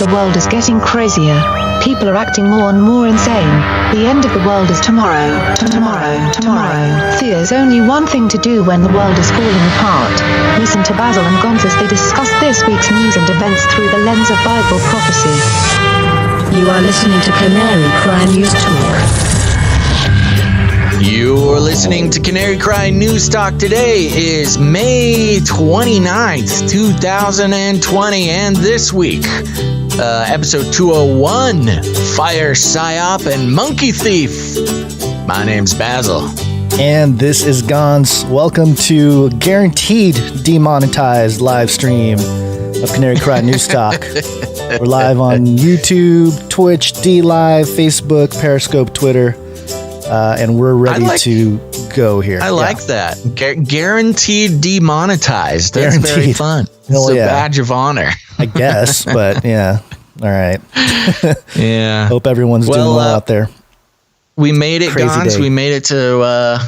The world is getting crazier. People are acting more and more insane. The end of the world is tomorrow. There's only one thing to do when the world is falling apart. Listen to Basil and Gonz as they discuss this week's news and events through the lens of Bible prophecy. You are listening to Canary Cry News Talk. You're listening to Canary Cry News Talk. Today is May 29th, 2020, and this week, episode 201, Fire, PSYOP, and Monkey Thief. My name's Basil. And this is Gonz. Welcome to guaranteed demonetized live stream of Canary Cry News Talk. We're live on YouTube, Twitch, DLive, Facebook, Periscope, Twitter. And we're ready to go here. I like that. Guaranteed demonetized. That's Guaranteed. very fun. It's a badge of honor. I guess, but yeah. All right. Yeah. Hope everyone's doing well out there. We made it, Crazy Gonz. day. We made it to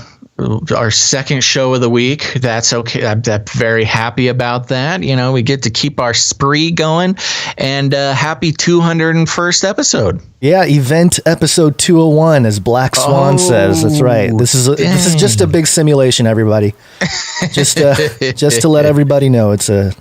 our second show of the week. That's okay. I'm very happy about that. You know, we get to keep our spree going, and happy 201st episode. Yeah, event episode 201, as Black Swan says. That's right. This is just a big simulation, everybody. Just to let everybody know,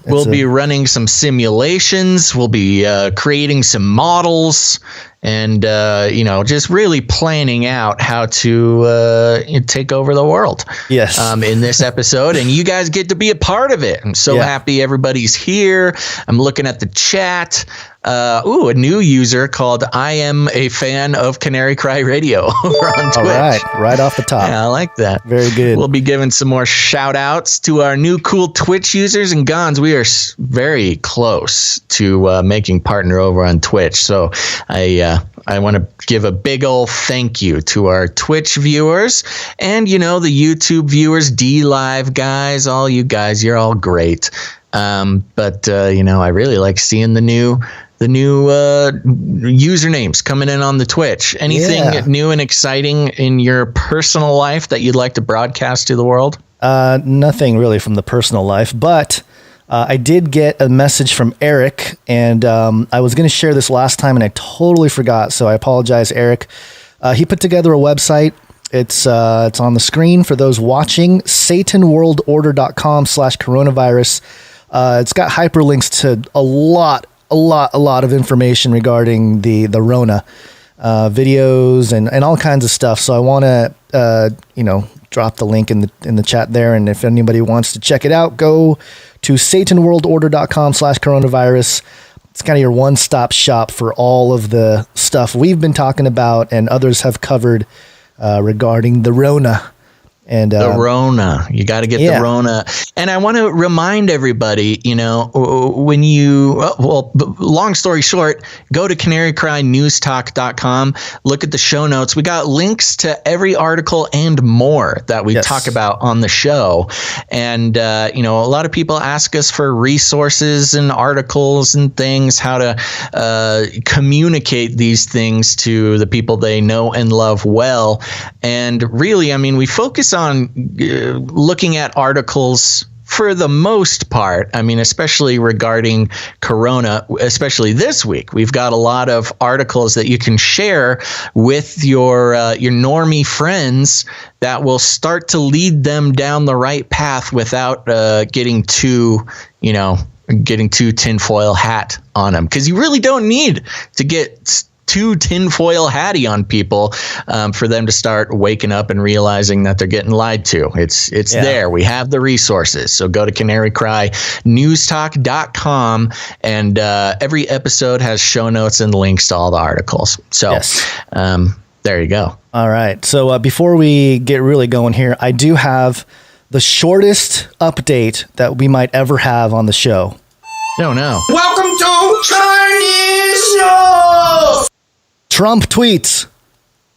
we'll be running some simulations. We'll be creating some models. And, just really planning out how to take over the world. Yes. In this episode. And you guys get to be a part of it. I'm so happy everybody's here. I'm looking at the chat. A new user called I am a fan of Canary Cry Radio over on Twitch. All right off the top. Yeah, I like that. Very good. We'll be giving some more shout outs to our new cool Twitch users. And Gonz, we are very close to making partner over on Twitch. So I want to give a big old thank you to our Twitch viewers and, the YouTube viewers, DLive guys, all you guys, you're all great. But I really like seeing the new usernames coming in on the Twitch. Anything new and exciting in your personal life that you'd like to broadcast to the world? Nothing really from the personal life, but I did get a message from Eric, and I was going to share this last time, and I totally forgot, so I apologize, Eric. He put together a website. It's on the screen for those watching, satanworldorder.com/coronavirus. It's got hyperlinks to a lot of information regarding the Rona, videos and all kinds of stuff. So I want to, drop the link in the chat there. And if anybody wants to check it out, go to satanworldorder.com/coronavirus. It's kind of your one-stop shop for all of the stuff we've been talking about and others have covered regarding the Rona. And the Rona, you got to get the Rona. And I want to remind everybody, when long story short, go to canarycrynewstalk.com, look at the show notes. We got links to every article and more that we talk about on the show. And, a lot of people ask us for resources and articles and things, how to communicate these things to the people they know and love well. And really, we focus on looking at articles for the most part. Especially regarding Corona, especially this week, we've got a lot of articles that you can share with your normie friends that will start to lead them down the right path without getting too tinfoil hat on them. Because you really don't need to get too tinfoil hatty on people for them to start waking up and realizing that they're getting lied to. It's there. We have the resources. So go to canarycrynewstalk.com, and every episode has show notes and links to all the articles. So there you go. All right. So before we get really going here, I do have the shortest update that we might ever have on the show. No. Welcome to Chinese News! Trump tweets,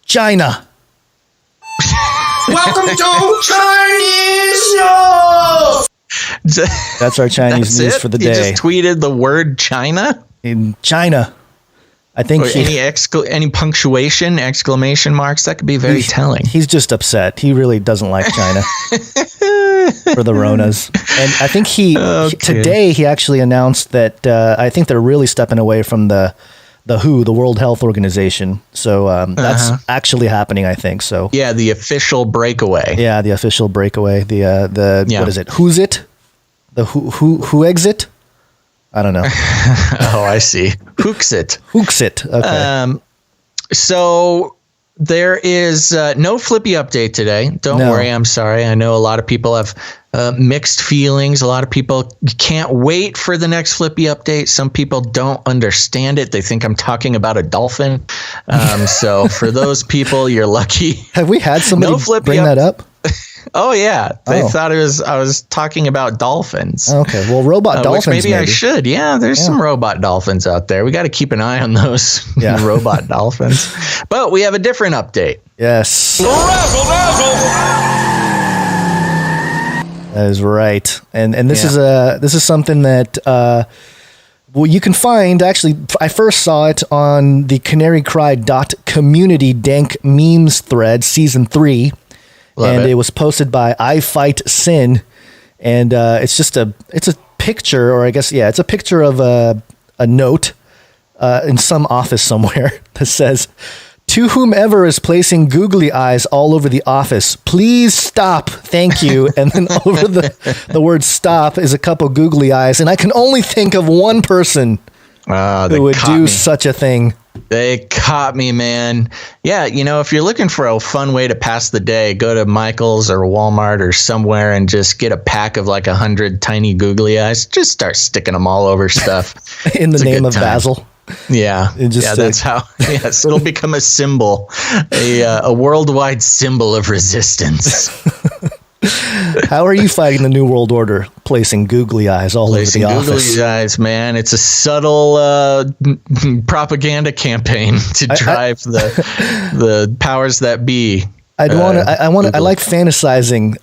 China. Welcome to Chinese News! That's our Chinese news for the day. He just tweeted the word China? In China. I think any punctuation, exclamation marks, that could be very telling. He's just upset. He really doesn't like China. for the Ronas. And I think today he actually announced that I think they're really stepping away from the WHO, the World Health Organization. So that's actually happening, I think. So yeah, the official breakaway. Yeah, the official breakaway. What is it? Who's it? The who exit? I don't know. Oh, I see. Hooksit. Okay. So there is no Flippy update today. Don't worry. I'm sorry. I know a lot of people have mixed feelings. A lot of people can't wait for the next Flippy update. Some people don't understand it. They think I'm talking about a dolphin. So for those people, you're lucky. Have we had somebody bring that up? Oh yeah, they thought I was talking about dolphins. Okay, well, robot dolphins. Which maybe I should. Yeah, there's some robot dolphins out there. We got to keep an eye on those robot dolphins. But we have a different update. Yes, Razzle dazzle. that is right. And this is something that you can find. Actually, I first saw it on the canarycry.community dank memes thread, season 3. It was posted by I Fight Sin, and it's a picture, or I guess it's a picture of a note in some office somewhere that says, "To whomever is placing googly eyes all over the office, please stop, thank you." And then over the word "stop" is a couple googly eyes, and I can only think of one person who would do such a thing. They caught me, man. Yeah, if you're looking for a fun way to pass the day, go to Michael's or Walmart or somewhere and just get a pack of like 100 tiny googly eyes. Just start sticking them all over stuff. In the name of Basil. Yeah, that's how. Yes, it'll become a symbol, a worldwide symbol of resistance. How are you fighting the New World Order? Placing googly eyes all over the office. Googly eyes, man. It's a subtle propaganda campaign to drive the powers that be. I like fantasizing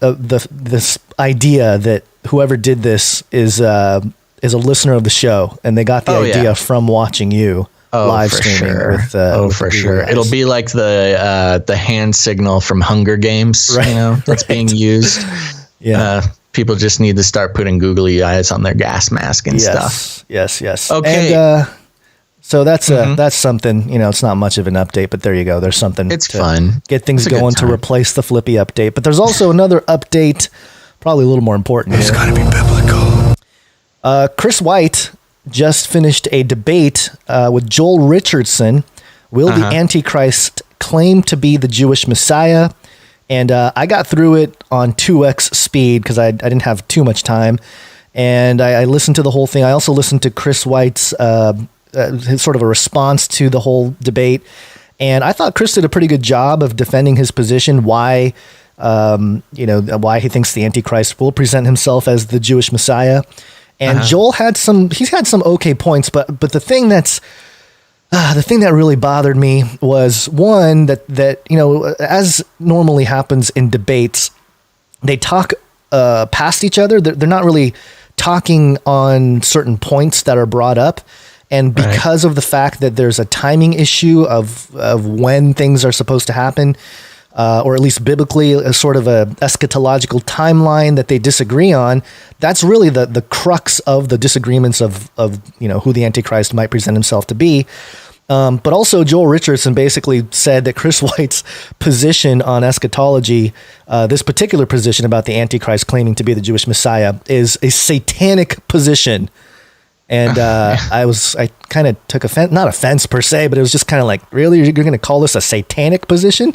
this idea that whoever did this is a listener of the show, and they got the idea from watching you. Live streaming with for sure. It'll be like the hand signal from Hunger Games, right? That's being used. Yeah. People just need to start putting googly eyes on their gas mask and stuff. Yes. Okay. And, so that's something, it's not much of an update, but there you go. There's something. It's fun. Get things going to replace the Flippy update. But there's also another update, probably a little more important. It's got to be biblical. Chris White just finished a debate with Joel Richardson. Will the Antichrist claim to be the Jewish Messiah? And I got through it on 2x speed because I didn't have too much time. And I listened to the whole thing. I also listened to Chris White's his sort of a response to the whole debate. And I thought Chris did a pretty good job of defending his position, why he thinks the Antichrist will present himself as the Jewish Messiah. And Joel had some okay points, but the thing that really bothered me was one that as normally happens in debates, they talk past each other. They're not really talking on certain points that are brought up. And because of the fact that there's a timing issue of when things are supposed to happen, or at least biblically, a sort of a eschatological timeline that they disagree on, that's really the crux of the disagreements of who the Antichrist might present himself to be. But also Joel Richardson basically said that Chris White's position on eschatology, this particular position about the Antichrist claiming to be the Jewish Messiah, is a satanic position. And I kind of took offense, not offense per se, but it was just kind of like, really, you're going to call this a satanic position?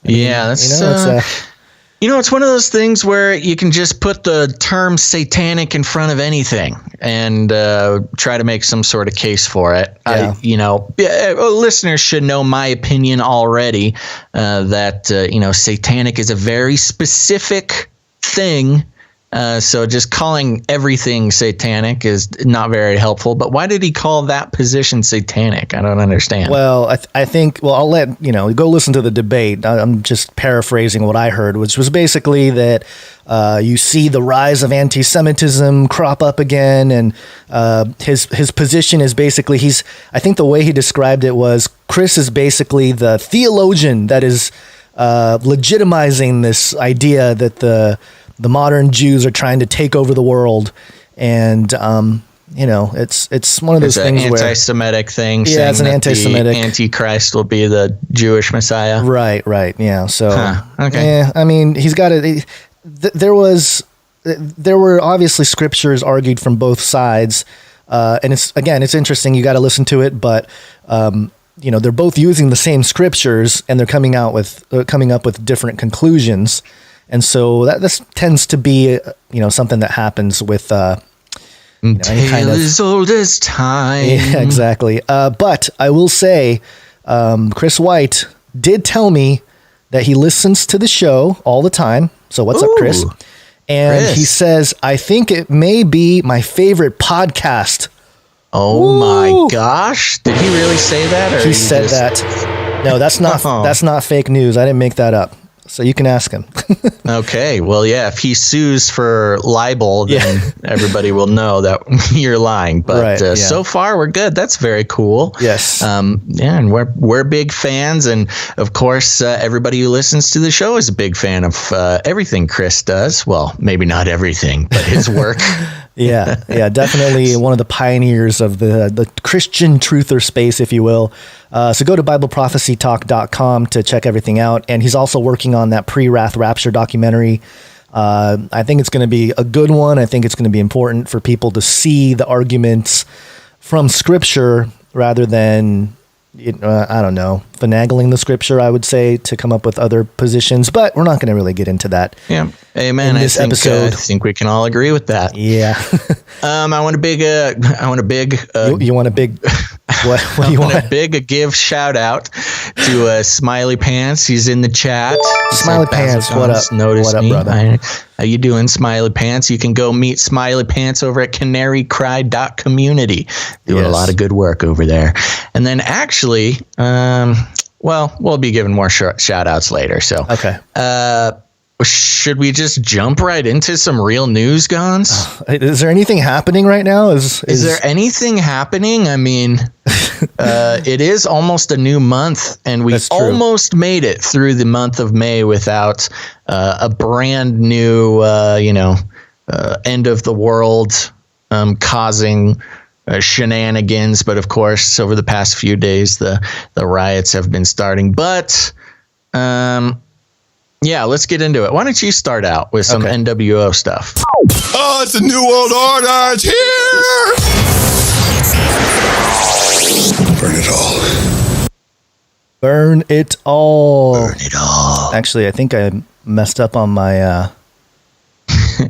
It's one of those things where you can just put the term satanic in front of anything and try to make some sort of case for it. Listeners should know my opinion already, that satanic is a very specific thing. So just calling everything satanic is not very helpful. But why did he call that position satanic? I don't understand. Well, I think, I'll let, go listen to the debate. I'm just paraphrasing what I heard, which was basically that you see the rise of anti-Semitism crop up again. And his position is basically, I think the way he described it was, Chris is basically the theologian that is legitimizing this idea that the modern Jews are trying to take over the world, and it's one of those things where anti-Semitic thing. Yeah, it's an anti-Semitic. The Antichrist will be the Jewish Messiah. Right. Yeah. So, okay. Yeah, I mean, he's got it. There were obviously scriptures argued from both sides, and it's interesting. You got to listen to it, but they're both using the same scriptures, and they're coming up with different conclusions, and so this tends to be something that happens with. Tale as old as time. Yeah, exactly. But I will say, Chris White did tell me that he listens to the show all the time. So what's up, Chris? And he says, I think it may be my favorite podcast. Oh my gosh. Did he really say that? Or he said that. No, that's not fake news. I didn't make that up. So you can ask him. Okay. Well, yeah, if he sues for libel, then everybody will know that you're lying. But so far, we're good. That's very cool. Yes. And we're big fans. And of course, everybody who listens to the show is a big fan of everything Chris does. Well, maybe not everything, but his work. Yeah, definitely one of the pioneers of the Christian truther space, if you will. So go to BibleProphecyTalk.com to check everything out. And he's also working on that pre-Wrath Rapture documentary. I think it's going to be a good one. I think it's going to be important for people to see the arguments from Scripture rather than, finagling the Scripture, I would say, to come up with other positions. But we're not going to really get into that. Yeah. Amen. I think we can all agree with that. Yeah. I want a big. You want a big. What do you want? A big give shout out to Smiley Pants. He's in the chat. Smiley Pants, what up? Notice what up, me. brother? How you doing, Smiley Pants? You can go meet Smiley Pants over at canarycry.community. Doing a lot of good work over there. And then actually, we'll be giving more shout outs later. So okay. Should we just jump right into some real news, Gons? Is there anything happening right now? Is there anything happening? I mean, it is almost a new month, and we almost made it through the month of May without a brand new, end of the world causing shenanigans. But of course, over the past few days, the riots have been starting. But yeah, let's get into it. Why don't you start out with some NWO stuff? Oh, it's a new world order. It's here. Burn it all. Burn it all. Burn it all. Actually, I think I messed up on my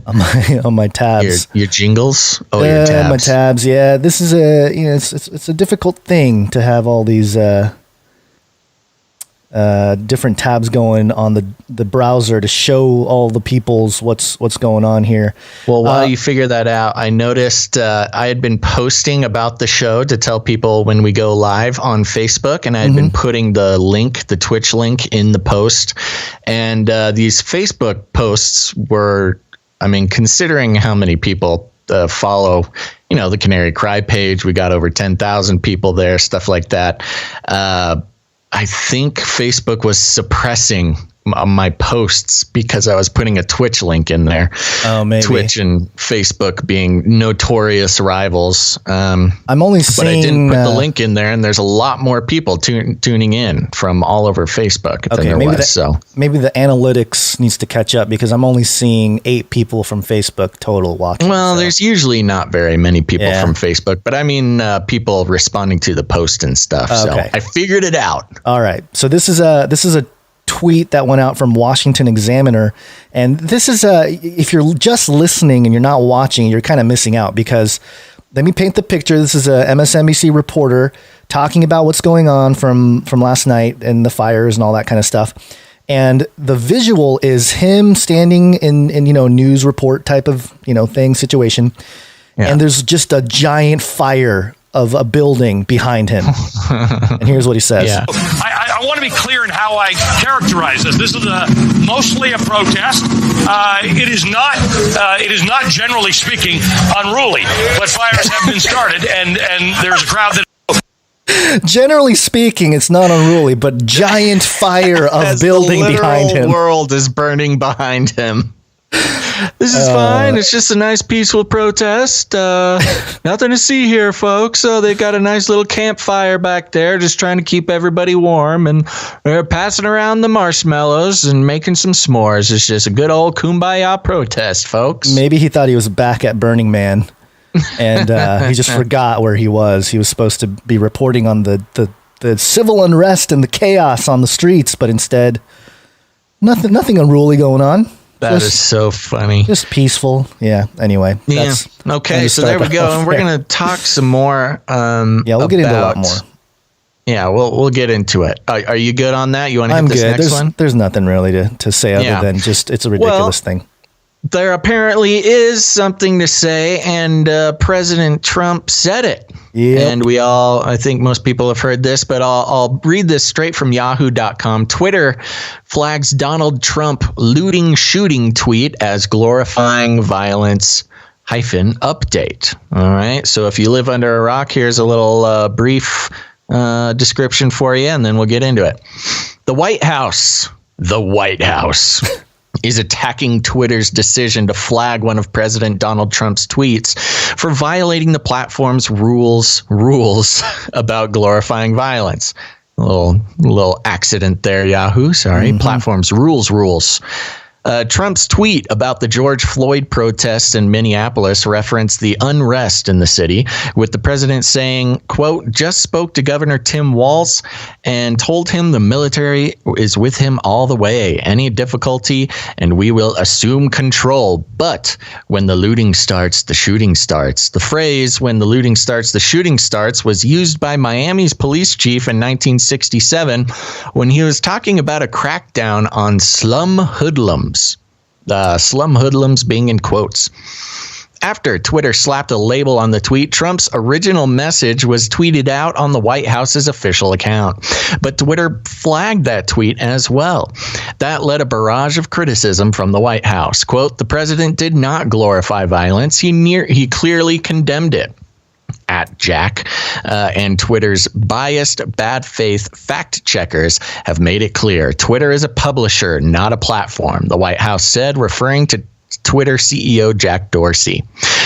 on my tabs. Your jingles? Oh, your tabs. My tabs. Yeah, this is it's a difficult thing to have all these different tabs going on the browser to show all the people's what's going on here. Well, while you figure that out, I noticed I had been posting about the show to tell people when we go live on Facebook, and I had been putting the Twitch link in the post. And these Facebook posts were, considering how many people follow, the Canary Cry page, we got over 10,000 people there, stuff like that. I think Facebook was suppressing my posts because I was putting a Twitch link in there. Oh, maybe. Twitch and Facebook being notorious rivals. I'm only seeing... But I didn't put the link in there, and there's a lot more people tuning in from all over Facebook than there was. Maybe the analytics needs to catch up because I'm only seeing 8 people from Facebook total watching. Well, there's usually not very many people from Facebook, but people responding to the post and stuff. Okay. So I figured it out. All right. So this is a tweet that went out from Washington Examiner, and this is if you're just listening and you're not watching, you're kind of missing out, because let me paint the picture. This is a MSNBC reporter talking about what's going on from last night and the fires and all that kind of stuff, and the visual is him standing in news report type of situation, and there's just a giant fire of a building behind him. And here's what he says. Yeah. I want to be clear in how I characterize this. This is mostly a protest. It is not generally speaking unruly, but fires have been started, and there's a crowd that. Generally speaking, it's not unruly, but giant fire of building behind him. The world is burning behind him. This is fine. It's just a nice peaceful protest. Nothing to see here, folks. So they've got a nice little campfire back there, just trying to keep everybody warm. And they're passing around the marshmallows and making some s'mores. It's just a good old kumbaya protest, folks. Maybe he thought he was back at Burning Man, and he just forgot where he was. He was supposed to be reporting on the civil unrest and the chaos on the streets, but instead, nothing unruly going on. That is so funny. Just peaceful. Yeah. Anyway. Yeah. Okay. So there we go. And we're going to talk some more. We'll get into a lot more. Yeah. We'll get into it. Are you good on that? You want to hit this next one? There's nothing really to say other than just it's a ridiculous thing. There apparently is something to say, and President Trump said it. Yep. And I think most people have heard this, but I'll read this straight from yahoo.com. Twitter flags Donald Trump looting shooting tweet as glorifying violence -update. All right. So if you live under a rock, here's a little brief description for you, and then we'll get into it. The White House is attacking Twitter's decision to flag one of President Donald Trump's tweets for violating the platform's rules about glorifying violence. A little accident there, Yahoo. Sorry. Mm-hmm. Platform's rules. Trump's tweet about the George Floyd protests in Minneapolis referenced the unrest in the city, with the president saying, quote, just spoke to Governor Tim Walz and told him the military is with him all the way. Any difficulty, and we will assume control. But when the looting starts, the shooting starts. The phrase, when the looting starts, the shooting starts, was used by Miami's police chief in 1967 when he was talking about a crackdown on slum hoodlums. Slum hoodlums being in quotes. After Twitter slapped a label on the tweet, Trump's original message was tweeted out on the White House's official account. But Twitter flagged that tweet as well. That led a barrage of criticism from the White House. Quote, the president did not glorify violence. He clearly condemned it. At Jack and Twitter's biased, bad faith fact checkers have made it clear Twitter is a publisher, not a platform, the White House said, referring to Twitter CEO Jack Dorsey.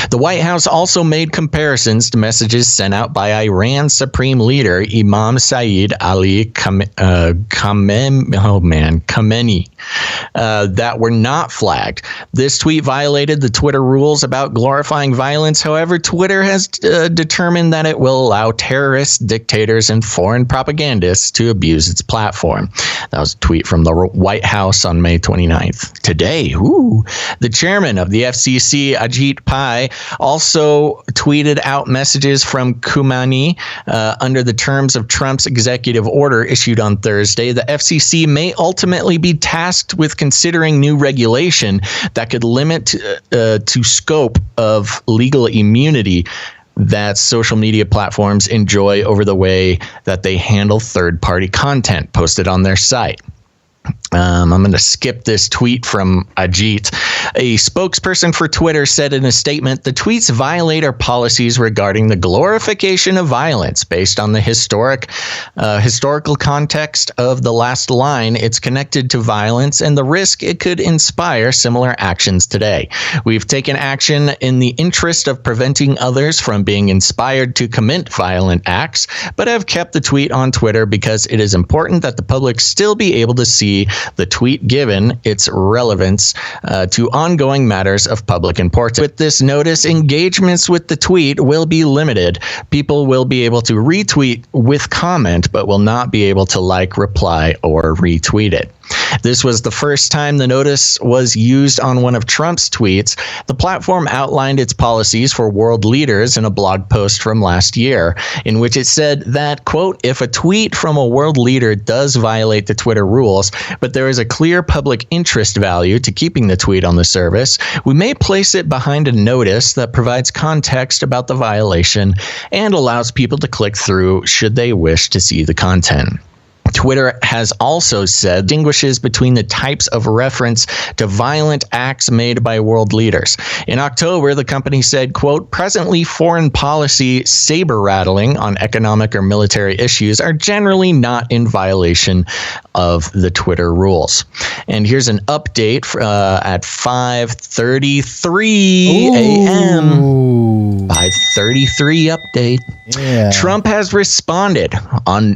The White House also made comparisons to messages sent out by Iran's supreme leader Imam Saeed Ali Khamenei that were not flagged. This tweet violated the Twitter rules about glorifying violence. However, Twitter has determined that it will allow terrorists, dictators, and foreign propagandists to abuse its platform. That was a tweet from the White House on May 29th. Today, the chairman of the FCC, Ajit Pai, also tweeted out messages from Khamenei under the terms of Trump's executive order issued on Thursday. The FCC may ultimately be tasked with considering new regulation that could limit to scope of legal immunity that social media platforms enjoy over the way that they handle third-party content posted on their site. I'm going to skip this tweet from Ajit. A spokesperson for Twitter said in a statement, the tweets violate our policies regarding the glorification of violence based on the historical context of the last line. It's connected to violence and the risk it could inspire similar actions today. We've taken action in the interest of preventing others from being inspired to commit violent acts, but have kept the tweet on Twitter because it is important that the public still be able to see the tweet given its relevance to ongoing matters of public importance. With this notice, engagements with the tweet will be limited. People will be able to retweet with comment, but will not be able to like, reply, or retweet it. This was the first time the notice was used on one of Trump's tweets. The platform outlined its policies for world leaders in a blog post from last year, in which it said that, quote, if a tweet from a world leader does violate the Twitter rules, but there is a clear public interest value to keeping the tweet on the service, we may place it behind a notice that provides context about the violation and allows people to click through should they wish to see the content. Twitter has also said distinguishes between the types of reference to violent acts made by world leaders. In October, the company said, quote, presently foreign policy saber rattling on economic or military issues are generally not in violation of the Twitter rules. And here's an update at 5:33 a.m. 5:33 update. Yeah. Trump has responded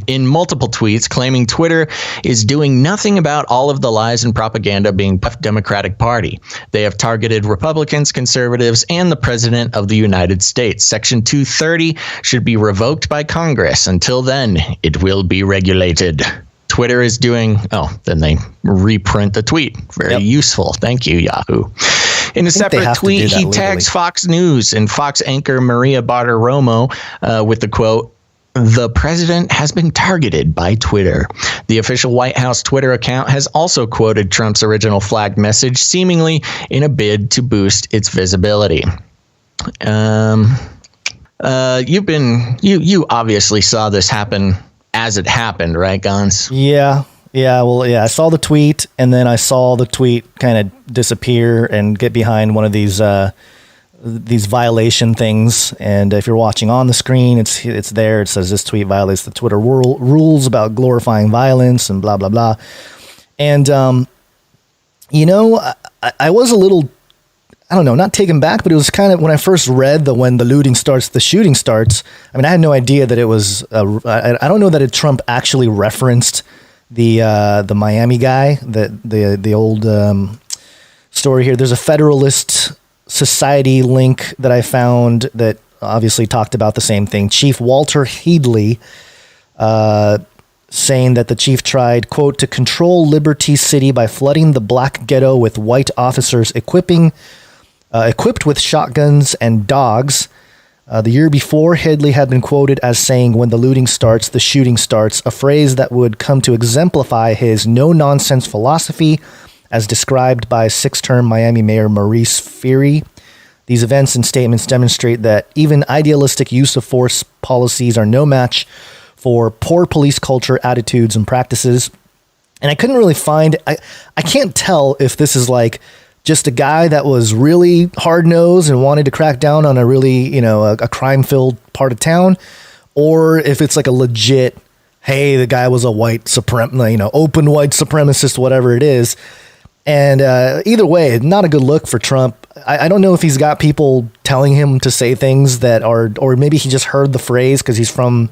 in multiple tweets claiming Twitter is doing nothing about all of the lies and propaganda being puffed Democratic Party. They have targeted Republicans, conservatives, and the President of the United States. Section 230 should be revoked by Congress. Until then, it will be regulated. Twitter is doing, then they reprint the tweet. Very useful. Thank you, Yahoo. In a separate tweet, he tags Fox News and Fox anchor Maria Bartiromo with the quote, the president has been targeted by Twitter. The official White House Twitter account has also quoted Trump's original flagged message, seemingly in a bid to boost its visibility. You obviously saw this happen as it happened, right, Gons? Yeah. Well, I saw the tweet, and then I saw the tweet kind of disappear and get behind one of these violation things. And if you're watching on the screen, it's there. It says this tweet violates the Twitter rules about glorifying violence and blah blah blah. And I was a little, I don't know, not taken back, but it was kind of when I first read when the looting starts, the shooting starts. I mean, I had no idea that it was. I don't know that Trump actually referenced the Miami guy, the old story here. There's a Federalist Society link that I found that obviously talked about the same thing. Chief Walter Headley saying that the chief tried, quote, to control Liberty City by flooding the black ghetto with white officers equipped with shotguns and dogs. The year before, Headley had been quoted as saying, when the looting starts, the shooting starts, a phrase that would come to exemplify his no-nonsense philosophy as described by six-term Miami Mayor Maurice Ferry. These events and statements demonstrate that even idealistic use of force policies are no match for poor police culture, attitudes, and practices. And I couldn't really find, I can't tell if this is like just a guy that was really hard-nosed and wanted to crack down on a really, a crime-filled part of town, or if it's like a legit, hey, the guy was a open white supremacist, whatever it is. And either way, not a good look for Trump. I don't know if he's got people telling him to say things that are, or maybe he just heard the phrase because he's from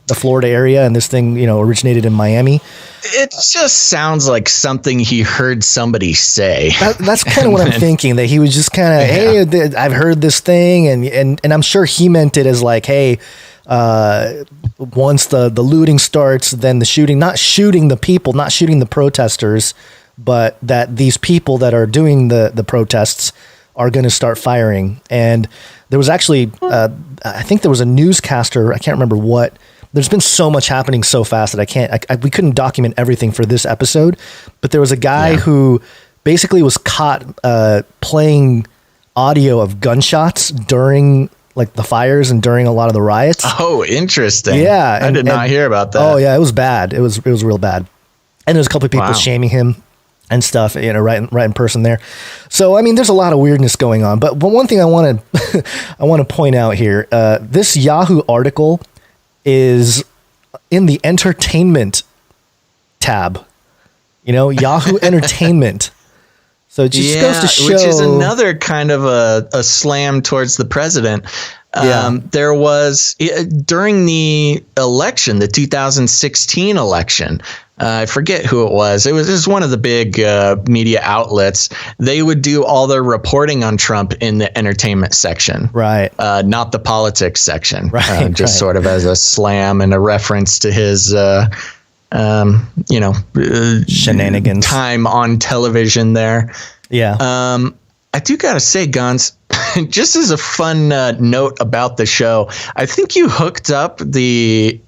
the Florida area and this thing, originated in Miami. It just sounds like something he heard somebody say. That's kind of what I'm thinking, that he was just kind of, hey, I've heard this thing. And I'm sure he meant it as like, hey, once the looting starts, then the shooting, not shooting the people, not shooting the protesters, but that these people that are doing the protests are going to start firing. And there was actually, I think there was a newscaster, I can't remember what. There's been so much happening so fast that we couldn't document everything for this episode, but there was a guy who basically was caught playing audio of gunshots during like the fires and during a lot of the riots. Oh, interesting. Yeah. I did not hear about that. Oh yeah, it was bad. It was real bad. And there's a couple of people shaming him and stuff, right in person there. So, I mean, there's a lot of weirdness going on, but one thing I want to point out here, this Yahoo article is in the entertainment tab, Yahoo Entertainment. So it just goes to show, which is another kind of a slam towards the president. There was during the election, the 2016 election, I forget who it was. It was one of the big media outlets. They would do all their reporting on Trump in the entertainment section, right? Not the politics section, right? Just sort of as a slam and a reference to his, shenanigans time on television there. Yeah. I do gotta say, Gons, just as a fun note about the show, I think you hooked up the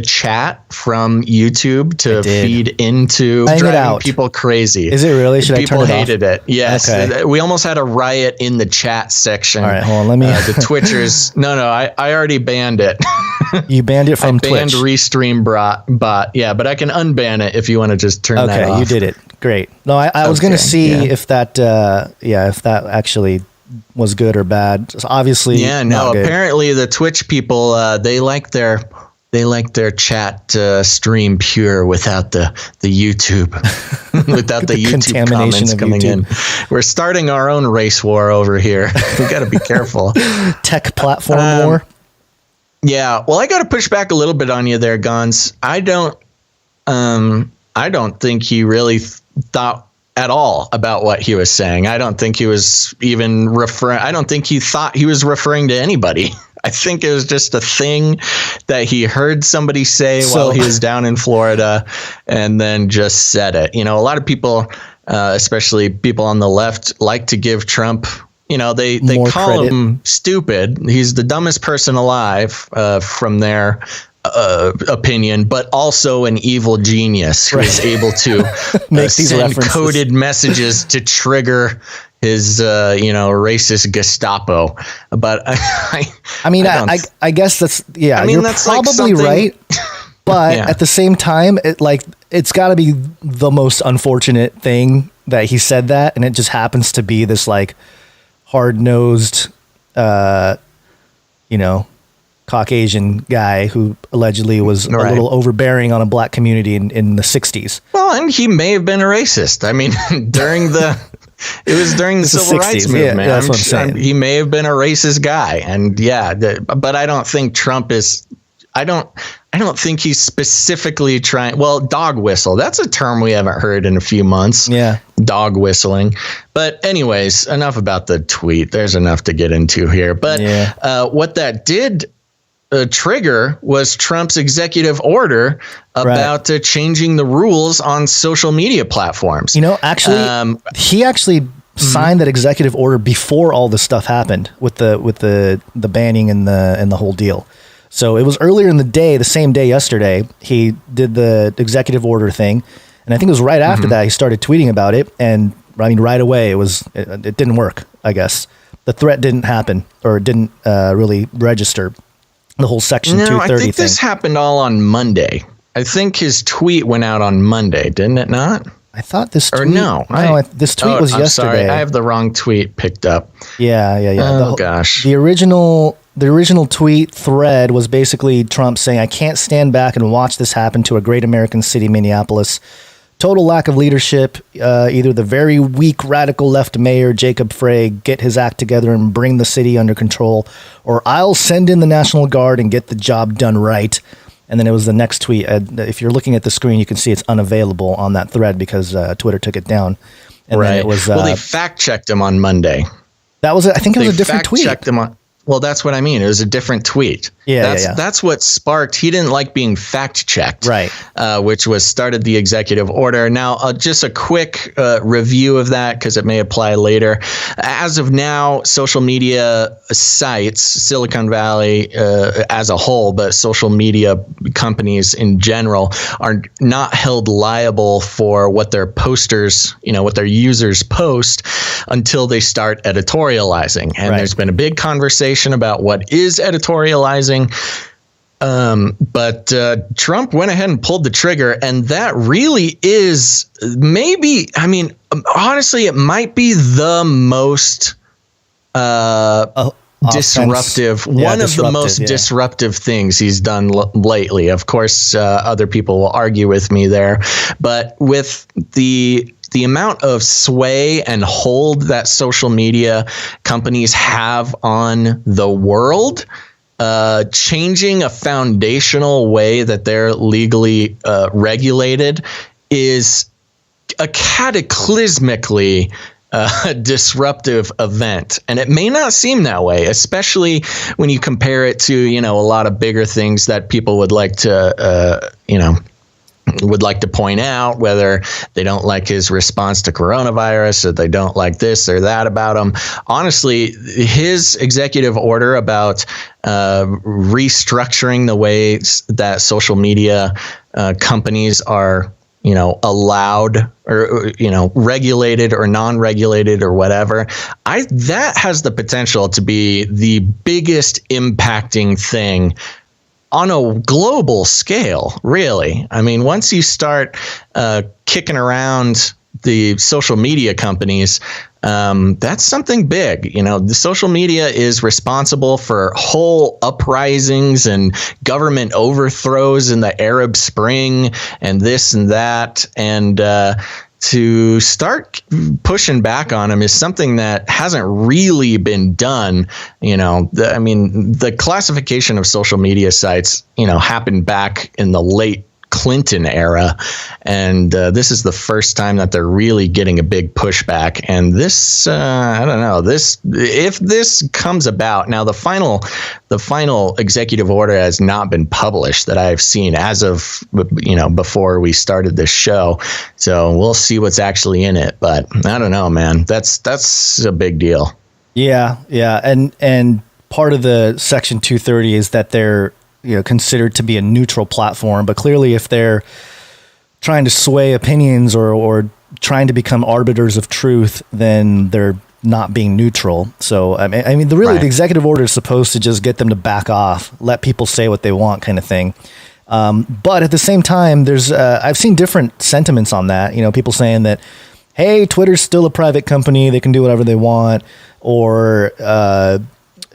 chat from YouTube to feed into driving people crazy. Is it really? Should I turn it off? People hated it. Yes. Okay. We almost had a riot in the chat section. All right, hold on. Let me. The Twitchers. No, I already banned it. You banned it from I banned Twitch. Restream bot. Yeah, but I can unban it if you want to just turn that off. Okay, you did it. Great. No, I was going to see if that, if that actually was good or bad. So obviously, not good. Apparently the Twitch people, they like their chat stream pure without the YouTube, without the YouTube comments coming in. We're starting our own race war over here. We got to be careful. Tech platform war. Yeah. Well, I got to push back a little bit on you there, Gons. I don't think he really thought at all about what he was saying. I don't think he was even I don't think he thought he was referring to anybody. I think it was just a thing that he heard somebody say while he was down in Florida and then just said it. You know, a lot of people, especially people on the left, like to give Trump, you know, they call credit. Him stupid. He's the dumbest person alive from their opinion, but also an evil genius who is able to send coded messages to trigger his racist Gestapo. But I guess that's you're that's probably like right. But at the same time, it's got to be the most unfortunate thing that he said that, and it just happens to be this like hard-nosed Caucasian guy who allegedly was a little overbearing on a black community in the 60s. Well, and he may have been a racist. I mean, during the civil rights movement. Yeah, that's what I'm saying. He may have been a racist guy. And but I don't think Trump is, I don't think he's specifically trying. Well, dog whistle. That's a term we haven't heard in a few months. Yeah. Dog whistling. But anyways, enough about the tweet. There's enough to get into here. But what that did trigger was Trump's executive order about changing the rules on social media platforms. You know, actually, he actually signed that executive order before all this stuff happened with the banning and the whole deal. So it was earlier in the day, the same day yesterday, he did the executive order thing. And I think it was right after that he started tweeting about it. And I mean, right away, it didn't work, I guess. The threat didn't happen or didn't really register. The whole Section 230 I think this happened all on Monday. I think his tweet went out on Monday, didn't it not? I thought this tweet... this tweet was yesterday. Sorry, I have the wrong tweet picked up. Yeah. Oh, gosh. The original tweet thread was basically Trump saying, "I can't stand back and watch this happen to a great American city, Minneapolis. Total lack of leadership. Either the very weak radical left mayor, Jacob Frey, get his act together and bring the city under control, or I'll send in the National Guard and get the job done right." And then it was the next tweet. If you're looking at the screen, you can see it's unavailable on that thread because Twitter took it down. And then it was, they fact checked him on Monday. That was, I think it was a different tweet. Checked him on. Well, that's what I mean. It was a different tweet. That's what sparked. He didn't like being fact checked, right? Which started the executive order. Now, just a quick review of that because it may apply later. As of now, social media sites, Silicon Valley as a whole, but social media companies in general are not held liable for what their posters, what their users post until they start editorializing. And there's been a big conversation about what is editorializing. But Trump went ahead and pulled the trigger. And that really is honestly, it might be the most disruptive, the most disruptive things he's done lately. Of course, other people will argue with me there. But with the amount of sway and hold that social media companies have on the world, changing a foundational way that they're legally regulated is a cataclysmically disruptive event. And it may not seem that way, especially when you compare it to, a lot of bigger things that people would like to, point out, whether they don't like his response to coronavirus or they don't like this or that about him. Honestly, his executive order about restructuring the ways that social media companies are, allowed or, regulated or non-regulated or whatever, that has the potential to be the biggest impacting thing on a global scale, really. I mean, once you start kicking around the social media companies, that's something big. The social media is responsible for whole uprisings and government overthrows in the Arab Spring and this and that. And to start pushing back on them is something that hasn't really been done. The classification of social media sites, happened back in the late Clinton era, and this is the first time that they're really getting a big pushback. And this, I don't know, if this comes about now, the final executive order has not been published that I've seen as of before we started this show. So we'll see what's actually in it. But I don't know, man. That's a big deal. Yeah, and part of the Section 230 is that they're considered to be a neutral platform, but clearly if they're trying to sway opinions or trying to become arbiters of truth, then they're not being neutral. So I mean, the executive order is supposed to just get them to back off, let people say what they want, kind of thing. But at the same time, there's I've seen different sentiments on that. People saying that, hey, Twitter's still a private company; they can do whatever they want, or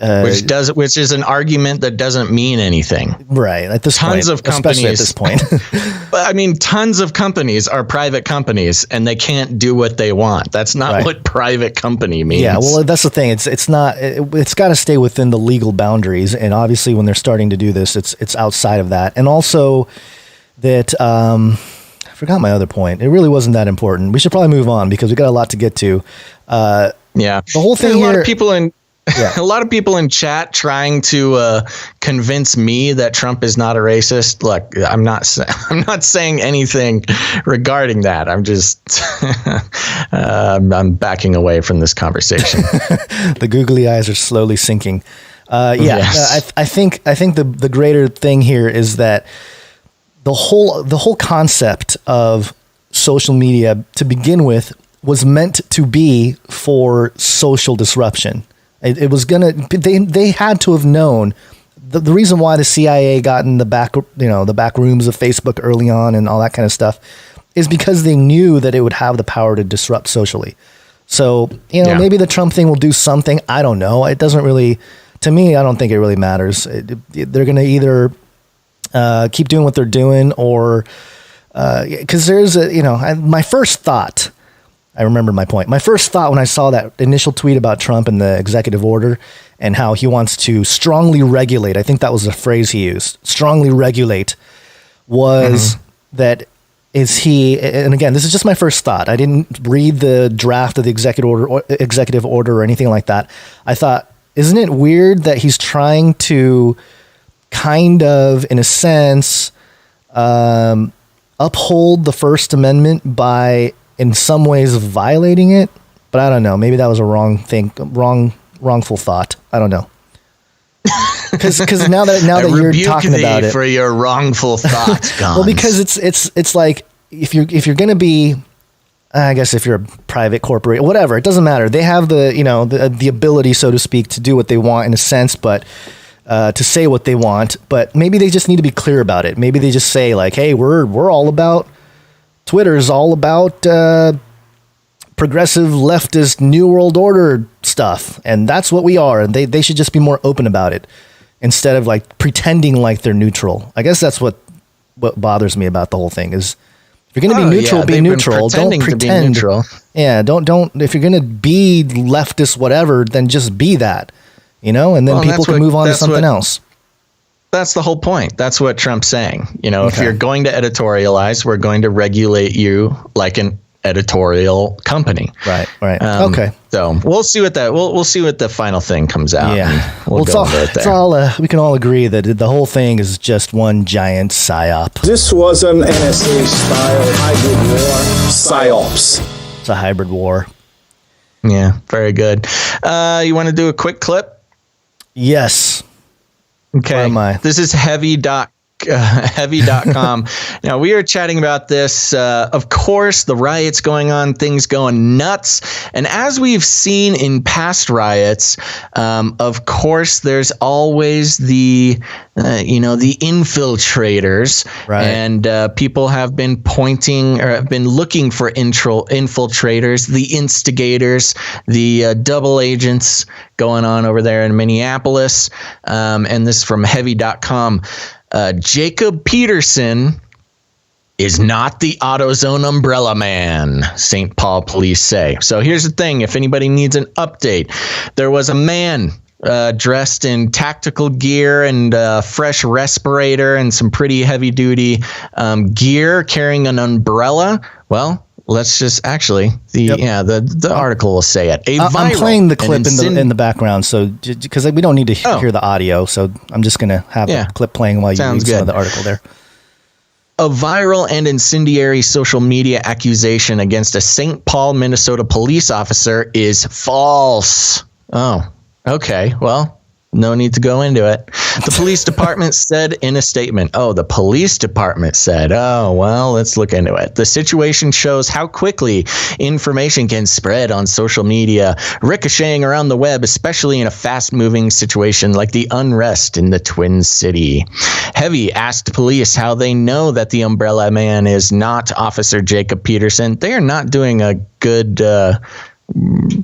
which is an argument that doesn't mean anything. Right. At this point, tons of companies, especially at this point. I mean, tons of companies are private companies and they can't do what they want. That's not what private company means. Yeah. Well, that's the thing. It's not, it's got to stay within the legal boundaries. And obviously when they're starting to do this, it's outside of that. And also that, I forgot my other point. It really wasn't that important. We should probably move on because we got a lot to get to. Yeah. The whole thing a here, lot of people a lot of people in chat trying to convince me that Trump is not a racist. Look, I'm not saying anything regarding that. I'm just I'm backing away from this conversation. The googly eyes are slowly sinking. Yes. I think the greater thing here is that the whole concept of social media to begin with was meant to be for social disruption. It was they had to have known the reason why the CIA got in the back rooms of Facebook early on and all that kind of stuff is because they knew that it would have the power to disrupt socially. So, maybe the Trump thing will do something. I don't know. It doesn't really, to me, I don't think it really matters. They're going to either keep doing what they're doing or, cause there's my first thought, I remember my point. My first thought when I saw that initial tweet about Trump and the executive order and how he wants to strongly regulate, I think that was the phrase he used, strongly regulate, was that is he, and again, this is just my first thought. I didn't read the draft of the executive order or anything like that. I thought, isn't it weird that he's trying to kind of, in a sense, uphold the First Amendment by in some ways violating it, but I don't know. Maybe that was a wrongful thought. I don't know. Because now that you're talking about it, for your wrongful thoughts, well, because it's like if you're gonna be, I guess if you're a private corporate, whatever, it doesn't matter. They have the ability, so to speak, to do what they want in a sense, but to say what they want. But maybe they just need to be clear about it. Maybe they just say like, hey, we're all about. Twitter's all about progressive leftist New World Order stuff, and that's what we are. And they should just be more open about it instead of like pretending like they're neutral. I guess that's what bothers me about the whole thing is if you're going to be neutral, be neutral. Don't pretend. Yeah, don't. If you're going to be leftist, whatever, then just be that, and then people can move on to something else. That's the whole point. That's what Trump's saying. If you're going to editorialize, we're going to regulate you like an editorial company. Right. Okay. So we'll see what we'll see what the final thing comes out. Yeah. It's all we can all agree that the whole thing is just one giant psyop. This was an NSA style hybrid war psyops. It's a hybrid war. Yeah. Very good. You want to do a quick clip? Yes. Okay. Where am I? This is heavy.com. Heavy.com. Now, we are chatting about this. Of course, the riots going on, things going nuts. And as we've seen in past riots, of course, there's always the infiltrators. Right. And people have been pointing or have been looking for infiltrators, the instigators, the double agents going on over there in Minneapolis. And this is from Heavy.com. Jacob Peterson is not the AutoZone umbrella man, St. Paul police say. So here's the thing. If anybody needs an update, there was a man dressed in tactical gear and fresh respirator and some pretty heavy duty gear carrying an umbrella. Well, let's just actually the article will say it. I'm playing the clip in the background, so because we don't need to hear the audio, so I'm just going to have the clip playing while you read some of the article there. A viral and incendiary social media accusation against a St. Paul, Minnesota police officer is false. Oh, okay. Well, no need to go into it. The police department said in a statement. The police department said, well, let's look into it. The situation shows how quickly information can spread on social media, ricocheting around the web, especially in a fast-moving situation like the unrest in the Twin City. Heavy asked police how they know that the umbrella man is not Officer Jacob Peterson. They are not doing a good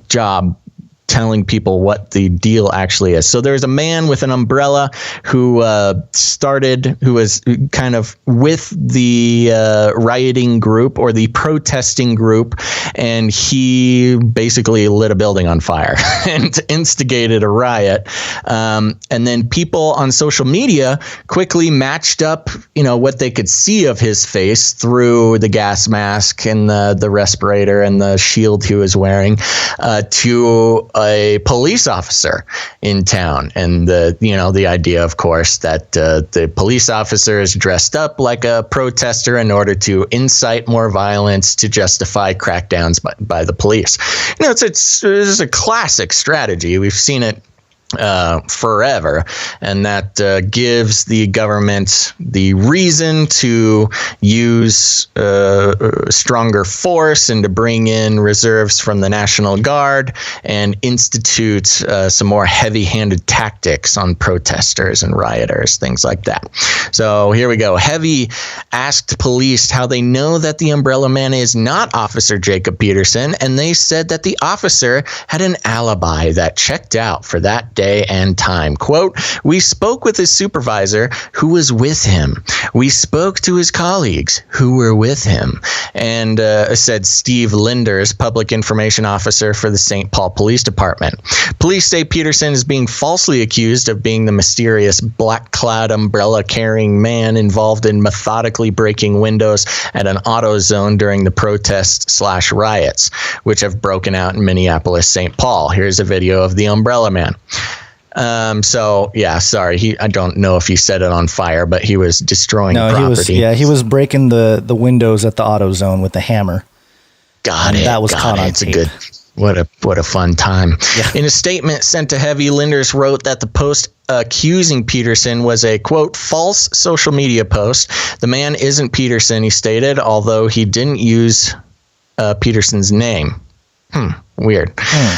job telling people what the deal actually is. So there's a man with an umbrella who was kind of with the rioting group or the protesting group, and he basically lit a building on fire and instigated a riot. And then people on social media quickly matched up, what they could see of his face through the gas mask and the respirator and the shield he was wearing to a police officer in town. And the idea, of course, that the police officer is dressed up like a protester in order to incite more violence to justify crackdowns by the police. It's a classic strategy. We've seen it forever, and that gives the government the reason to use stronger force and to bring in reserves from the National Guard and institute some more heavy-handed tactics on protesters and rioters, things like that. So here we go. Heavy asked police how they know that the umbrella man is not Officer Jacob Peterson, and they said that the officer had an alibi that checked out for that day and time. Quote, "We spoke with his supervisor who was with him. We spoke to his colleagues who were with him," and said Steve Linders, public information officer for the St. Paul Police Department. Police say Peterson is being falsely accused of being the mysterious black-clad umbrella-carrying man involved in methodically breaking windows at an AutoZone during the protests/riots, which have broken out in Minneapolis, St. Paul. Here's a video of the umbrella man. Sorry. I don't know if he set it on fire, but he was destroying property. He was breaking the windows at the AutoZone with a hammer. Got it. That was caught on tape. What a fun time. Yeah. In a statement sent to Heavy, Linders wrote that the post accusing Peterson was a, quote, false social media post. The man isn't Peterson, he stated, although he didn't use Peterson's name. Weird.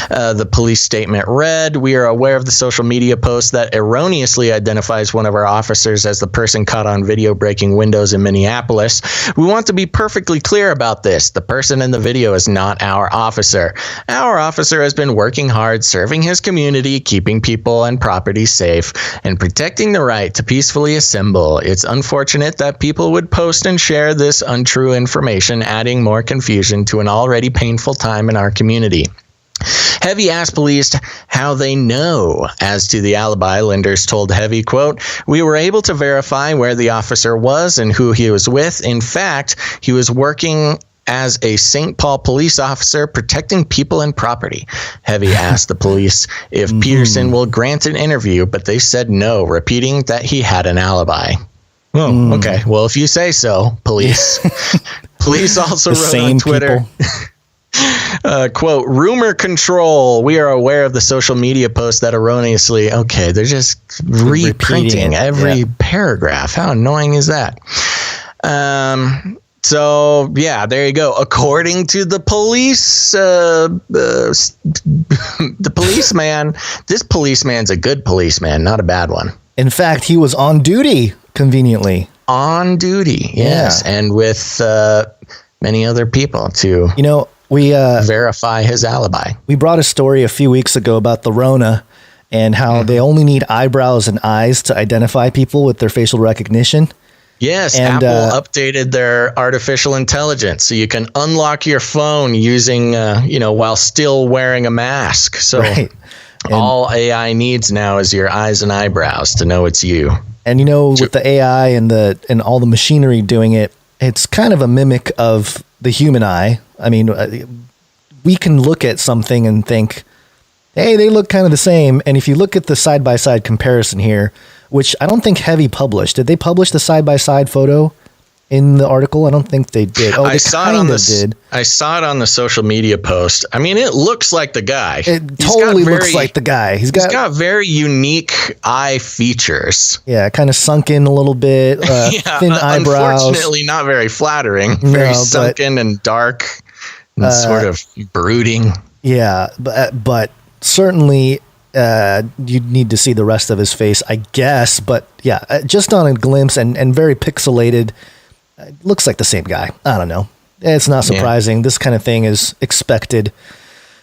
The police statement read, "We are aware of the social media post that erroneously identifies one of our officers as the person caught on video breaking windows in Minneapolis. We want to be perfectly clear about this. The person in the video is not our officer. Our officer has been working hard, serving his community, keeping people and property safe, and protecting the right to peacefully assemble. It's unfortunate that people would post and share this untrue information, adding more confusion to an already painful time in our community." Heavy asked police how they know as to the alibi. Linders told Heavy, quote, "We were able to verify where the officer was and who he was with. In fact, he was working as a St. Paul police officer protecting people and property." Heavy asked the police if Peterson will grant an interview, but they said no, repeating that he had an alibi. Oh, okay. Well, if you say so, police. Police also wrote on Twitter. Quote, rumor control. We are aware of the social media posts that erroneously, okay, they're just reprinting every paragraph. How annoying is that? So, yeah, there you go. According to the police, the policeman, this policeman's a good policeman, not a bad one. In fact, he was on duty, conveniently. On duty, yes. Yeah. And with many other people to we verify his alibi. We brought a story a few weeks ago about the Rona and how they only need eyebrows and eyes to identify people with their facial recognition. Yes, and Apple updated their artificial intelligence, so you can unlock your phone using, while still wearing a mask. So all AI needs now is your eyes and eyebrows to know it's you. And with the AI and all the machinery doing it, it's kind of a mimic of the human eye. I mean, we can look at something and think, hey, they look kind of the same. And if you look at the side-by-side comparison here, which I don't think Heavy published. Did they publish the side-by-side photo in the article? I don't think they did. Oh, I saw it on the social media post. I mean, it looks like the guy. It totally looks like the guy. He's got very unique eye features. Yeah, kind of sunken a little bit, thin eyebrows. Unfortunately, not very flattering. Very sunken and dark and sort of brooding. Yeah, but certainly... you need to see the rest of his face, I guess. But yeah, just on a glimpse and very pixelated, looks like the same guy. I don't know. It's not surprising. Yeah. This kind of thing is expected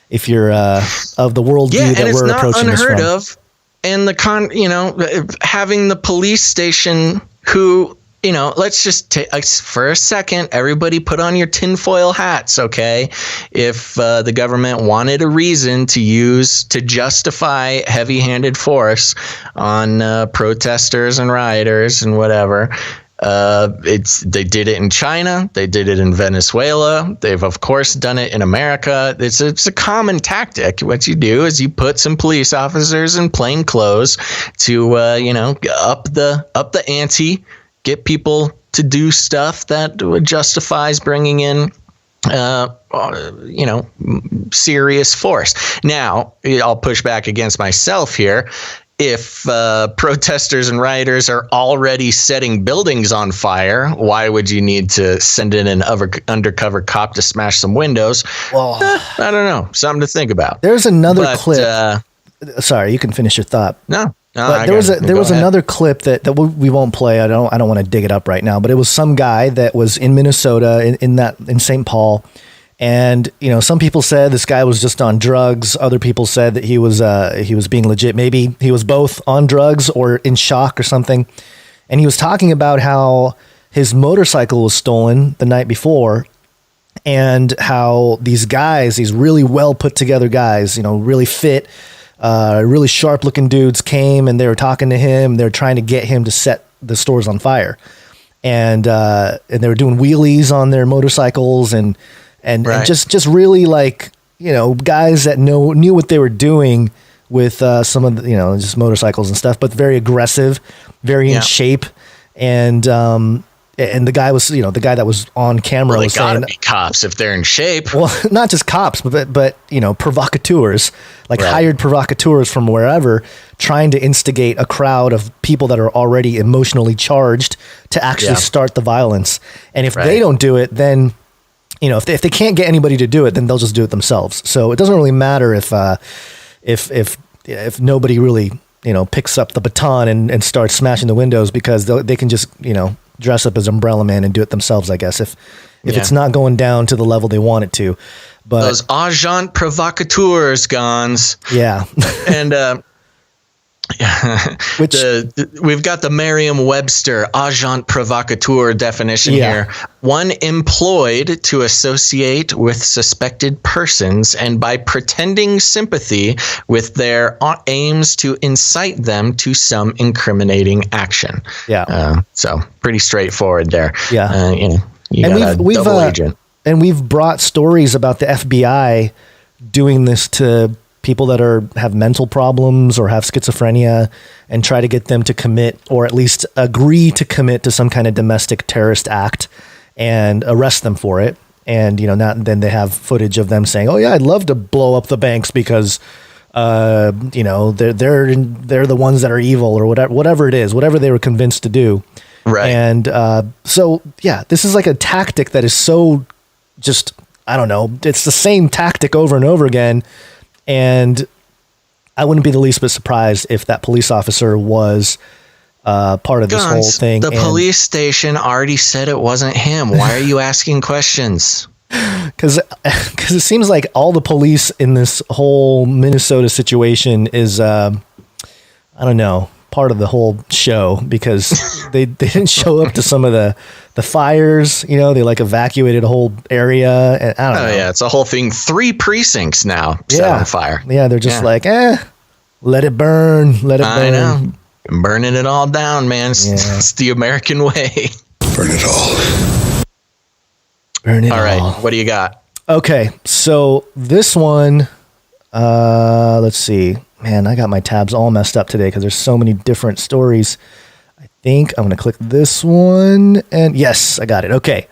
if you're of the worldview that we're approaching this from. Yeah, and it's not unheard of. And having the police station who... let's just take for a second, everybody put on your tinfoil hats, okay? If the government wanted a reason to justify heavy-handed force on protesters and rioters and whatever, they did it in China, they did it in Venezuela, they've of course done it in America. It's a common tactic. What you do is you put some police officers in plain clothes to up the ante. Get people to do stuff that justifies bringing in, serious force. Now, I'll push back against myself here. If protesters and rioters are already setting buildings on fire, why would you need to send in an undercover cop to smash some windows? Well, I don't know. Something to think about. There's another clip. Sorry, you can finish your thought. No. But there was another clip that we won't play. I don't want to dig it up right now. But it was some guy that was in Minnesota in St. Paul, and some people said this guy was just on drugs. Other people said that he was being legit. Maybe he was both on drugs or in shock or something. And he was talking about how his motorcycle was stolen the night before, and how these guys, these really well put together guys, really fit. Really sharp looking dudes came and they were talking to him. They're trying to get him to set the stores on fire. And they were doing wheelies on their motorcycles and just really guys that knew what they were doing with some of the, just motorcycles and stuff, but very aggressive, very in shape. And the guy was, the guy that was on camera was saying, gotta be cops if they're in shape. Well, not just cops, but provocateurs, hired provocateurs from wherever, trying to instigate a crowd of people that are already emotionally charged to actually start the violence. And if they don't do it, then, if they can't get anybody to do it, then they'll just do it themselves. So it doesn't really matter if nobody really, picks up the baton and starts smashing the windows, because they can just, dress up as Umbrella Man and do it themselves, I guess, if it's not going down to the level they want it to. But those agent provocateurs, Gons. Yeah. And we've got the Merriam-Webster agent provocateur definition here. One employed to associate with suspected persons and by pretending sympathy with their aims to incite them to some incriminating action. Yeah. So pretty straightforward there. Yeah. You got a double agent. And we've brought stories about the FBI doing this to people that have mental problems or have schizophrenia, and try to get them to commit, or at least agree to commit to some kind of domestic terrorist act, and arrest them for it. And, then they have footage of them saying, oh yeah, I'd love to blow up the banks because, they're the ones that are evil or whatever it is, whatever they were convinced to do. Right. And so, yeah, this is like a tactic that is so just, I don't know, it's the same tactic over and over again. And I wouldn't be the least bit surprised if that police officer was part of this whole thing. The police station already said it wasn't him. Why are you asking questions? Because it seems like all the police in this whole Minnesota situation is, I don't know, part of the whole show, because they didn't show up to some of the fires. They like evacuated a whole area. And I don't know. Yeah, it's a whole thing. 3 precincts now set on fire. Yeah, they're just like, let it burn. Let it burn. I know. Burning it all down, man. It's the American way. Burn it all. Burn it all. All right, what do you got? Okay, so this one, let's see. Man, I got my tabs all messed up today because there's so many different stories. I think I'm going to click this one, and yes, I got it. Okay.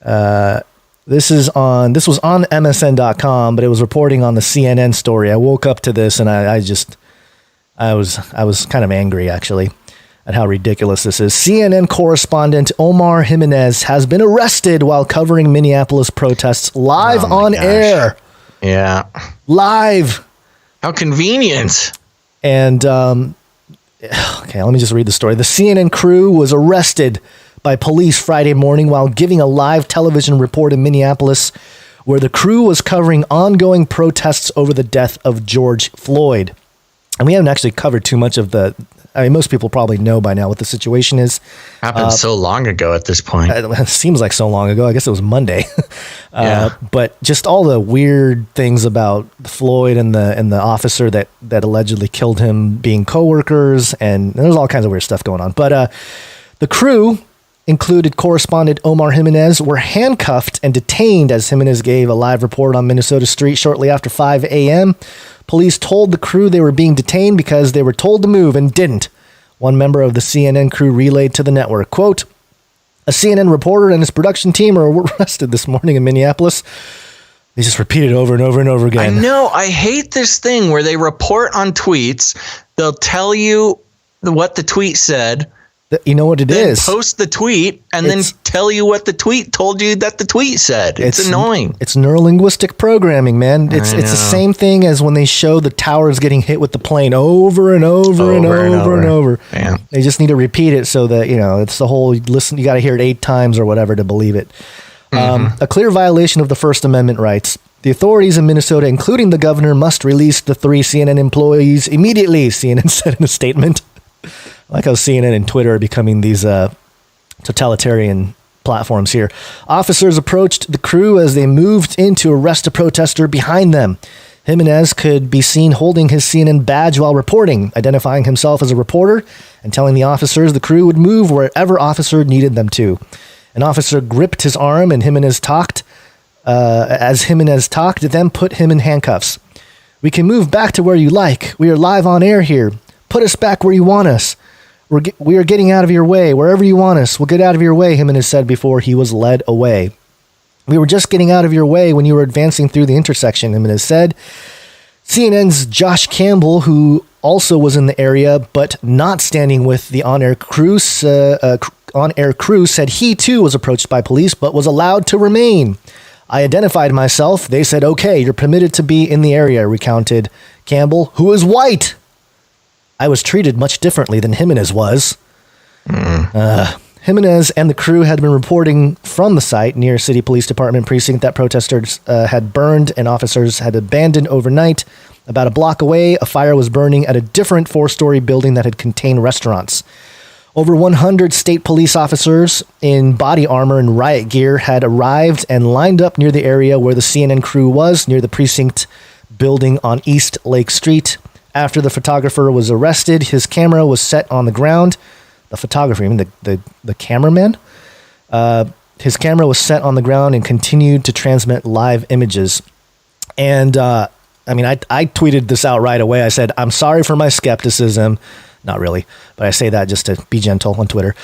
This was on MSN.com, but it was reporting on the CNN story. I woke up to this and I was kind of angry, actually, at how ridiculous this is. CNN correspondent Omar Jimenez has been arrested while covering Minneapolis protests live on air. Yeah. Live. How convenient. And, okay, let me just read the story. The CNN crew was arrested by police Friday morning while giving a live television report in Minneapolis, where the crew was covering ongoing protests over the death of George Floyd. And we haven't actually covered too much of most people probably know by now what the situation is. Happened so long ago at this point. It seems like so long ago. I guess it was Monday. Yeah. But just all the weird things about Floyd and the officer that allegedly killed him being coworkers, and there's all kinds of weird stuff going on. But the crew included correspondent Omar Jimenez, were handcuffed and detained as Jimenez gave a live report on Minnesota Street shortly after 5 a.m. Police told the crew they were being detained because they were told to move and didn't. One member of the CNN crew relayed to the network, quote, "A CNN reporter and his production team were arrested this morning in Minneapolis." They just repeated over and over and over again. I know. I hate this thing where they report on tweets. They'll tell you what the tweet said. You know what it is. Post the tweet and then tell you what the tweet told you that the tweet said. It's annoying. It's neurolinguistic programming, man. It's the same thing as when they show the towers getting hit with the plane over and over and over. Yeah. They just need to repeat it so that, it's the whole listen. You got to hear it 8 times or whatever to believe it. A clear violation of the First Amendment rights. The authorities in Minnesota, including the governor, must release the 3 CNN employees immediately, CNN said in a statement. I like how CNN and Twitter are becoming these totalitarian platforms here. Officers approached the crew as they moved in to arrest a protester behind them. Jimenez could be seen holding his CNN badge while reporting, identifying himself as a reporter and telling the officers the crew would move wherever officer needed them to. An officer gripped his arm and Jimenez talked. As Jimenez talked, then put him in handcuffs. "We can move back to where you like. We are live on air here. Put us back where you want us. We are getting out of your way. Wherever you want us, we'll get out of your way," Jimenez said before he was led away. "We were just getting out of your way when you were advancing through the intersection," Jimenez said. CNN's Josh Campbell, who also was in the area but not standing with the on-air crew, said he too was approached by police but was allowed to remain. "I identified myself. They said, okay, you're permitted to be in the area," recounted Campbell, who is white. "I was treated much differently than Jimenez was." Jimenez and the crew had been reporting from the site near City Police Department precinct that protesters had burned and officers had abandoned overnight. About a block away, a fire was burning at a different 4-story building that had contained restaurants. Over 100 state police officers in body armor and riot gear had arrived and lined up near the area where the CNN crew was, near the precinct building on East Lake Street. After the photographer was arrested, his camera was set on the ground. The photographer, I mean the cameraman? His camera was set on the ground and continued to transmit live images. And, I tweeted this out right away. I said, "I'm sorry for my skepticism. Not really, but I say that just to be gentle on Twitter.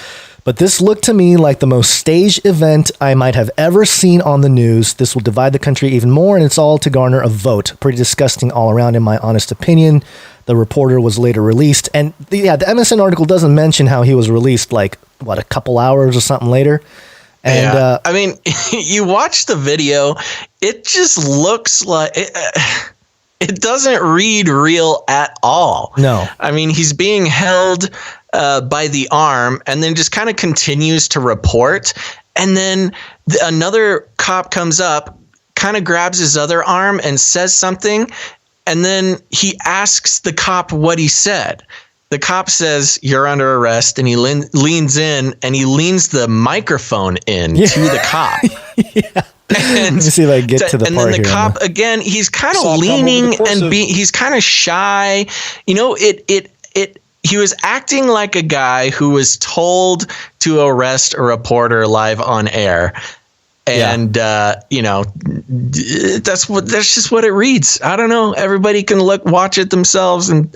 But this looked to me like the most staged event I might have ever seen on the news. This will divide the country even more, and it's all to garner a vote. Pretty disgusting all around, in my honest opinion. The reporter was later released. And the MSN article doesn't mention how he was released, like, what, a couple hours or something later? And yeah. I mean, you watch the video, it just looks like... It doesn't read real at all. No. I mean, he's being held by the arm and then just kind of continues to report. And then another cop comes up, kind of grabs his other arm and says something. And then he asks the cop what he said. The cop says, "You're under arrest." And he leans in and he leans the microphone in to the cop. Yeah. And, let me see if I can get to the part here. And then the cop, again, he's kind of leaning and he's kind of shy. You know, he was acting like a guy who was told to arrest a reporter live on air. And, you know, that's just what it reads. I don't know. Everybody can watch it themselves and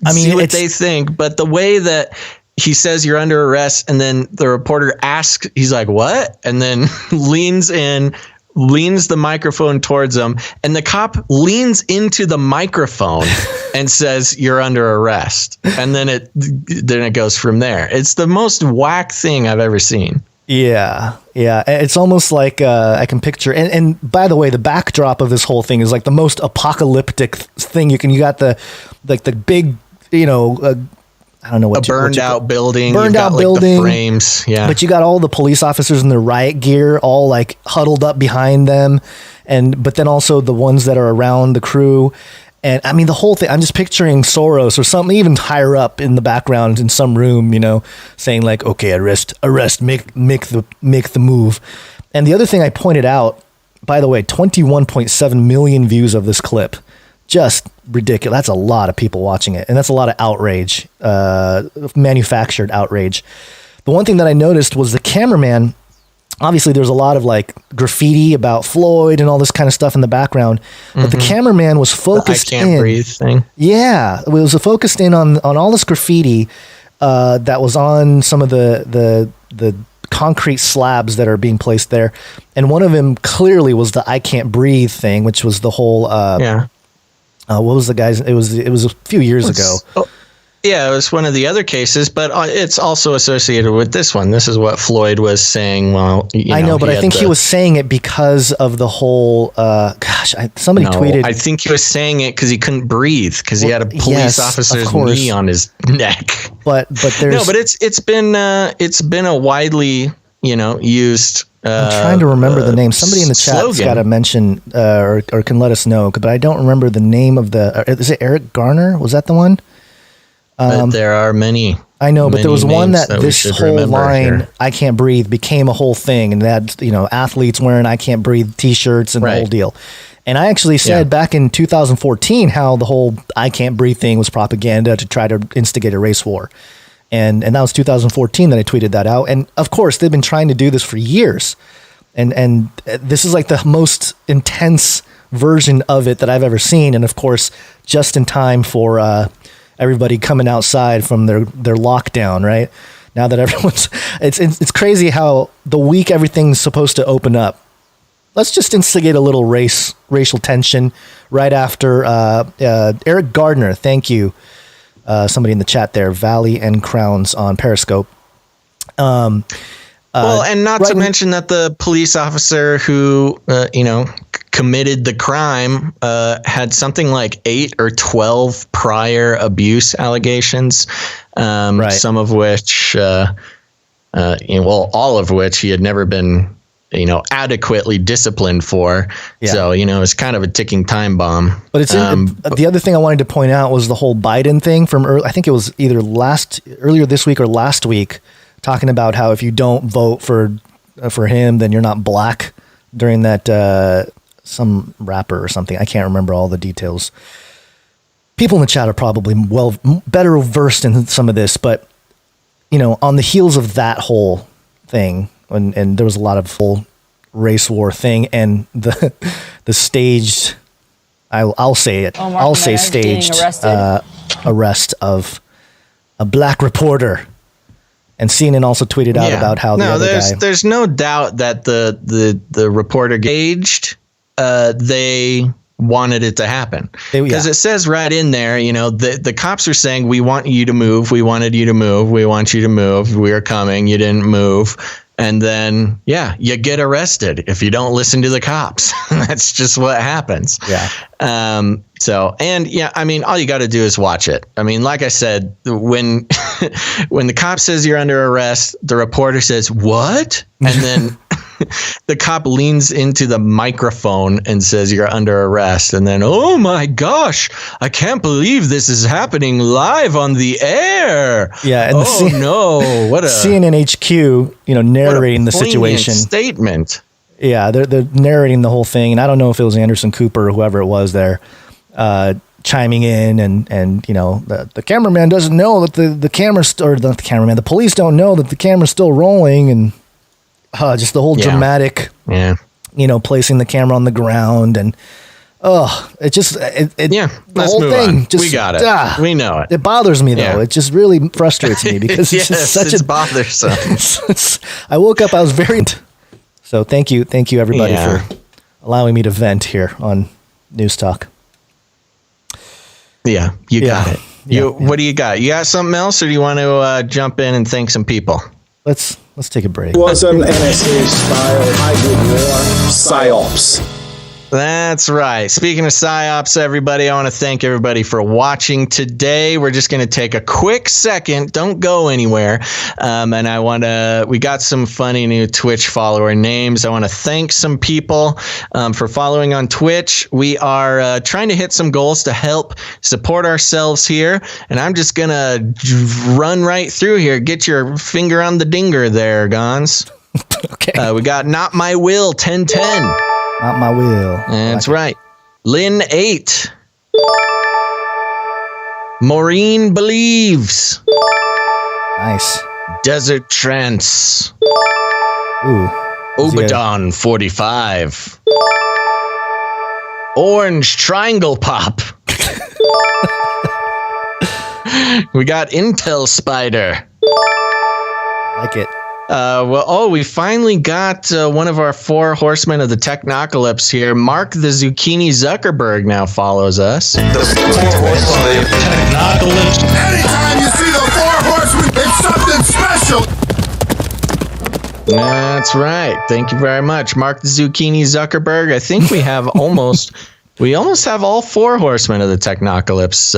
see what they think. But the way that he says you're under arrest and then the reporter asks, he's like, "What?" And then leans the microphone towards him, and the cop leans into the microphone and says, "You're under arrest." And then it goes from there. It's the most whack thing I've ever seen. Yeah. It's almost like I can picture. And by the way, the backdrop of this whole thing is like the most apocalyptic thing you got the big, you know, I don't know what burned out building. Burned out building. The frames, yeah. But you got all the police officers in their riot gear, all like huddled up behind them, but then also the ones that are around the crew, and I mean the whole thing. I'm just picturing Soros or something even higher up in the background in some room, you know, saying like, "Okay, arrest, make the move." And the other thing I pointed out, by the way, 21.7 million views of this clip. Just ridiculous. That's a lot of people watching it. And that's a lot of outrage, manufactured outrage. The one thing that I noticed was the cameraman. Obviously, there's a lot of like graffiti about Floyd and all this kind of stuff in the background. But the cameraman was focused I can't breathe thing. Yeah, it was focused in on all this graffiti that was on some of the concrete slabs that are being placed there. And one of them clearly was the "I can't breathe" thing, which was the whole... what was the guy's? It was a few years ago. Yeah, it was one of the other cases, but it's also associated with this one. This is what Floyd was saying. Well, I know, but I think he was saying it because of the whole. Somebody tweeted. I think he was saying it because he couldn't breathe because he had a police officer's knee on his neck. But there's but it's been a widely used. I'm trying to remember the name. Somebody in the chat's got to mention or can let us know, but I don't remember the name of the. Is it Eric Garner? Was that the one? But there are many. I know, but there was one that this whole line, here. "I can't breathe," became a whole thing, and that athletes wearing "I can't breathe" T-shirts and the whole deal. And I actually said back in 2014 how the whole "I can't breathe" thing was propaganda to try to instigate a race war. And that was 2014 that I tweeted that out. And of course, they've been trying to do this for years. And this is like the most intense version of it that I've ever seen. And of course, just in time for everybody coming outside from their lockdown, right? Now that everyone's, it's crazy how the week everything's supposed to open up. Let's just instigate a little racial tension right after Eric Gardner. Thank you. Somebody in the chat there, Valley and Crowns on Periscope. And not to mention that the police officer who, committed the crime had something like 8 or 12 prior abuse allegations, some of which, all of which he had never been, adequately disciplined for. Yeah. So, it's kind of a ticking time bomb. But it's the other thing I wanted to point out was the whole Biden thing from I think it was either earlier this week or last week, talking about how if you don't vote for him, then you're not black during that some rapper or something. I can't remember all the details. People in the chat are probably better versed in some of this, but on the heels of that whole thing, and there was a lot of full race war thing, and the staged, I'll say it, I'll say staged arrest of a black reporter. And CNN also tweeted out about how the other guy. There's no doubt that the reporter gauged. They wanted it to happen because it says right in there, the cops are saying, we want you to move. We wanted you to move. We want you to move. We are coming. You didn't move. And then, you get arrested if you don't listen to the cops. That's just what happens. Yeah. All you got to do is watch it. I mean, like I said, when when the cop says you're under arrest, the reporter says, what? And then the cop leans into the microphone and says you're under arrest. And then, oh my gosh, I can't believe this is happening live on the air. Yeah. And what a CNN HQ, narrating the situation. Statement. Yeah, they're narrating the whole thing, and I don't know if it was Anderson Cooper or whoever it was there, chiming in, and the cameraman doesn't know that the camera's, or not the cameraman, the police don't know that the camera's still rolling, and just the whole dramatic, placing the camera on the ground, and the let's whole move thing on. We got it. We know it. It bothers me though. It just really frustrates me because it's just such bothersome. I woke up, I was very. So thank you everybody for allowing me to vent here on News Talk. Yeah, you got it. What do you got? You got something else, or do you want to jump in and thank some people? Let's take a break. It was an NSA-style hybrid war, PSYOPs. That's right. Speaking of PSYOPs, everybody, I want to thank everybody for watching today. We're just going to take a quick second. Don't go anywhere. And we got some funny new Twitch follower names. I want to thank some people for following on Twitch. We are trying to hit some goals to help support ourselves here. And I'm just going to run right through here. Get your finger on the dinger there, Gons. Okay. We got Not My Will 1010. Not my will. That's right. Lynn 8. Maureen Believes. Nice. Desert Trance. Ooh. Obadon 45. Orange Triangle Pop. We got Intel Spider. Like it. We finally got one of our 4 horsemen of the Technocalypse here. Mark the Zucchini Zuckerberg now follows us. The 4 horsemen of the Technocalypse. Anytime you see the 4 horsemen, it's something special. That's right. Thank you very much, Mark the Zucchini Zuckerberg. I think we have almost have all 4 horsemen of the Technocalypse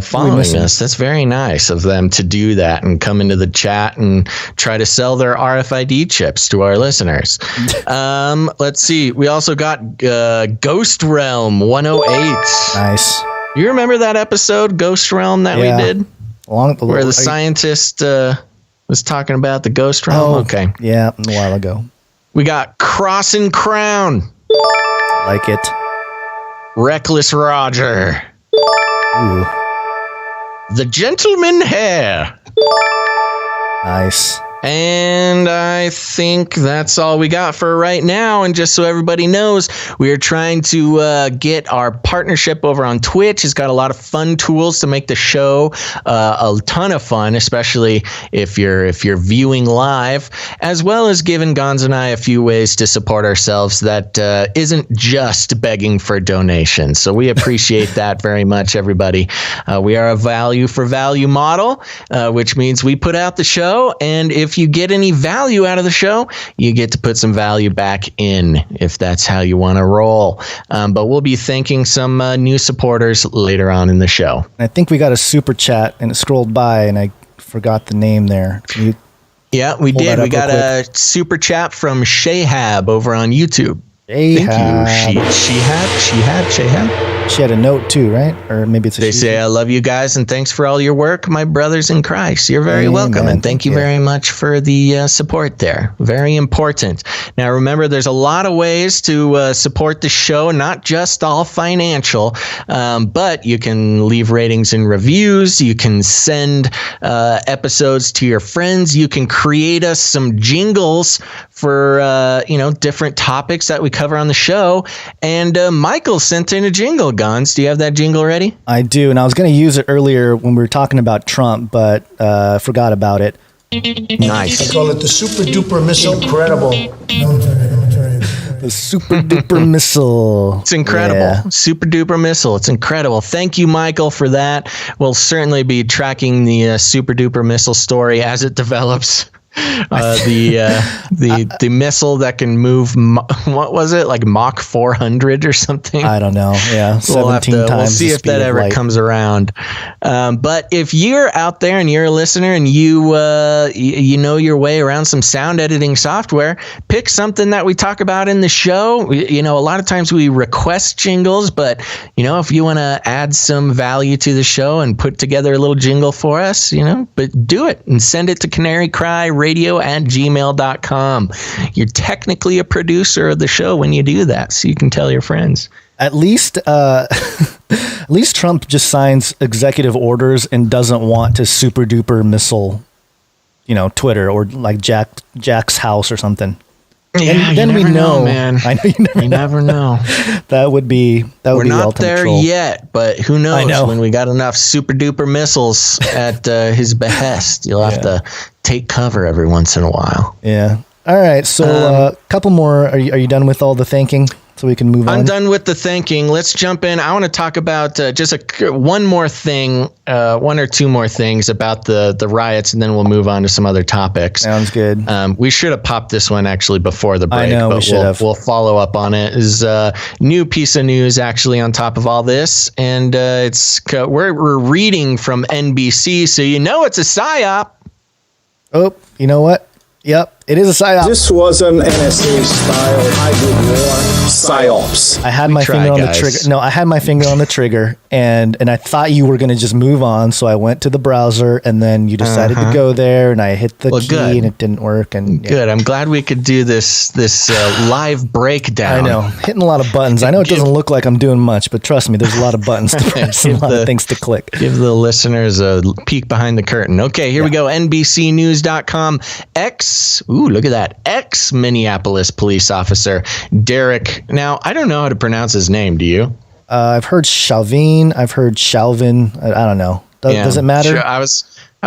following us. That's very nice of them to do that and come into the chat and try to sell their RFID chips to our listeners. Let's see. We also got Ghost Realm 108. Nice. You remember that episode, Ghost Realm, that we did? Where the scientist was talking about the Ghost Realm? Okay. Yeah, a while ago. We got Cross and Crown. Like it. Reckless Roger. Ooh. The Gentleman Hair. Nice. And I think that's all we got for right now. And just so everybody knows, we are trying to get our partnership over on Twitch. It's got a lot of fun tools to make the show a ton of fun, especially if you're viewing live, as well as giving Gons and I a few ways to support ourselves that isn't just begging for donations. So we appreciate that very much, everybody. We are a value for value model, which means we put out the show, and if you get any value out of the show, you get to put some value back in, if that's how you want to roll. But we'll be thanking some new supporters later on in the show. I think we got a super chat and it scrolled by and I forgot the name there. Yeah, we did. We got a super chat from Shahab over on YouTube. Thank you. Shahab. She had a note too, right? Or maybe it's a They say, I love you guys and thanks for all your work, my brothers in Christ. You're very welcome. And thank you very much for the support there. Very important. Now, remember, there's a lot of ways to support the show, not just all financial, but you can leave ratings and reviews. You can send episodes to your friends. You can create us some jingles for different topics that we cover on the show. And Michael sent in a jingle. Gons, do you have that jingle ready? I do, and I was going to use it earlier when we were talking about Trump, but I forgot about it. Nice. I call it the super duper missile. Incredible. The super duper missile. It's incredible. Yeah. Super duper missile. It's incredible. Thank you, Michael, for that. We'll certainly be tracking the super duper missile story as it develops. The missile that can move, what was it, like Mach 400 or something? I don't know. Yeah, 17 times. We'll see if that ever comes around. But if you're out there and you're a listener and you know your way around some sound editing software, pick something that we talk about in the show. A lot of times we request jingles, but if you want to add some value to the show and put together a little jingle for us, but do it and send it to canarycryradio@gmail.com. You're technically a producer of the show when you do that, so you can tell your friends. At least Trump just signs executive orders and doesn't want to super duper missile, Twitter or like Jack's house or something. Yeah, and then we know, man. I know you never know. That would be We're be not ultimate there troll. yet, but who knows when we got enough super duper missiles at his behest. You'll have to take cover every once in a while. Yeah. All right. So a couple more. Are you done with all the thanking? So we can move on. I'm done with the thanking. Let's jump in. I want to talk about one more thing, one or two more things about the riots, and then we'll move on to some other topics. Sounds good. We should have popped this one actually before the break. I know, but we should have. We'll follow up on it. Is a new piece of news actually on top of all this, and we're reading from NBC, so it's a PSYOP. Oh, you know what? Yep, it is a PSYOP. This was an NSA-style hybrid war PSYOPs. I had my finger on the trigger. No, I had my finger on the trigger, and I thought you were going to just move on, so I went to the browser, and then you decided to go there, and I hit the key, and it didn't work. And Good. I'm glad we could do this live breakdown. I know, hitting a lot of buttons. I know it doesn't look like I'm doing much, but trust me, there's a lot of buttons to press, and a lot of things to click. Give the listeners a peek behind the curtain. Okay, here we go. NBCnews.com. Look at that. Ex-Minneapolis police officer Derek. Now, I don't know how to pronounce his name. Do you? I've heard Chauvin. I've heard Chauvin. I don't know. Does it matter? I was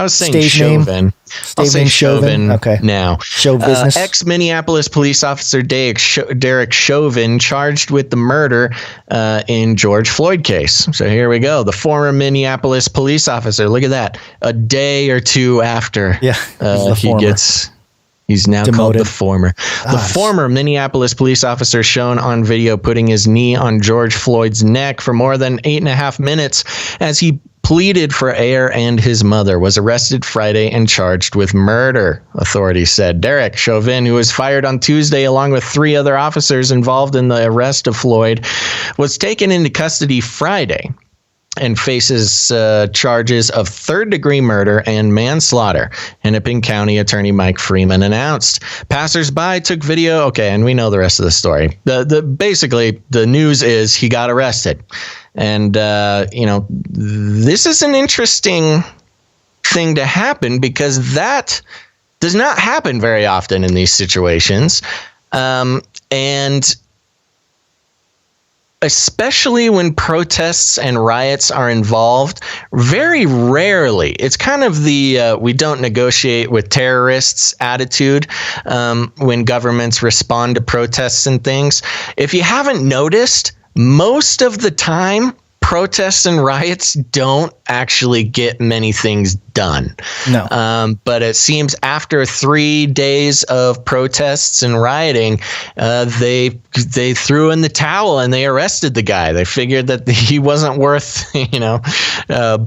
saying Stage Chauvin. name? I'll say Chauvin. Okay. Now, show business. Ex-Minneapolis police officer Derek Chauvin charged with the murder in George Floyd case. So here we go. The former Minneapolis police officer. Look at that. A day or two after he's now called the former. The former Minneapolis police officer shown on video putting his knee on George Floyd's neck for more than 8.5 minutes as he pleaded for air and his mother, was arrested Friday and charged with murder, authorities said. Derek Chauvin, who was fired on Tuesday along with 3 other officers involved in the arrest of Floyd, was taken into custody Friday and faces charges of third-degree murder and manslaughter, Hennepin County Attorney Mike Freeman announced. Passersby took video. Okay, and we know the rest of the story. Basically, the news is he got arrested. And, this is an interesting thing to happen because that does not happen very often in these situations. And especially when protests and riots are involved, very rarely. It's kind of the we don't negotiate with terrorists attitude when governments respond to protests and things. If you haven't noticed, most of the time, protests and riots don't actually get many things done. No. But it seems after 3 days of protests and rioting, they threw in the towel and they arrested the guy. They figured that he wasn't worth,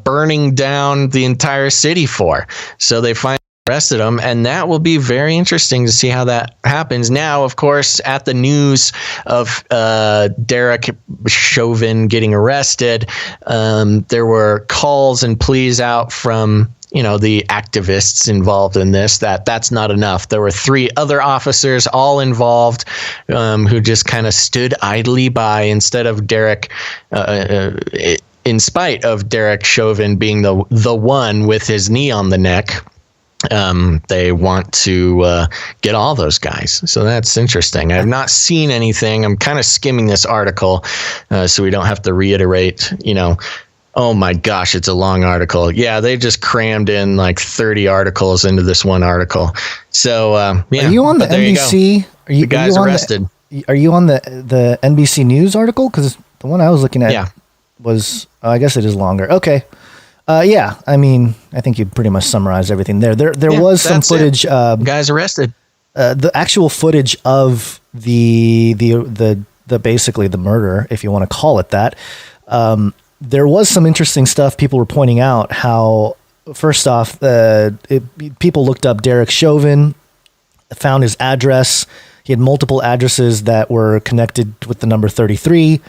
burning down the entire city for. So they finally arrested him, and that will be very interesting to see how that happens. Now, of course, at the news of Derek Chauvin getting arrested, there were calls and pleas out from the activists involved in this, that's not enough. There were 3 other officers all involved who just kind of stood idly by instead of Derek, in spite of Derek Chauvin being the one with his knee on the neck. they want to get all those guys. So that's interesting. I've not seen anything. I'm kind of skimming this article so we don't have to reiterate, oh my gosh, it's a long article. Yeah, they just crammed in like 30 articles into this one article. So, yeah. Are you on the NBC? The guy's arrested. Are you on the NBC News article? Because the one I was looking at was, I guess it is longer. Okay. Yeah, I mean, I think you pretty much summarized everything there. There was some footage. Guy's arrested. The actual footage of the basically the murder, if you want to call it that. There was some interesting stuff. People were pointing out how, first off, people looked up Derek Chauvin, found his address. He had multiple addresses that were connected with the number 33.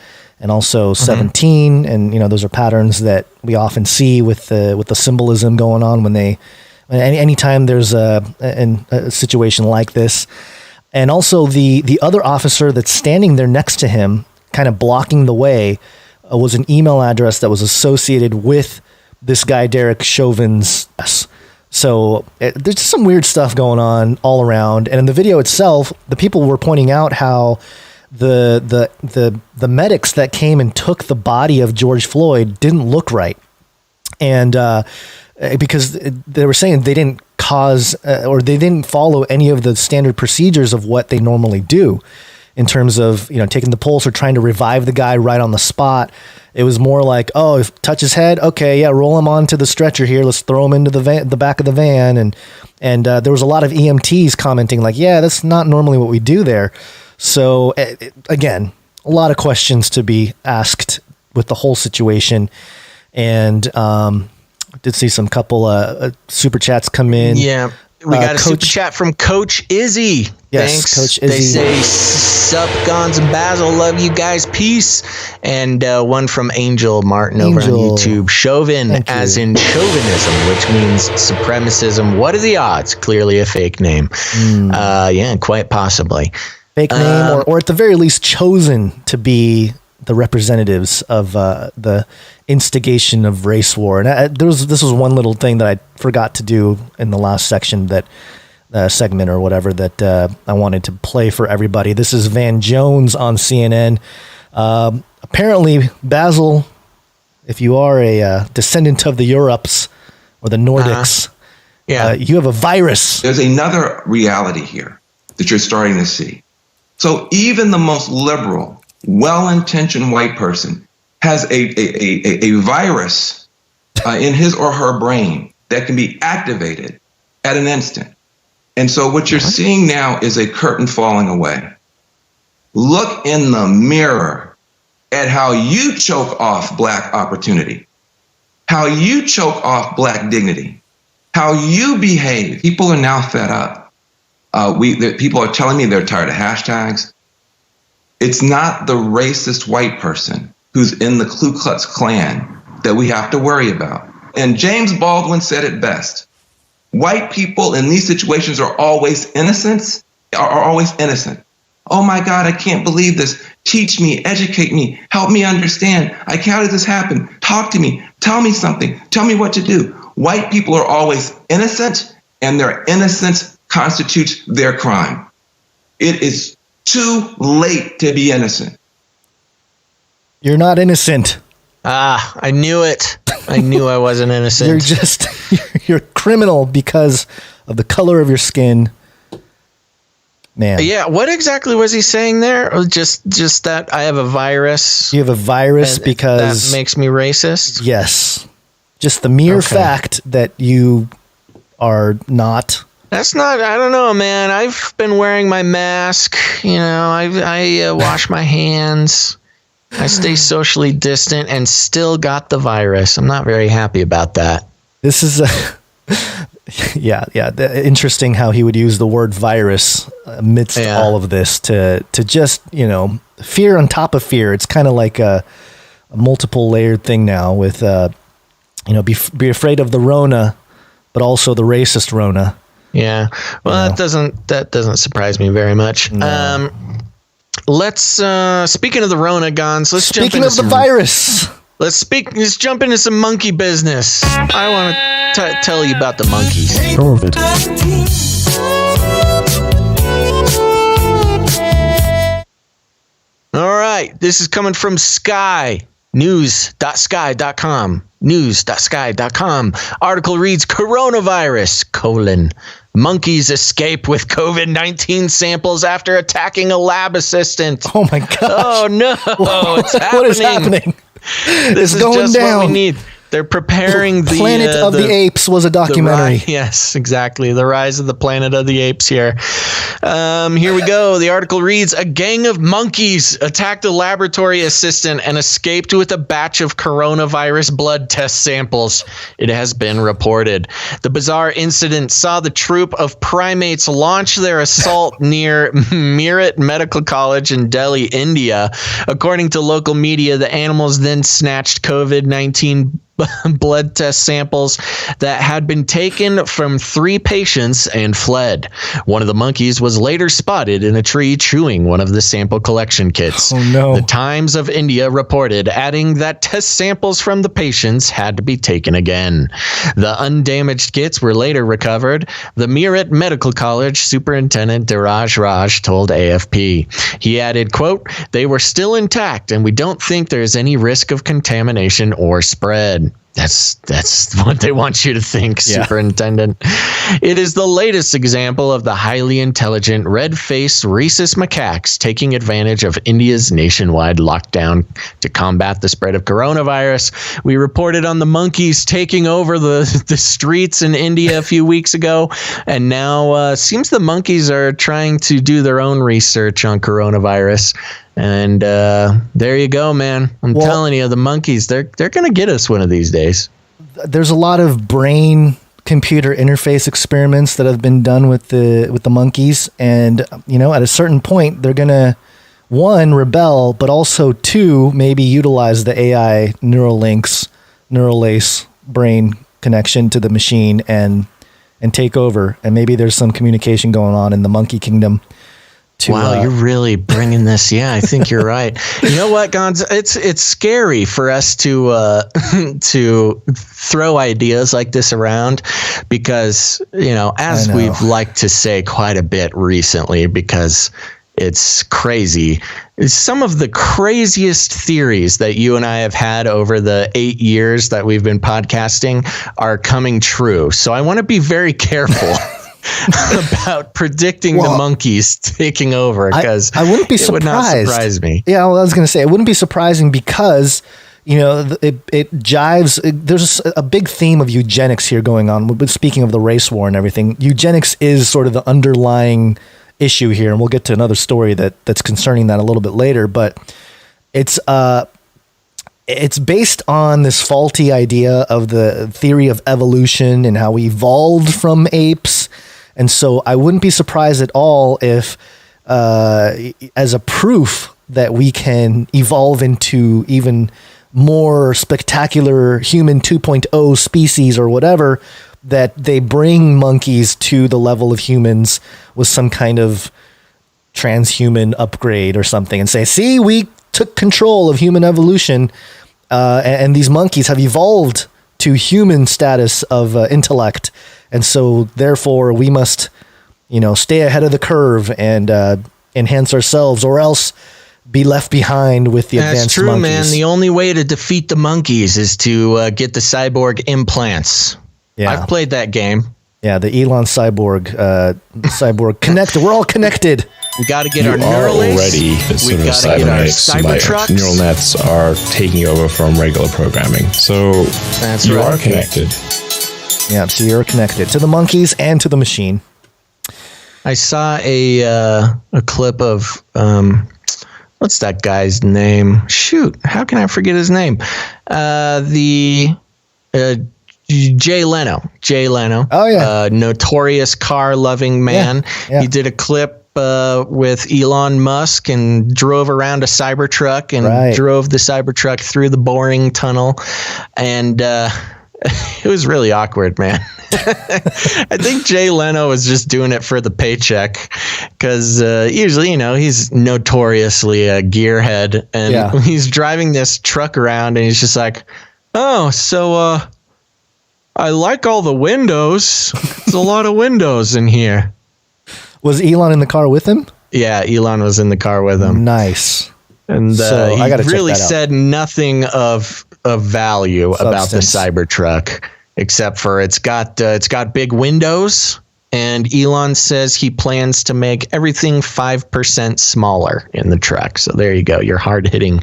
And also 17, and those are patterns that we often see with the symbolism going on when anytime there's a situation like this. And also the other officer that's standing there next to him, kind of blocking the way, was an email address that was associated with this guy Derek Chauvin's. So there's just some weird stuff going on all around. And in the video itself, the people were pointing out how the medics that came and took the body of George Floyd didn't look right. And because they were saying they didn't cause or they didn't follow any of the standard procedures of what they normally do in terms of, taking the pulse or trying to revive the guy right on the spot. It was more like, oh, touch his head. Okay, yeah, roll him onto the stretcher here. Let's throw him into the back of the van. And there was a lot of EMTs commenting like, yeah, that's not normally what we do there. So again, a lot of questions to be asked with the whole situation. And did see some couple super chats come in. Yeah. We got a super chat from Coach Izzy. Yes, thanks. Coach Izzy. They say, sup, Gons and Basil, love you guys, peace. And one from Angel Martin over on YouTube. Chauvin, as in chauvinism, which means supremacism. What are the odds? Clearly a fake name. Yeah, quite possibly. Fake name, or at the very least chosen to be the representatives of the instigation of race war. And this was one little thing that I forgot to do in the last section, that segment or whatever, that I wanted to play for everybody. This is Van Jones on CNN. Apparently, Basil, if you are a descendant of the Europes or the Nordics, you have a virus. There's another reality here that you're starting to see. So even the most liberal, well-intentioned white person has a virus in his or her brain that can be activated at an instant. And so what you're seeing now is a curtain falling away. Look in the mirror at how you choke off Black opportunity, how you choke off Black dignity, how you behave. People are now fed up. People are telling me they're tired of hashtags. It's not the racist white person who's in the Ku Klux Klan that we have to worry about. And James Baldwin said it best. White people in these situations are always innocent. Oh my God, I can't believe this. Teach me, educate me, help me understand. How did this happen? Talk to me, tell me something, tell me what to do. White people are always innocent, and their innocence constitutes their crime. It is too late to be innocent. You're not innocent. I knew it. I knew I wasn't innocent. You're a criminal because of the color of your skin. Man. Yeah, what exactly was he saying there? Or just that I have a virus. You have a virus because that makes me racist? Yes. Just the mere fact that you are not. That's not, I don't know, man. I've been wearing my mask. I wash my hands. I stay socially distant and still got the virus. I'm not very happy about that. This is interesting how he would use the word virus amidst all of this to just, fear on top of fear. It's kind of like a multiple layered thing now with, be afraid of the Rona, but also the racist Rona. Yeah. Well, that doesn't surprise me very much. No. Let's speaking of the Rona, Gons, let's jump into the virus. Let's jump into some monkey business. I want to tell you about the monkeys. All right, this is coming from Sky. News.sky.com. News.sky.com. Article reads, coronavirus, monkeys escape with COVID-19 samples after attacking a lab assistant. Oh my gosh. Oh no, it's happening. What is happening? This is going just down. what we need. They're preparing the Planet of the Apes was a documentary. Yes, exactly. The Rise of the Planet of the Apes here. Here we go. The article reads, a gang of monkeys attacked a laboratory assistant and escaped with a batch of coronavirus blood test samples. It has been reported. The bizarre incident saw the troop of primates launch their assault near Meerut Medical College in Delhi, India. According to local media, the animals then snatched COVID-19 blood test samples that had been taken from 3 patients and fled. One of the monkeys was later spotted in a tree chewing one of the sample collection kits. Oh no. The Times of India reported, adding that test samples from the patients had to be taken again. The undamaged kits were later recovered. The Meerut Medical College Superintendent Diraj Raj told AFP. He added, quote, they were still intact and we don't think there's any risk of contamination or spread. That's what they want you to think, Yeah. Superintendent. It is the latest example of the highly intelligent red-faced rhesus macaques taking advantage of India's nationwide lockdown to combat the spread of coronavirus. We reported on the monkeys taking over the streets in India a few weeks ago, and now seems the monkeys are trying to do their own research on coronavirus. And there you go, man. I'm telling you, the monkeys, they're going to get us one of these days. There's a lot of brain computer interface experiments that have been done with the monkeys. And, you know, at a certain point, they're going to, 1, rebel, but also 2, maybe utilize the AI neural lace brain connection to the machine and take over. And maybe there's some communication going on in the monkey kingdom. Wow, you're really bringing this. Yeah, I think you're right. You know what, Gonz? It's scary for us to throw ideas like this around because, you know, as we've liked to say quite a bit recently, because it's crazy. Some of the craziest theories that you and I have had over the 8 years that we've been podcasting are coming true. So I want to be very careful. About predicting the monkeys taking over, because I wouldn't be surprised. It would not surprise me. Yeah, well, I was going to say it wouldn't be surprising because, you know, it jives. There's a big theme of eugenics here going on. Speaking of the race war and everything, eugenics is sort of the underlying issue here, and we'll get to another story that's concerning that a little bit later. But it's based on this faulty idea of the theory of evolution and how we evolved from apes. And so I wouldn't be surprised at all if, as a proof that we can evolve into even more spectacular human 2.0 species or whatever, that they bring monkeys to the level of humans with some kind of transhuman upgrade or something and say, see, we took control of human evolution, and these monkeys have evolved to human status of intellect. And so, therefore, we must, you know, stay ahead of the curve and enhance ourselves, or else be left behind with the advanced monkeys. That's true, man. The only way to defeat the monkeys is to get the cyborg implants. Yeah. I've played that game. Yeah, the Elon cyborg connected. We're all connected. We got to get our neural lace. Already the sort of Cybertrucks. Neural nets are taking over from regular programming. So you are connected. Yeah, so you're connected to the monkeys and to the machine. I saw a clip of what's that guy's name? Shoot, how can I forget his name? Jay Leno. Oh yeah, notorious car-loving man. Yeah. He did a clip with Elon Musk and drove around a Cybertruck and drove the Cybertruck through the boring tunnel, and it was really awkward, man. I think Jay Leno was just doing it for the paycheck because usually, he's notoriously a gearhead, and he's driving this truck around and he's just like, oh, so I like all the windows. There's a lot of windows in here. Was Elon in the car with him? Yeah, Elon was in the car with him. Nice. And so he really said nothing of value about the Cybertruck, except for it's got big windows, and Elon says he plans to make everything 5% smaller in the truck. So there you go, your hard-hitting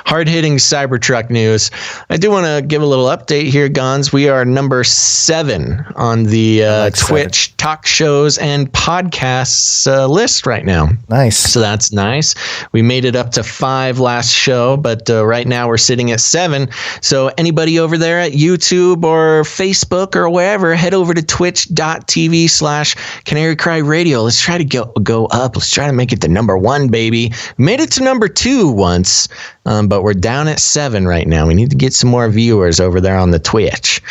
Cybertruck news. I do want to give a little update here, Gons. We are number 7 on the Twitch talk shows and podcasts list right now. Nice. So that's nice. We made it up to 5 last show, but right now we're sitting at 7. So anybody over there at YouTube or Facebook or wherever, head over to twitch.tv/Canary Cry Radio. Let's try to go up. Let's try to make it the number 1, baby. We made it to number 2 once, but we're down at 7 right now. We need to get some more viewers over there on the Twitch.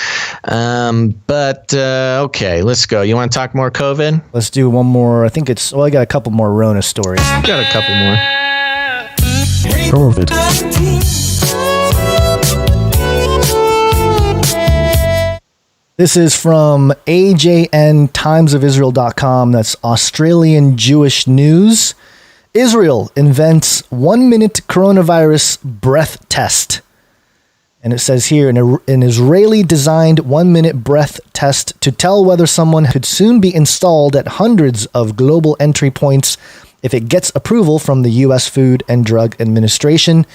Okay, let's go. You want to talk more COVID? Let's do one more. I think I got a couple more Rona stories. Got a couple more. COVID. This is from AJNtimesofisrael.com. That's Australian Jewish News. Israel invents 1-minute coronavirus breath test. And it says here, an Israeli-designed 1-minute breath test to tell whether someone could soon be installed at hundreds of global entry points if it gets approval from the U.S. Food and Drug Administration.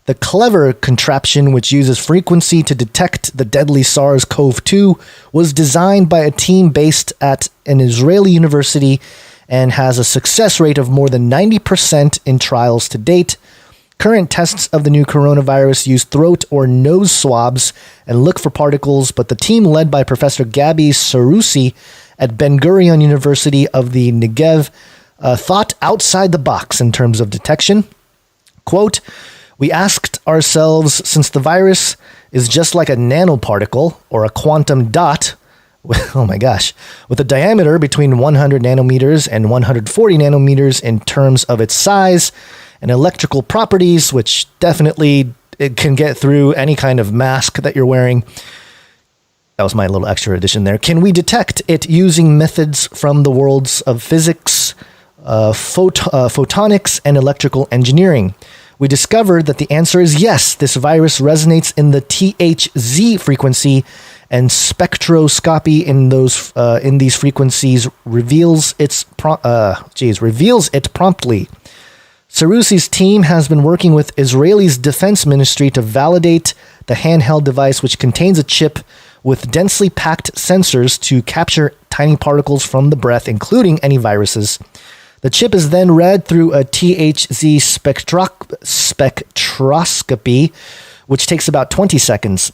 The clever contraption, which uses frequency to detect the deadly SARS-CoV-2, was designed by a team based at an Israeli university and has a success rate of more than 90% in trials to date. Current tests of the new coronavirus use throat or nose swabs and look for particles, but the team led by Professor Gabi Sarusi at Ben-Gurion University of the Negev thought outside the box in terms of detection. Quote, "We asked ourselves, since the virus is just like a nanoparticle or a quantum dot, oh my gosh, with a diameter between 100 nanometers and 140 nanometers in terms of its size and electrical properties, which definitely it can get through any kind of mask that you're wearing." That was my little extra addition there. "Can we detect it using methods from the worlds of physics, photonics, and electrical engineering? We discovered that the answer is yes. This virus resonates in the THZ frequency, and spectroscopy in these frequencies reveals it promptly. Sarusi's team has been working with Israel's defense ministry to validate the handheld device, which contains a chip with densely packed sensors to capture tiny particles from the breath, including any viruses. The chip is then read through a THZ spectroscopy, which takes about 20 seconds.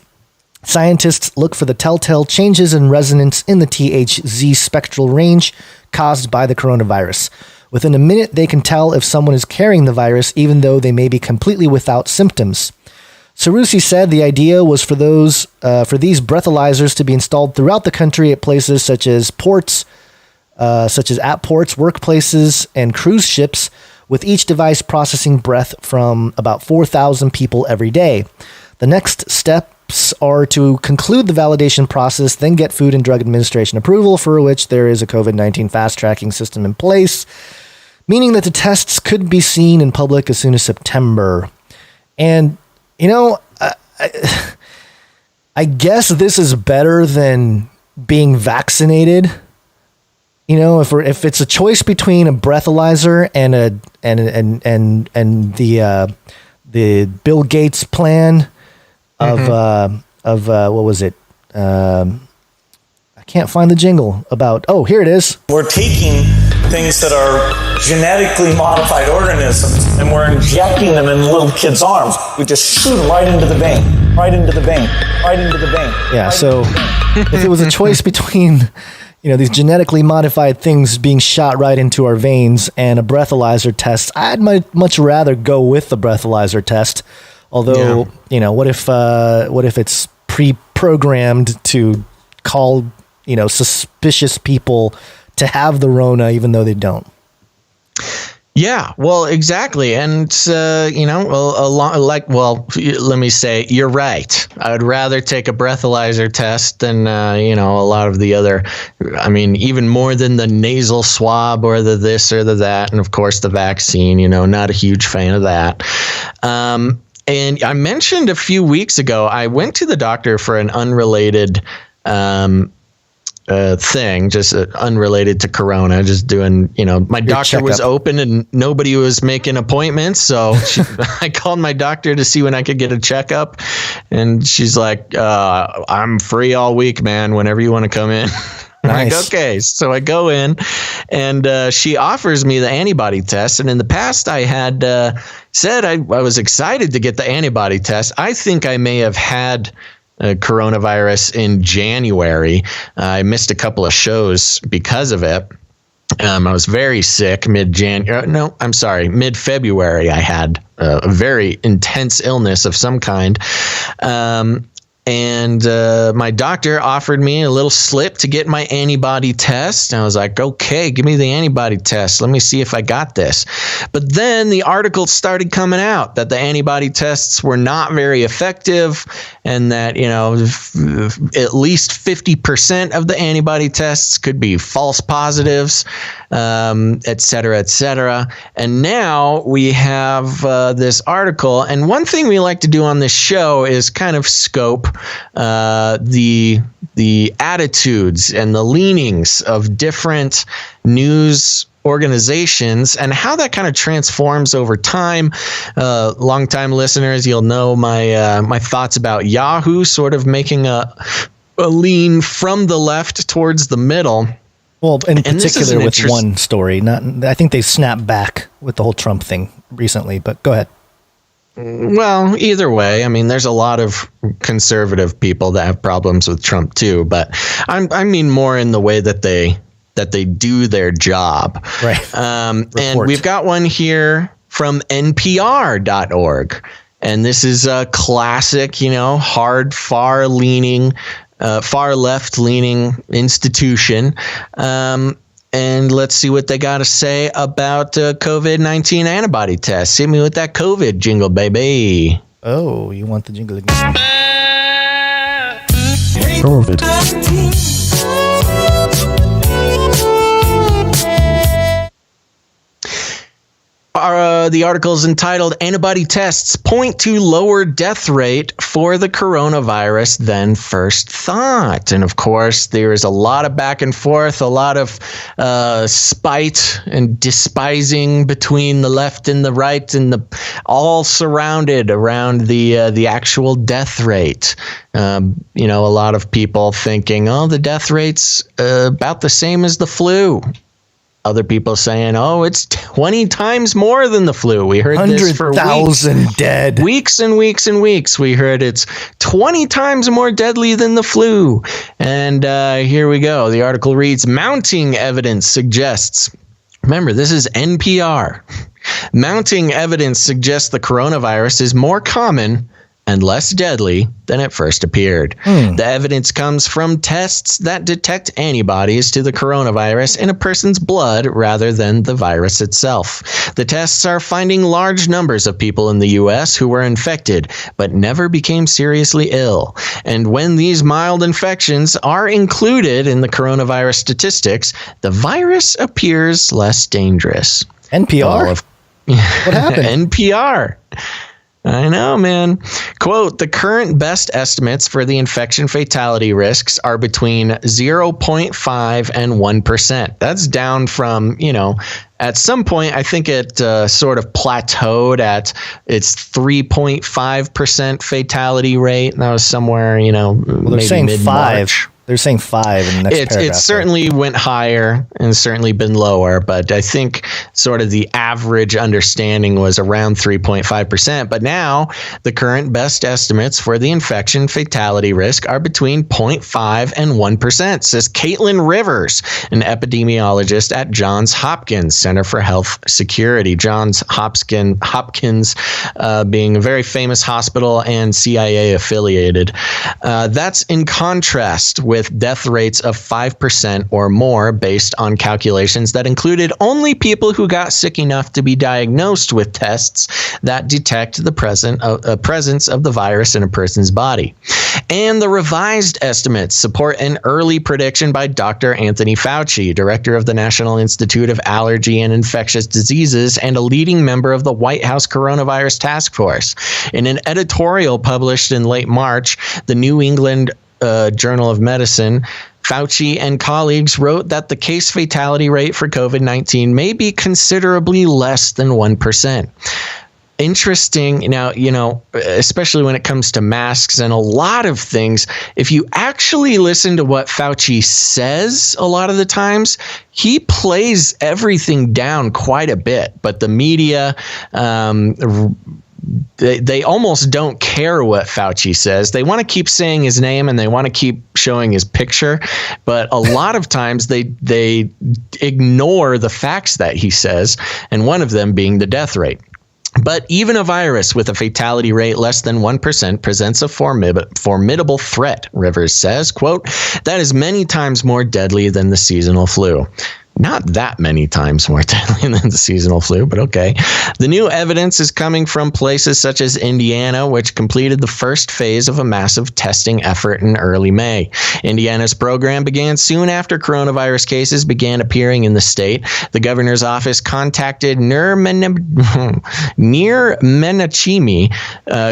Scientists look for the telltale changes in resonance in the THZ spectral range caused by the coronavirus. Within a minute, they can tell if someone is carrying the virus, even though they may be completely without symptoms. Sarusi said the idea was for these breathalyzers to be installed throughout the country at places such as ports, at ports, workplaces, and cruise ships, with each device processing breath from about 4,000 people every day. The next steps are to conclude the validation process, then get Food and Drug Administration approval, for which there is a COVID-19 fast-tracking system in place, meaning that the tests could be seen in public as soon as September. And, I guess this is better than being vaccinated. If it's a choice between a breathalyzer and the Bill Gates plan of what was it? I can't find the jingle about. Oh, here it is. We're taking things that are genetically modified organisms and we're injecting them in little kids' arms. We just shoot them right into the vein, right into the vein, right into the vein. Yeah. So if it was a choice between these genetically modified things being shot right into our veins and a breathalyzer test, I'd much rather go with the breathalyzer test. Although, what if it's programmed to call, suspicious people to have the Rona, even though they don't. Yeah, well, exactly. And, let me say, you're right. I would rather take a breathalyzer test than, a lot of the other, even more than the nasal swab or the this or the that. And of course, the vaccine, not a huge fan of that. And I mentioned a few weeks ago, I went to the doctor for an unrelated thing, just unrelated to Corona, just doing, my doctor was open and nobody was making appointments. So I called my doctor to see when I could get a checkup. And she's like, I'm free all week, man, whenever you want to come in. Nice. Like, okay. So I go in and she offers me the antibody test. And in the past, I had said I was excited to get the antibody test. I think I may have had coronavirus in January. I missed a couple of shows because of it. I was very sick mid-February. I had a very intense illness of some kind. And my doctor offered me a little slip to get my antibody test. And I was like, okay, give me the antibody test. Let me see if I got this. But then the articles started coming out that the antibody tests were not very effective and that, at least 50% of the antibody tests could be false positives, et cetera, et cetera. And now we have this article. And one thing we like to do on this show is kind of scope the attitudes and the leanings of different news organizations and how that kind of transforms over time. Longtime listeners, you'll know my thoughts about Yahoo sort of making a lean from the left towards the middle. Well, in particular with one story. I think they snapped back with the whole Trump thing recently, but go ahead. Well, either way, there's a lot of conservative people that have problems with Trump too, but I mean more in the way that they do their job. Right. And we've got one here from NPR.org. And this is a classic, hard, far left leaning institution. And let's see what they got to say about COVID-19 antibody tests. Hit me with that COVID jingle, baby. Oh, you want the jingle again? COVID. The article is entitled Antibody Tests Point to Lower Death Rate for the Coronavirus Than First Thought. And of course, there is a lot of back and forth, a lot of spite and despising between the left and the right, and all surrounded around the actual death rate. A lot of people thinking, the death rate's about the same as the flu. Other people saying, it's 20 times more than the flu. We heard this for 100,000 dead. Weeks and weeks and weeks. We heard it's 20 times more deadly than the flu. And here we go. The article reads, mounting evidence suggests, remember, this is NPR. Mounting evidence suggests the coronavirus is more common and less deadly than it first appeared. The evidence comes from tests that detect antibodies to the coronavirus in a person's blood rather than the virus itself. The tests are finding large numbers of people in the U.S. who were infected but never became seriously ill. And when these mild infections are included in the coronavirus statistics, the virus appears less dangerous. NPR? What happened? NPR. I know, man. Quote, the current best estimates for the infection fatality risks are between 0.5 and 1%. That's down from, at some point, I think it sort of plateaued at its 3.5% fatality rate. And that was somewhere, they're maybe saying mid-March. They're saying 5 in the next paragraph. It certainly went higher and certainly been lower, but I think sort of the average understanding was around 3.5%. But now the current best estimates for the infection fatality risk are between 0.5 and 1%, says Caitlin Rivers, an epidemiologist at Johns Hopkins Center for Health Security. Johns Hopkins being a very famous hospital and CIA affiliated. That's in contrast with death rates of 5% or more based on calculations that included only people who got sick enough to be diagnosed with tests that detect the presence of the virus in a person's body. And the revised estimates support an early prediction by Dr. Anthony Fauci, director of the National Institute of Allergy and Infectious Diseases and a leading member of the White House Coronavirus Task Force. In an editorial published in late March, the New England Journal of Medicine, Fauci and colleagues wrote that the case fatality rate for COVID-19 may be considerably less than 1%. Interesting. Now, especially when it comes to masks and a lot of things, if you actually listen to what Fauci says a lot of the times, he plays everything down quite a bit. But the media, they almost don't care what Fauci says. They want to keep saying his name and they want to keep showing his picture. But a lot of times they ignore the facts that he says, and one of them being the death rate. But even a virus with a fatality rate less than 1% presents a formidable threat, Rivers says, quote, that is many times more deadly than the seasonal flu. Not that many times more deadly than the seasonal flu, but okay. The new evidence is coming from places such as Indiana, which completed the first phase of a massive testing effort in early May. Indiana's program began soon after coronavirus cases began appearing in the state. The governor's office contacted Nir Menachemi,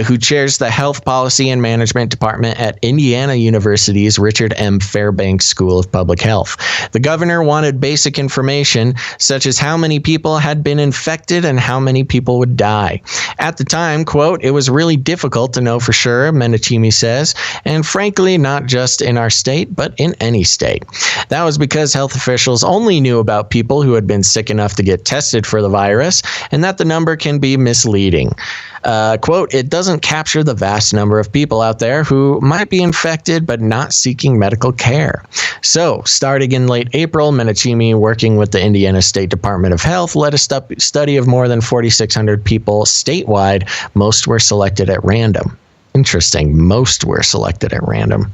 who chairs the Health Policy and Management Department at Indiana University's Richard M. Fairbanks School of Public Health. The governor wanted basic information such as how many people had been infected and how many people would die. At the time, quote, it was really difficult to know for sure, Menachemi says, and frankly, not just in our state, but in any state. That was because health officials only knew about people who had been sick enough to get tested for the virus, and that the number can be misleading. Quote, it doesn't capture the vast number of people out there who might be infected but not seeking medical care. So, starting in late April, Menachemi, working with the Indiana State Department of Health, led a study of more than 4,600 people statewide. Most were selected at random. Interesting. Most were selected at random.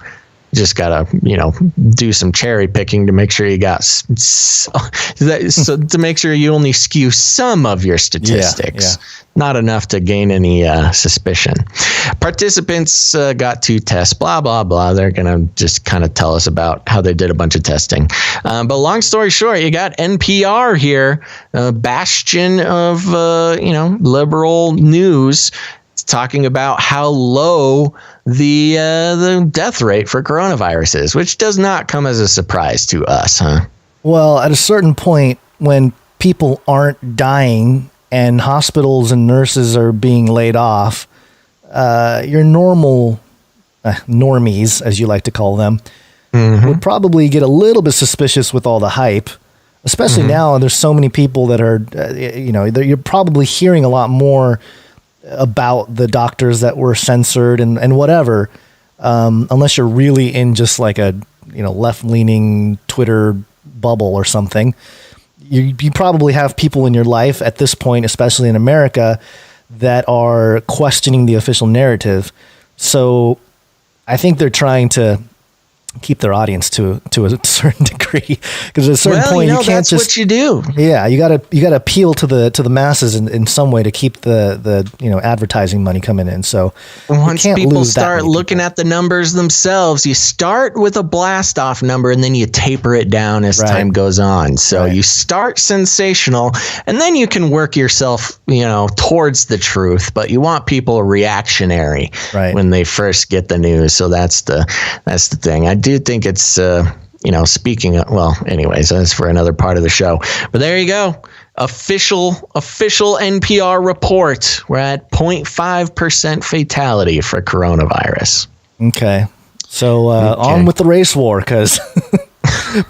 Just gotta, do some cherry picking to make sure you got so to make sure you only skew some of your statistics, not enough to gain any suspicion. Participants got 2 tests, blah blah blah. They're gonna just kind of tell us about how they did a bunch of testing. But long story short, you got NPR here, a bastion of liberal news, talking about how low the death rate for coronavirus is, which does not come as a surprise to us, huh? Well, at a certain point, when people aren't dying and hospitals and nurses are being laid off, your normal normies, as you like to call them, would probably get a little bit suspicious with all the hype. Especially now, there's so many people that are, you're probably hearing a lot more about the doctors that were censored and whatever, unless you're really in just like a left-leaning Twitter bubble or something. You probably have people in your life at this point, especially in America, that are questioning the official narrative. So I think they're trying to keep their audience to a certain degree, because at a certain point you can't that's just what you do. Yeah, you gotta appeal to the masses in some way to keep the advertising money coming in. So once people start looking at the numbers themselves, you start with a blast off number and then you taper it down as time goes on. So you start sensational and then you can work yourself towards the truth, but you want people reactionary when they first get the news. So that's the thing. I do think it's speaking of, well, anyways, that's for another part of the show. But there you go. Official NPR report. We're at 0.5% fatality for coronavirus. Okay. So on with the race war, because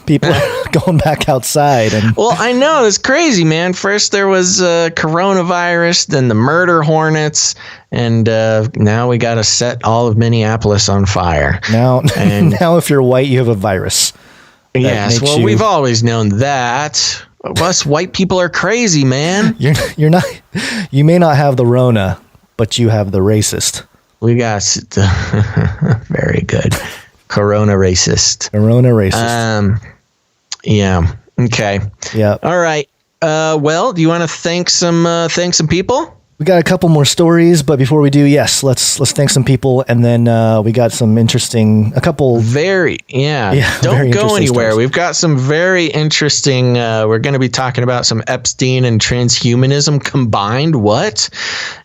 people are going back outside. Well, I know, it's crazy, man. First there was coronavirus, then the murder hornets, and now we got to set all of Minneapolis on fire. Now if you're white, you have a virus. Yes, well, we've always known that. Us white people are crazy, man. You're not. You may not have the Rona, but you have the racist. We got very good. Corona racist. Yeah. Okay. Yeah. All right. Well, do you want to thank some people? We got a couple more stories, but before we do, yes, let's thank some people, and then we got some interesting, don't go anywhere. Stories. We've got some very interesting. We're going to be talking about some Epstein and transhumanism combined. What?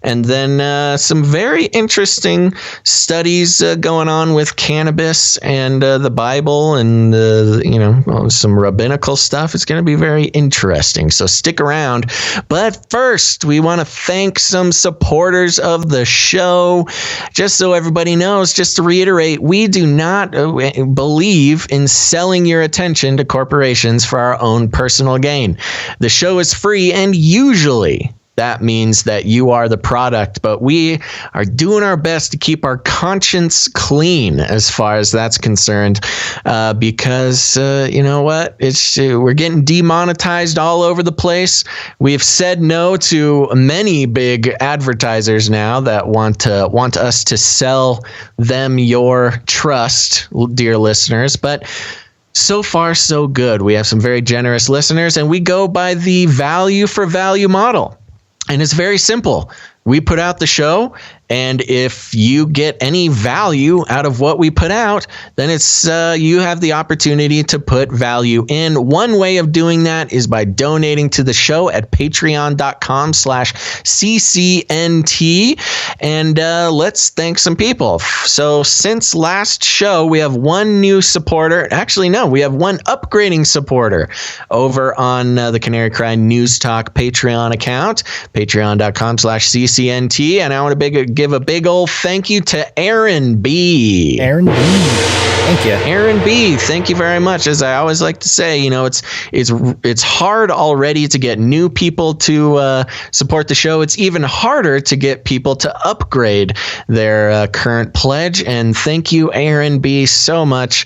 And then some very interesting studies going on with cannabis and the Bible and some rabbinical stuff. It's going to be very interesting. So stick around. But first, we want to thank some supporters of the show. Just so everybody knows, just to reiterate, we do not believe in selling your attention to corporations for our own personal gain. The show is free, and usually that means that you are the product, but we are doing our best to keep our conscience clean as far as that's concerned, because you know what? We're getting demonetized all over the place. We've said no to many big advertisers now that want us to sell them your trust, dear listeners, but so far, so good. We have some very generous listeners, and we go by the value for value model. And it's very simple. We put out the show, and if you get any value out of what we put out, then it's you have the opportunity to put value in. One way of doing that is by donating to the show at patreon.com/CCNT. And let's thank some people. So since last show, we have one new supporter. Actually, no, we have one upgrading supporter over on the Canary Cry News Talk Patreon account, patreon.com/CCNT. And I want to give a big old thank you to Aaron B. Thank you. Aaron B. Thank you very much. As I always like to say, it's hard already to get new people to support the show. It's even harder to get people to upgrade their current pledge. And thank you, Aaron B., so much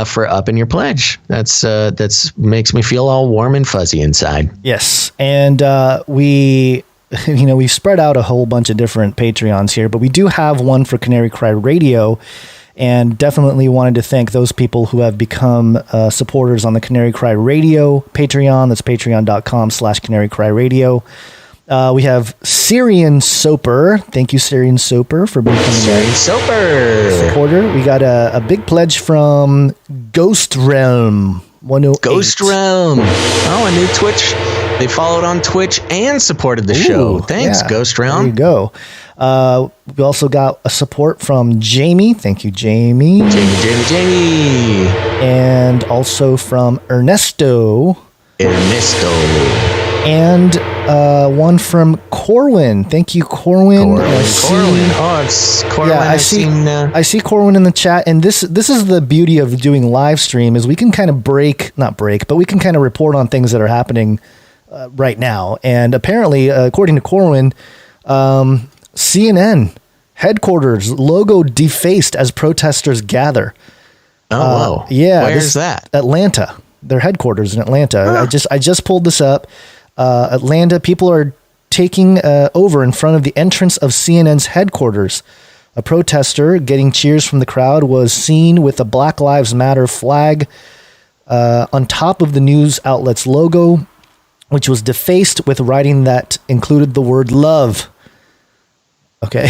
for upping your pledge. That's makes me feel all warm and fuzzy inside. Yes, and we've spread out a whole bunch of different Patreons here, but we do have one for Canary Cry Radio, and definitely wanted to thank those people who have become supporters on the Canary Cry Radio Patreon. That's patreon.com/Canary Cry Radio. We have Syrian Soper. Thank you, Syrian Soper, for becoming a supporter. We got a big pledge from Ghost Realm 108. Ghost Realm. Oh, a new Twitch. They followed on Twitch and supported the show. Thanks, yeah. Ghost Realm. There you go. We also got a support from Jamie. Thank you, Jamie. Jamie. And also from Ernesto. And one from Corwin. Thank you, Corwin. Corwin. Oh, it's Corwin. Yeah, I see Corwin in the chat. And this is the beauty of doing live stream, is we can kind of we can kind of report on things that are happening right now. And apparently, according to Corwin, CNN headquarters logo defaced as protesters gather. Oh, wow. Yeah. Where's that? Atlanta. Their headquarters in Atlanta. Huh. I just pulled this up. Atlanta, people are taking over in front of the entrance of CNN's headquarters. A protester getting cheers from the crowd was seen with a Black Lives Matter flag on top of the news outlet's logo, which was defaced with writing that included the word love. Okay.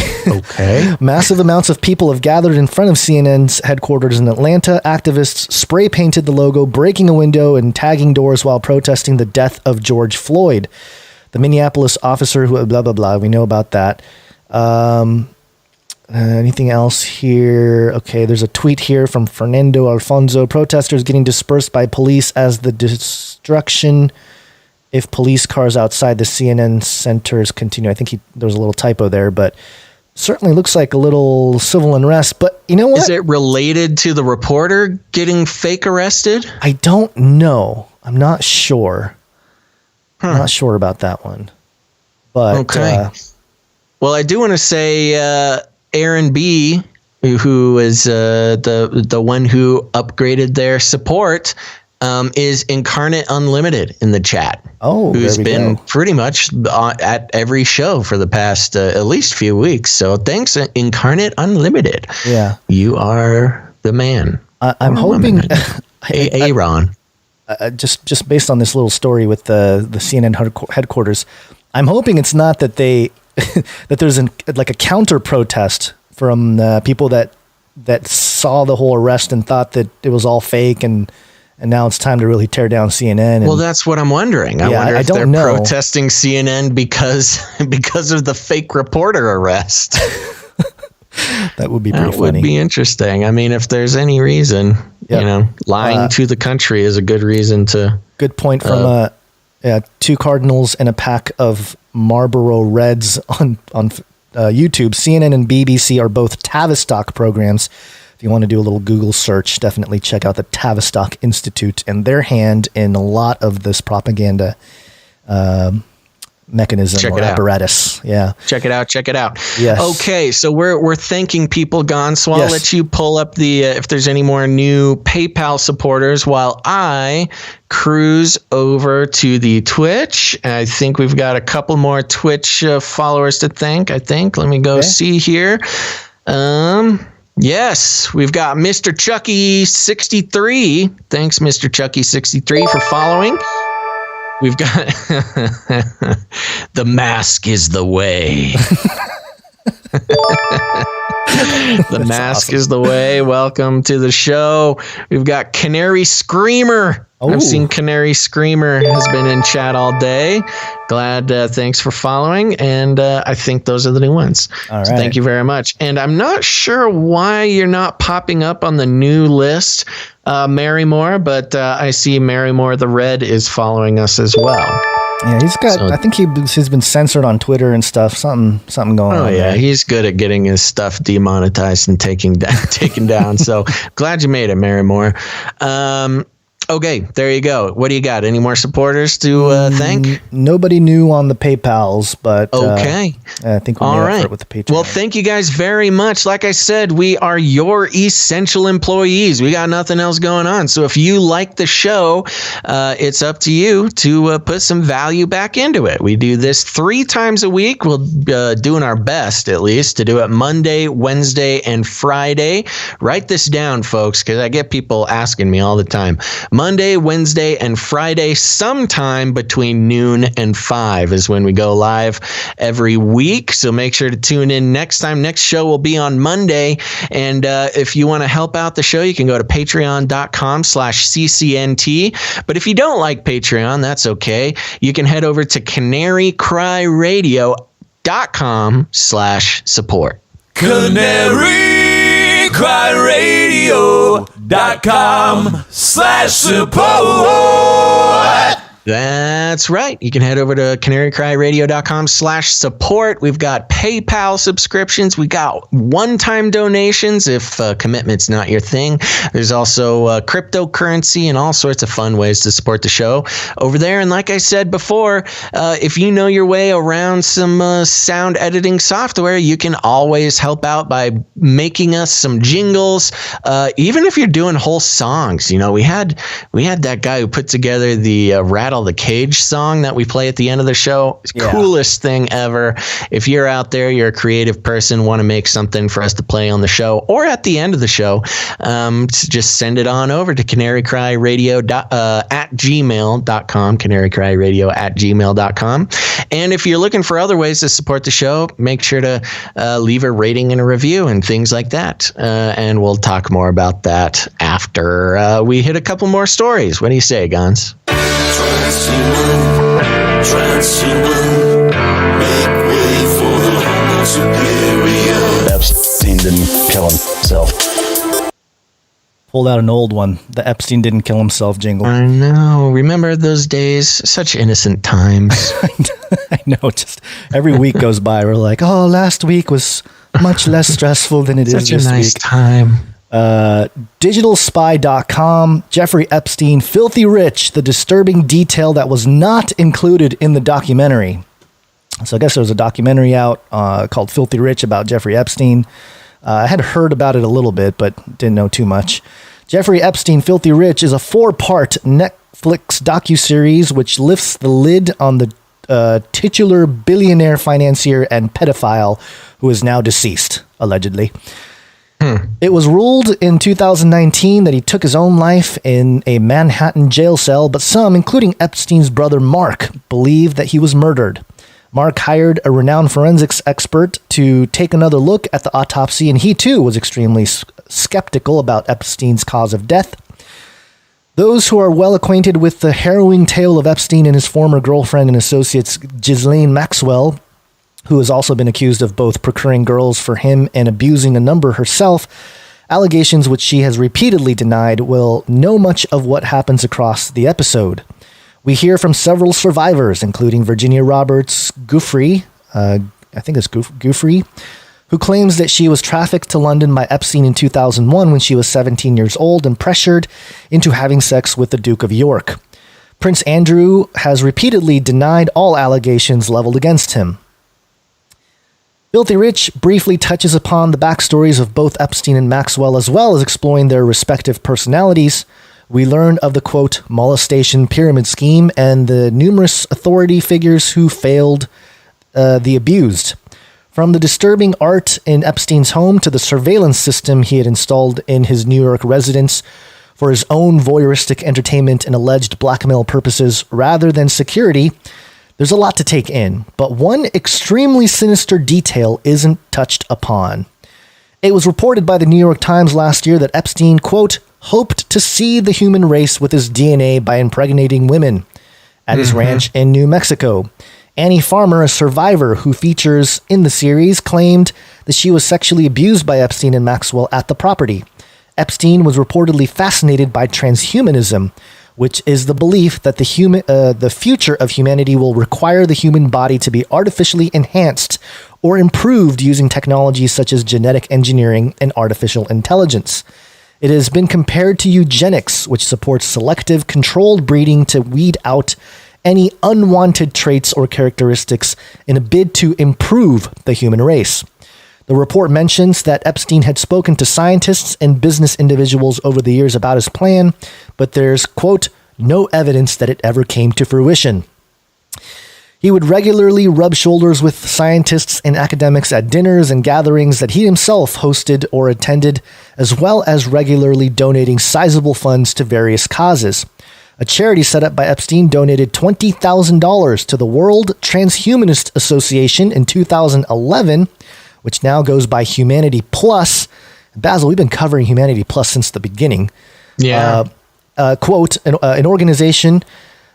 Massive amounts of people have gathered in front of CNN's headquarters in Atlanta. Activists spray painted the logo, breaking a window and tagging doors while protesting the death of George Floyd. The Minneapolis officer who blah, blah, blah. We know about that. Anything else here? Okay, there's a tweet here from Fernando Alfonso. Protesters getting dispersed by police as the destruction if police cars outside the CNN centers continue. I think there was a little typo there, but certainly looks like a little civil unrest. But you know what? Is it related to the reporter getting fake arrested? I don't know. I'm not sure. I'm not sure about that one. But okay. Well, I do want to say Aaron B., who is the one who upgraded their support, is Incarnate Unlimited in the chat. Oh, who's been pretty much at every show for the past at least few weeks. So thanks, Incarnate Unlimited. Yeah, you are the man. I'm hoping Aaron. Just based on this little story with the CNN headquarters, I'm hoping it's not that they that there's like a counter protest from people that saw the whole arrest and thought that it was all fake and now it's time to really tear down CNN. Well, that's what I'm wondering. I wonder if they're protesting CNN because of the fake reporter arrest. That would be pretty funny. That would be interesting. I mean, if there's any reason, lying to the country is a good reason to. Good point from 2 Cardinals and a pack of Marlboro Reds on YouTube. CNN and BBC are both Tavistock programs. If you want to do a little Google search, definitely check out the Tavistock Institute and their hand in a lot of this propaganda mechanism or apparatus. Yeah. Check it out. Yes. Okay, so we're thanking people, Gon, so I'll let you pull up the if there's any more new PayPal supporters while I cruise over to the Twitch. I think we've got a couple more Twitch followers to thank, I think. Let me go see here. Yes, we've got Mr. Chucky63. Thanks, Mr. Chucky63, for following. We've got The Mask is the way. The Mask is the way. Welcome to the show. We've got Canary Screamer. Oh. I've seen Canary Screamer has been in chat all day. Glad. Thanks for following. And I think those are the new ones. All right. So thank you very much. And I'm not sure why you're not popping up on the new list, Mary Moore, but I see Mary Moore the Red is following us as well. Yeah, he's got. I think he's been censored on Twitter and stuff. Something going on. Oh yeah, there. he's good at getting his stuff demonetized and taken down. So glad you made it, Mary Moore. Okay, there you go. What do you got? Any more supporters to thank? Nobody new on the PayPals, but okay. I think we'll made it with the Patreon. Well, thank you guys very much. Like I said, we are your essential employees. We got nothing else going on. So if you like the show, it's up to you to put some value back into it. We do this 3 times a week. We'll doing our best, at least, to do it Monday, Wednesday, and Friday. Write this down, folks, because I get people asking me all the time. Monday, Wednesday, and Friday, sometime between noon and 5 is when we go live every week. So make sure to tune in next time. Next show will be on Monday. And if you want to help out the show, you can go to patreon.com/CCNT. But if you don't like Patreon, that's okay. You can head over to canarycryradio.com/support. canarycryradio.com/support. That's right. You can head over to canarycryradio.com/support. We've got PayPal subscriptions. We got one-time donations if commitment's not your thing. There's also cryptocurrency and all sorts of fun ways to support the show over there. And like I said before, if you know your way around some sound editing software, you can always help out by making us some jingles. Even if you're doing whole songs, you know, we had that guy who put together the Rattle the Cage song that we play at the end of the show. Coolest thing ever. If you're out there, you're a creative person, want to make something for us to play on the show or at the end of the show, just send it on over to canarycryradio@gmail.com, canarycryradio@gmail.com. And if you're looking for other ways to support the show, make sure to leave a rating and a review and things like that. And we'll talk more about that after we hit a couple more stories. What do you say, Gons? Epstein didn't kill himself. Pulled out an old one. The Epstein didn't kill himself jingle. I know. Remember those days? Such innocent times. I know. Just every week goes by. We're like, oh, last week was Much less stressful than it is Such a this nice week. time. Digitalspy.com, Jeffrey Epstein, filthy rich, the disturbing detail that was not included in the documentary. So I guess there was a documentary out called Filthy Rich about Jeffrey Epstein. I had heard about it a little bit, but didn't know too much. Jeffrey Epstein, Filthy Rich is a 4-part Netflix docuseries which lifts the lid on the titular billionaire financier and pedophile who is now deceased, allegedly. It was ruled in 2019 that he took his own life in a Manhattan jail cell, but some, including Epstein's brother Mark, believe that he was murdered. Mark hired a renowned forensics expert to take another look at the autopsy, and he too was extremely skeptical about Epstein's cause of death. Those who are well acquainted with the harrowing tale of Epstein and his former girlfriend and associates Ghislaine Maxwell, who has also been accused of both procuring girls for him and abusing a number herself, allegations which she has repeatedly denied, will know much of what happens across the episode. We hear from several survivors, including Virginia Roberts Giuffre, Giuffre, who claims that she was trafficked to London by Epstein in 2001 when she was 17 years old and pressured into having sex with the Duke of York. Prince Andrew has repeatedly denied all allegations leveled against him. Filthy Rich briefly touches upon the backstories of both Epstein and Maxwell, as well as exploring their respective personalities. We learn of the, quote, molestation pyramid scheme and the numerous authority figures who failed the abused. From the disturbing art in Epstein's home to the surveillance system he had installed in his New York residence for his own voyeuristic entertainment and alleged blackmail purposes rather than security, there's a lot to take in, but one extremely sinister detail isn't touched upon. It was reported by the New York Times last year that Epstein, quote, hoped to seed the human race with his DNA by impregnating women at his ranch in New Mexico. Annie Farmer, a survivor who features in the series, claimed that she was sexually abused by Epstein and Maxwell at the property. Epstein was reportedly fascinated by transhumanism, which is the belief that the future of humanity will require the human body to be artificially enhanced or improved using technologies such as genetic engineering and artificial intelligence. It has been compared to eugenics, which supports selective, controlled breeding to weed out any unwanted traits or characteristics in a bid to improve the human race. The report mentions that Epstein had spoken to scientists and business individuals over the years about his plan, but there's, quote, no evidence that it ever came to fruition. He would regularly rub shoulders with scientists and academics at dinners and gatherings that he himself hosted or attended, as well as regularly donating sizable funds to various causes. A charity set up by Epstein donated $20,000 to the World Transhumanist Association in 2011, which now goes by Humanity Plus. Basil, we've been covering Humanity Plus since the beginning. Yeah. Quote, an organization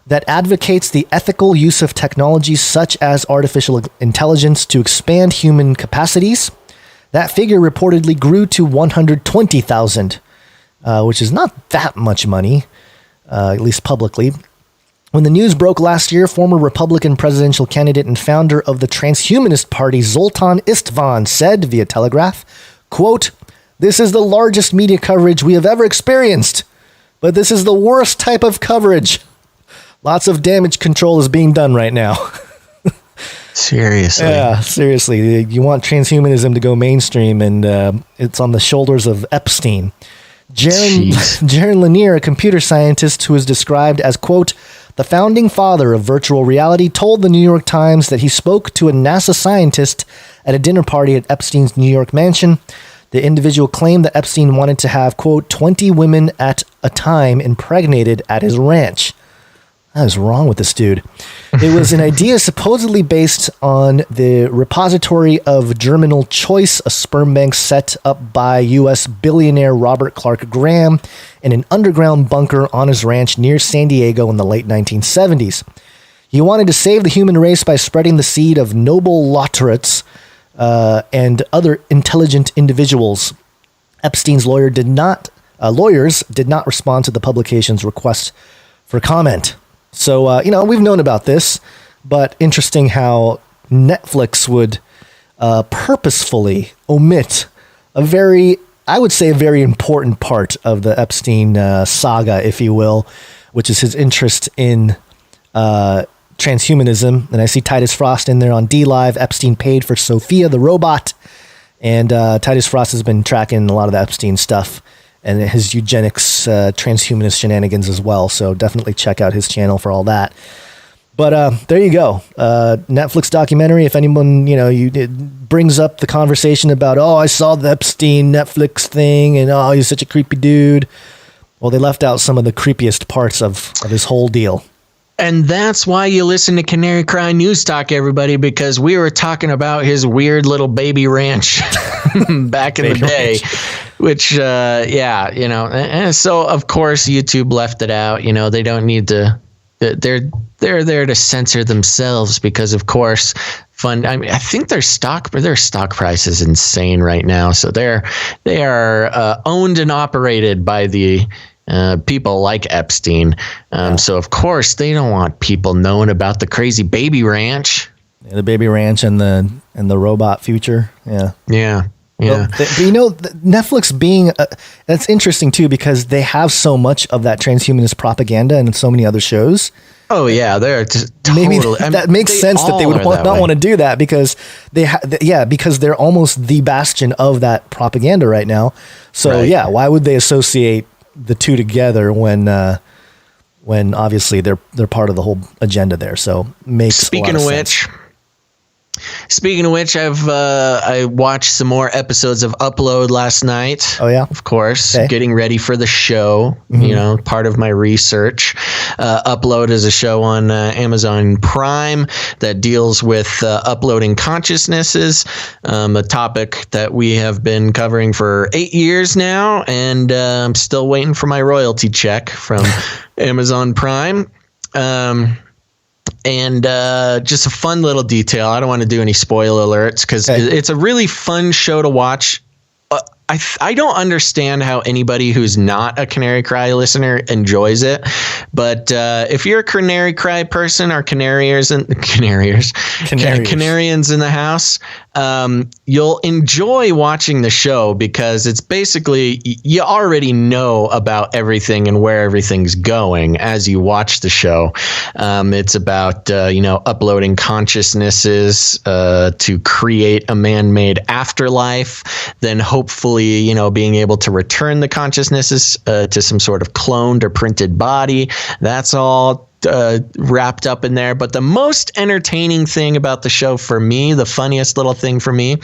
that advocates the ethical use of technologies such as artificial intelligence to expand human capacities. That figure reportedly grew to $120,000, which is not that much money, at least publicly. When the news broke last year, former Republican presidential candidate and founder of the Transhumanist Party, Zoltan Istvan, said via Telegraph, quote, this is the largest media coverage we have ever experienced, but this is the worst type of coverage. Lots of damage control is being done right now. Seriously. Yeah, seriously. You want transhumanism to go mainstream, and it's on the shoulders of Epstein. Jaron Lanier, a computer scientist who is described as, quote, the founding father of virtual reality, told the New York Times that he spoke to a NASA scientist at a dinner party at Epstein's New York mansion. The individual claimed that Epstein wanted to have, quote, 20 women at a time impregnated at his ranch. What is wrong with this dude? It was an idea supposedly based on the repository of germinal choice, a sperm bank set up by U.S. billionaire Robert Clark Graham in an underground bunker on his ranch near San Diego in the late 1970s. He wanted to save the human race by spreading the seed of noble laureates and other intelligent individuals. Epstein's lawyers did not respond to the publication's request for comment. So, we've known about this, but interesting how Netflix would purposefully omit I would say a very important part of the Epstein saga, if you will, which is his interest in transhumanism. And I see Titus Frost in there on DLive. Epstein paid for Sophia the robot. And Titus Frost has been tracking a lot of the Epstein stuff and his eugenics, transhumanist shenanigans as well. So definitely check out his channel for all that. But there you go. Netflix documentary. If anyone, it brings up the conversation about, I saw the Epstein Netflix thing and, he's such a creepy dude. Well, they left out some of the creepiest parts of his whole deal. And that's why you listen to Canary Cry News Talk, everybody, because we were talking about his weird little baby ranch back in the day, which, and so, of course, YouTube left it out. They don't need to. They're there to censor themselves because, of course, I think their stock price is insane right now. So they are owned and operated by the people like Epstein. So of course they don't want people knowing about the crazy baby ranch. Yeah, the baby ranch and the robot future. Yeah. Yeah. Yeah. But Netflix being that's interesting too, because they have so much of that transhumanist propaganda and so many other shows. Oh yeah, they're totally. Maybe that makes sense that they would not want to do that because because they're almost the bastion of that propaganda right now. So why would they associate the two together when obviously they're part of the whole agenda there? So makes Speaking of which, I watched some more episodes of Upload last night. Oh yeah, of course, okay. Getting ready for the show. Mm-hmm. Part of my research. Upload is a show on Amazon Prime that deals with uploading consciousnesses, a topic that we have been covering for 8 years now, and I'm still waiting for my royalty check from Amazon Prime. And just a fun little detail. I don't want to do any spoiler alerts because it's a really fun show to watch. I don't understand how anybody who's not a Canary Cry listener enjoys it. But if you're a Canary Cry person or Canarians in the house, you'll enjoy watching the show because it's basically you already know about everything and where everything's going as you watch the show. It's about uploading consciousnesses to create a man-made afterlife, then hopefully being able to return the consciousnesses to some sort of cloned or printed body. That's all wrapped up in there. But the most entertaining thing about the show for me, the funniest little thing for me,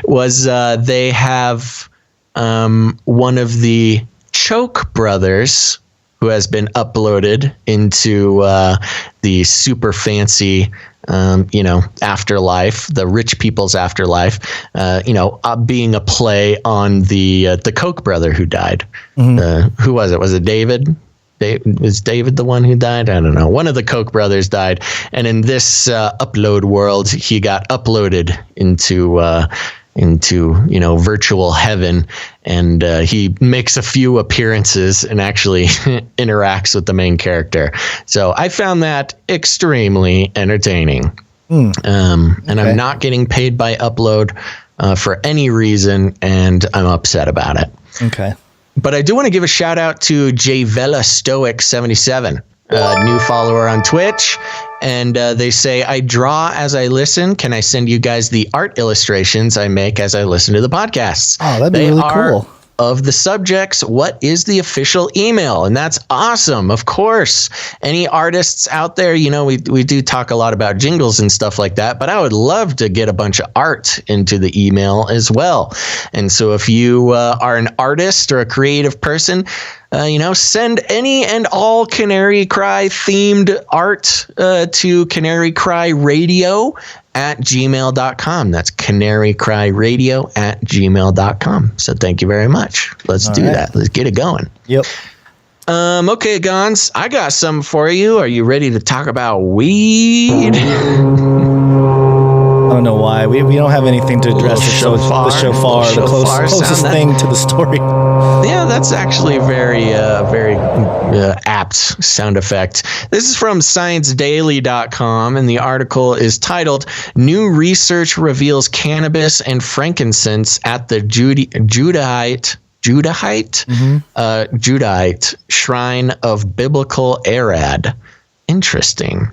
was they have one of the Choke brothers who has been uploaded into the super fancy afterlife, the rich people's afterlife, being a play on the Koch brother who died. Mm-hmm. Who was it? Was it David? Is David the one who died? I don't know. One of the Koch brothers died. And in this upload world, he got uploaded into virtual heaven, and he makes a few appearances and actually interacts with the main character. So I found that extremely entertaining. And I'm not getting paid by Upload for any reason, and I'm upset about it. Okay. But I do want to give a shout out to Javella Stoic 77. New follower on Twitch, and they say, I draw as I listen. Can I send you guys the art illustrations I make as I listen to the podcasts? Oh, that'd be really cool. Of the subjects, what is the official email? And that's awesome. Of course, any artists out there, we do talk a lot about jingles and stuff like that, but I would love to get a bunch of art into the email as well. And so if you are an artist or a creative person, send any and all Canary Cry themed art to canarycryradio@gmail.com. That's canarycryradio@gmail.com. So thank you very much. Let's do that. Let's get it going. Yep. Okay, Gons, I got something for you. Are you ready to talk about weed? I don't know why we don't have anything to address it. So it's the shofar, the closest thing to the story. Yeah, that's actually very apt sound effect. This is from ScienceDaily.com, and the article is titled "New Research Reveals Cannabis and Frankincense at the Judahite Shrine of Biblical Arad." Interesting.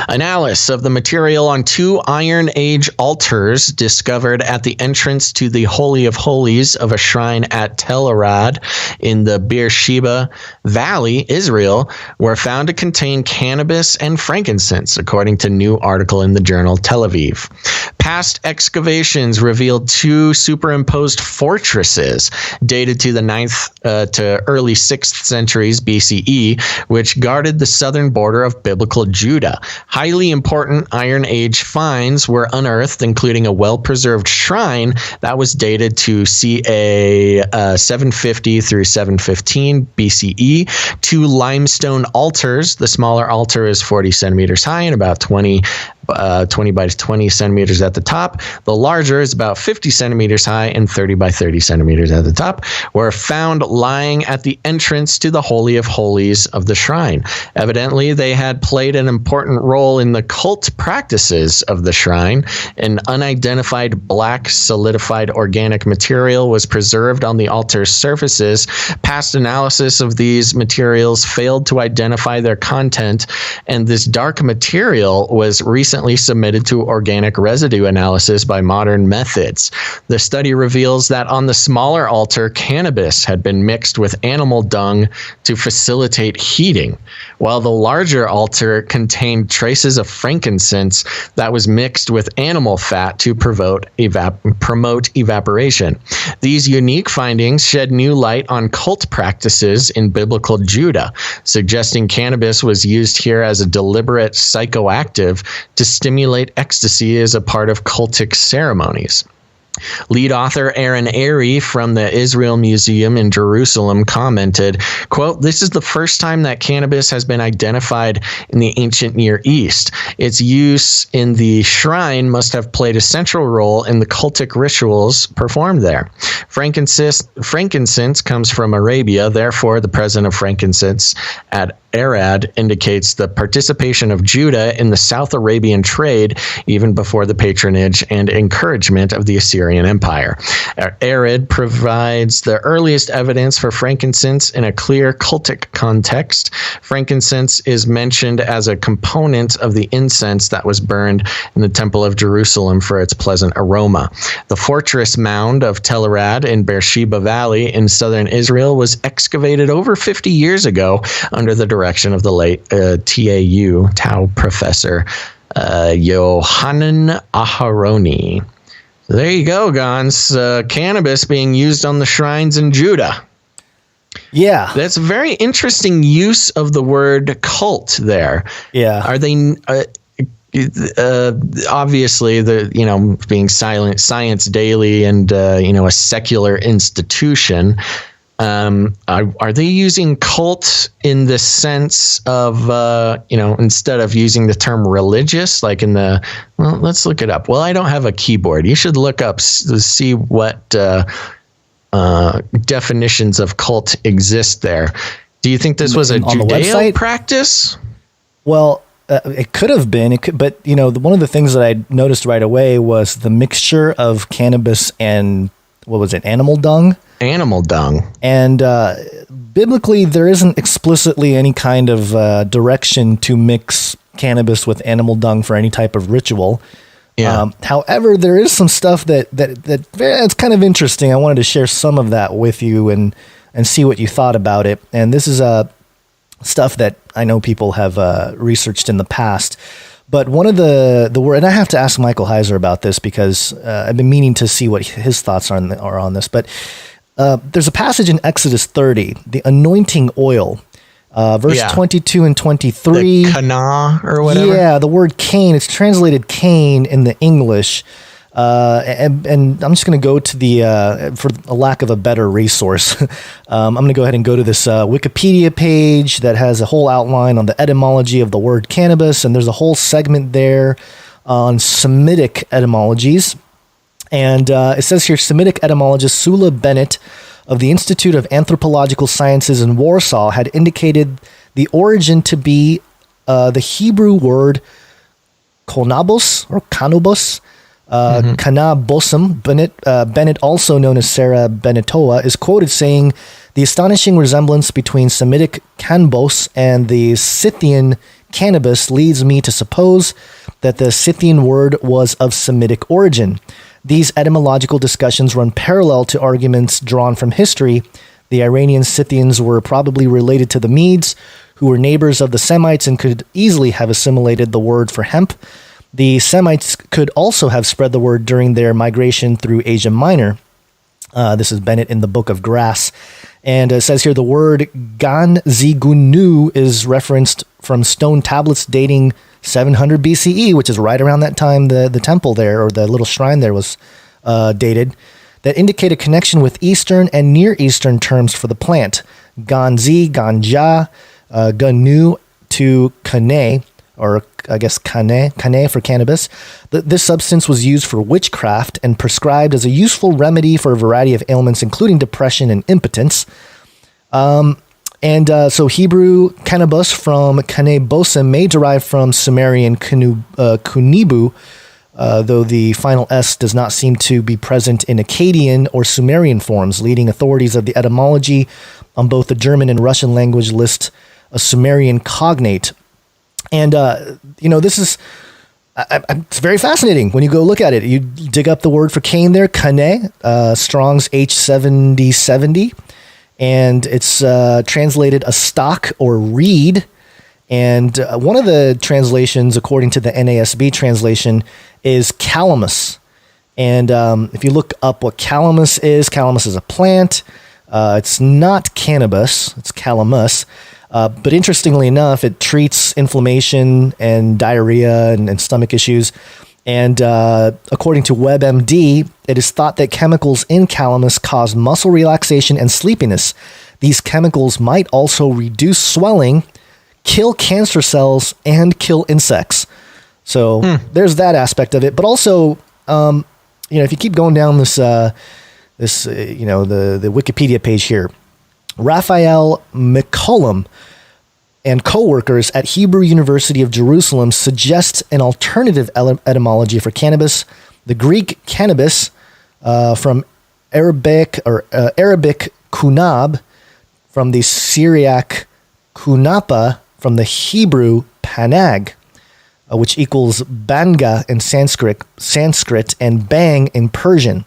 Analysis of the material on 2 Iron Age altars discovered at the entrance to the Holy of Holies of a shrine at Tel Arad in the Beersheba Valley, Israel, were found to contain cannabis and frankincense, according to new article in the journal Tel Aviv. Past excavations revealed 2 superimposed fortresses dated to the 9th to early 6th centuries BCE, which guarded the southern border of biblical Judah. Highly important Iron Age finds were unearthed, including a well-preserved shrine that was dated to ca 750 through 715 BCE, 2 limestone altars. The smaller altar is 40 centimeters high and about 20 by 20 centimeters at the top. The larger is about 50 centimeters high and 30 by 30 centimeters at the top, were found lying at the entrance to the Holy of Holies of the shrine. Evidently, they had played an important role in the cult practices of the shrine. An unidentified black solidified organic material was preserved on the altar's surfaces. Past analysis of these materials failed to identify their content, and this dark material was recently submitted to organic residue analysis by modern methods. The study reveals that on the smaller altar, cannabis had been mixed with animal dung to facilitate heating, while the larger altar contained traces of frankincense that was mixed with animal fat to promote evaporation. These unique findings shed new light on cult practices in biblical Judah, suggesting cannabis was used here as a deliberate psychoactive to stimulate ecstasy as a part of cultic ceremonies. Lead author Aaron Airy from the Israel Museum in Jerusalem commented, quote, "This is the first time that cannabis has been identified in the ancient Near East. Its use in the shrine must have played a central role in the cultic rituals performed there. Frankincense comes from Arabia, therefore the presence of frankincense at Arad indicates the participation of Judah in the South Arabian trade even before the patronage and encouragement of the Assyrian Empire. Arad provides the earliest evidence for frankincense in a clear cultic context. Frankincense is mentioned as a component of the incense that was burned in the Temple of Jerusalem for its pleasant aroma. The fortress mound of Tel Arad in Beersheba Valley in southern Israel was excavated over 50 years ago under the direction of the late Tau professor Yohanan Aharoni. So there you go, Gons. Cannabis being used on the shrines in Judah. Yeah. That's a very interesting use of the word cult there. Yeah. Are they... obviously, being Science Daily and a secular institution, are they using cult in the sense of instead of using the term religious, like in the let's look it up. Well, I don't have a keyboard. You should look up to see what definitions of cult exist there. Do you think this was a Judeo practice? Well. It could have been, but one of the things that I noticed right away was the mixture of cannabis and animal dung. Animal dung. And biblically, there isn't explicitly any kind of direction to mix cannabis with animal dung for any type of ritual. Yeah. However, there is some stuff that's kind of interesting. I wanted to share some of that with you and see what you thought about it. And this is stuff that I know people have researched in the past, but one of the word, and I have to ask Michael Heiser about this because I've been meaning to see what his thoughts are on this. But there's a passage in Exodus 30, the anointing oil, verse 22 and 23. The kana or whatever. Yeah, the word cane. It's translated cane in the English. And I'm just going to go to the, for a lack of a better resource, I'm going to go ahead and go to this Wikipedia page that has a whole outline on the etymology of the word cannabis. And there's a whole segment there on Semitic etymologies. And it says here, Semitic etymologist Sula Bennett of the Institute of Anthropological Sciences in Warsaw had indicated the origin to be the Hebrew word konabos or kanobos. Kana Bossum, Bennett, also known as Sarah Benetoa, is quoted saying, the astonishing resemblance between Semitic kanbos and the Scythian cannabis leads me to suppose that the Scythian word was of Semitic origin. These etymological discussions run parallel to arguments drawn from history. The Iranian Scythians were probably related to the Medes, who were neighbors of the Semites and could easily have assimilated the word for hemp. The Semites could also have spread the word during their migration through Asia Minor. This is Bennett in the Book of Grass. And it says here the word Ganzigunu is referenced from stone tablets dating 700 BCE, which is right around that time the temple there, or the little shrine there, was dated, that indicate a connection with Eastern and Near Eastern terms for the plant. Ganzi, ganja, ganu to kane, or I guess kane for cannabis. This substance was used for witchcraft and prescribed as a useful remedy for a variety of ailments, including depression and impotence. So Hebrew cannabis from kane bosim may derive from Sumerian kunibu, though the final S does not seem to be present in Akkadian or Sumerian forms. Leading authorities of the etymology on both the German and Russian language list a Sumerian cognate. And, this is, it's very fascinating when you go look at it. You dig up the word for cane there, kane, Strong's H7070, and it's translated a stock or reed. And one of the translations, according to the NASB translation, is calamus. And if you look up what calamus is a plant. It's not cannabis, it's calamus. But interestingly enough, it treats inflammation and diarrhea and stomach issues. And according to WebMD, it is thought that chemicals in calamus cause muscle relaxation and sleepiness. These chemicals might also reduce swelling, kill cancer cells, and kill insects. So there's that aspect of it. But also, if you keep going down the Wikipedia page here, Raphael McCollum and co-workers at Hebrew University of Jerusalem suggest an alternative etymology for cannabis. The Greek cannabis from Arabic kunab, from the Syriac kunapa, from the Hebrew panag, which equals banga in Sanskrit and bang in Persian.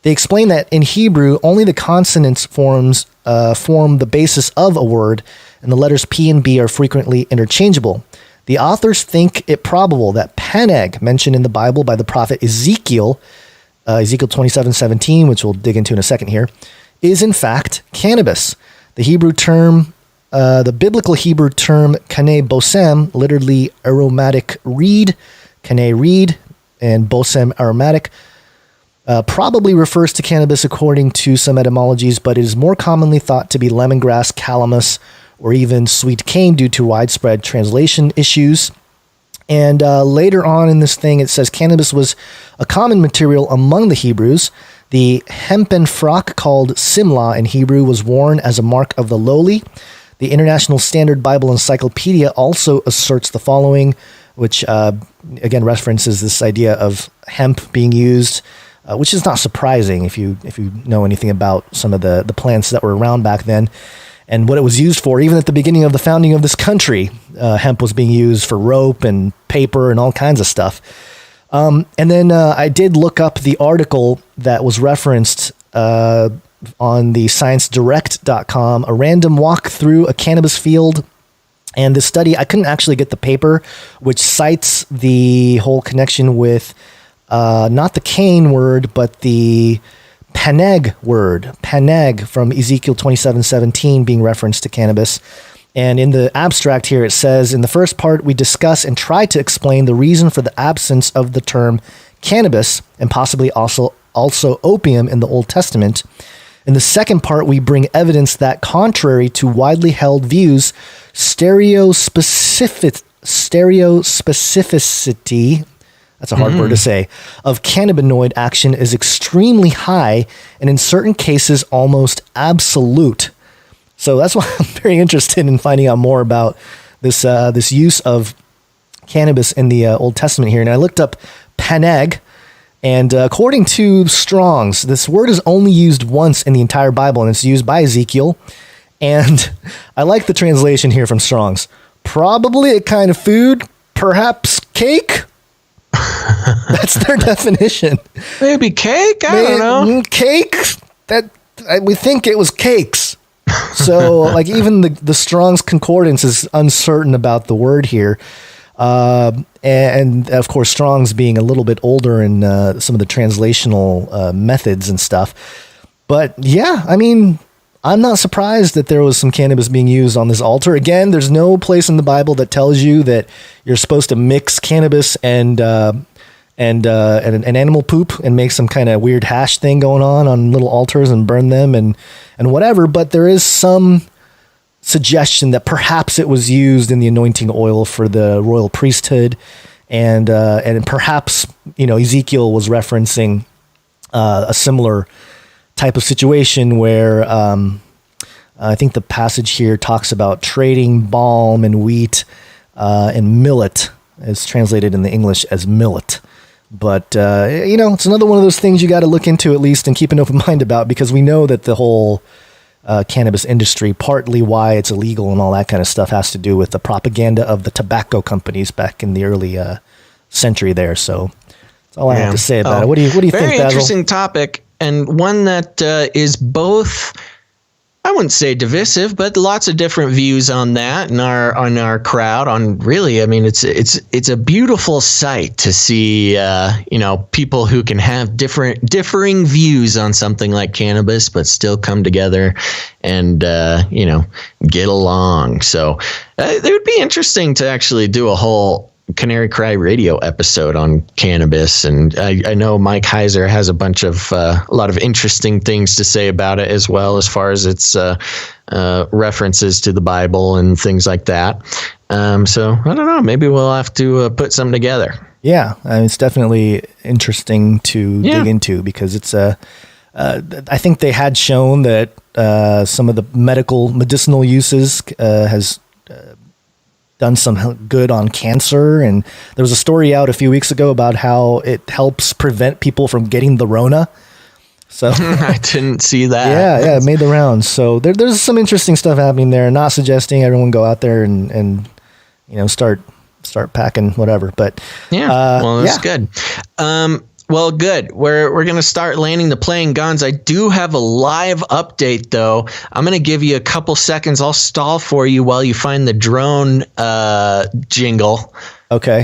They explain that in Hebrew, only the consonants form the basis of a word, and the letters P and B are frequently interchangeable. The authors think it probable that panag, mentioned in the Bible by the prophet Ezekiel, Ezekiel 27:17, which we'll dig into in a second here, is in fact cannabis. The biblical Hebrew term kane bosem, literally aromatic reed, kane reed, and bosem aromatic, probably refers to cannabis according to some etymologies, but it is more commonly thought to be lemongrass, calamus, or even sweet cane due to widespread translation issues. And later on in this thing, it says cannabis was a common material among the Hebrews. The hempen frock called simla in Hebrew was worn as a mark of the lowly. The International Standard Bible Encyclopedia also asserts the following, which again references this idea of hemp being used, which is not surprising if you know anything about some of the plants that were around back then and what it was used for. Even at the beginning of the founding of this country, hemp was being used for rope and paper and all kinds of stuff. And then I did look up the article that was referenced on the ScienceDirect.com, a random walk through a cannabis field. And this study, I couldn't actually get the paper, which cites the whole connection with not the cane word, but the paneg word, paneg from Ezekiel 27:17 being referenced to cannabis. And in the abstract here, it says, in the first part, we discuss and try to explain the reason for the absence of the term cannabis and possibly also opium in the Old Testament. In the second part, we bring evidence that, contrary to widely held views, stereospecificity, that's a hard word to say, of cannabinoid action is extremely high and in certain cases almost absolute. So that's why I'm very interested in finding out more about this this use of cannabis in the Old Testament here. And I looked up paneg, and according to Strong's, this word is only used once in the entire Bible, and it's used by Ezekiel. And I like the translation here from Strong's. Probably a kind of food, perhaps cake. That's their definition. Maybe cake? I don't know. Cake? We think it was cakes. So, like, even the Strong's Concordance is uncertain about the word here. And of course, Strong's being a little bit older in some of the translational methods and stuff. But yeah, I mean, I'm not surprised that there was some cannabis being used on this altar. Again, there's no place in the Bible that tells you that you're supposed to mix cannabis and animal poop and make some kind of weird hash thing going on little altars and burn them and whatever. But there is some suggestion that perhaps it was used in the anointing oil for the royal priesthood, and perhaps, you know, Ezekiel was referencing a similar type of situation where I think the passage here talks about trading balm and wheat and millet, is translated in the English as millet. But, you know, it's another one of those things you got to look into at least and keep an open mind about, because we know that the whole cannabis industry, partly why it's illegal and all that kind of stuff, has to do with the propaganda of the tobacco companies back in the early century there. So that's all I have to say about it. What do you think, Basil? Very interesting topic, and one that is both, I wouldn't say divisive, but lots of different views on that and on our crowd. On really, I mean, it's a beautiful sight to see, you know, people who can have differing views on something like cannabis, but still come together and you know, get along. So it would be interesting to actually do a whole Canary Cry Radio episode on cannabis, and I know Mike Heiser has a bunch of a lot of interesting things to say about it, as well as far as its references to the Bible and things like that. So I don't know, maybe we'll have to put something together. Yeah, it's definitely interesting to dig into, because it's I think they had shown that some of the medicinal uses has done some good on cancer. And there was a story out a few weeks ago about how it helps prevent people from getting the Rona. So I didn't see that. Yeah, it made the rounds. So there's some interesting stuff happening there. Not suggesting everyone go out there and you know, start packing whatever. But well, that's good. Well, good. We're going to start landing the plane, Guns. I do have a live update, though. I'm going to give you a couple seconds. I'll stall for you while you find the drone jingle. Okay.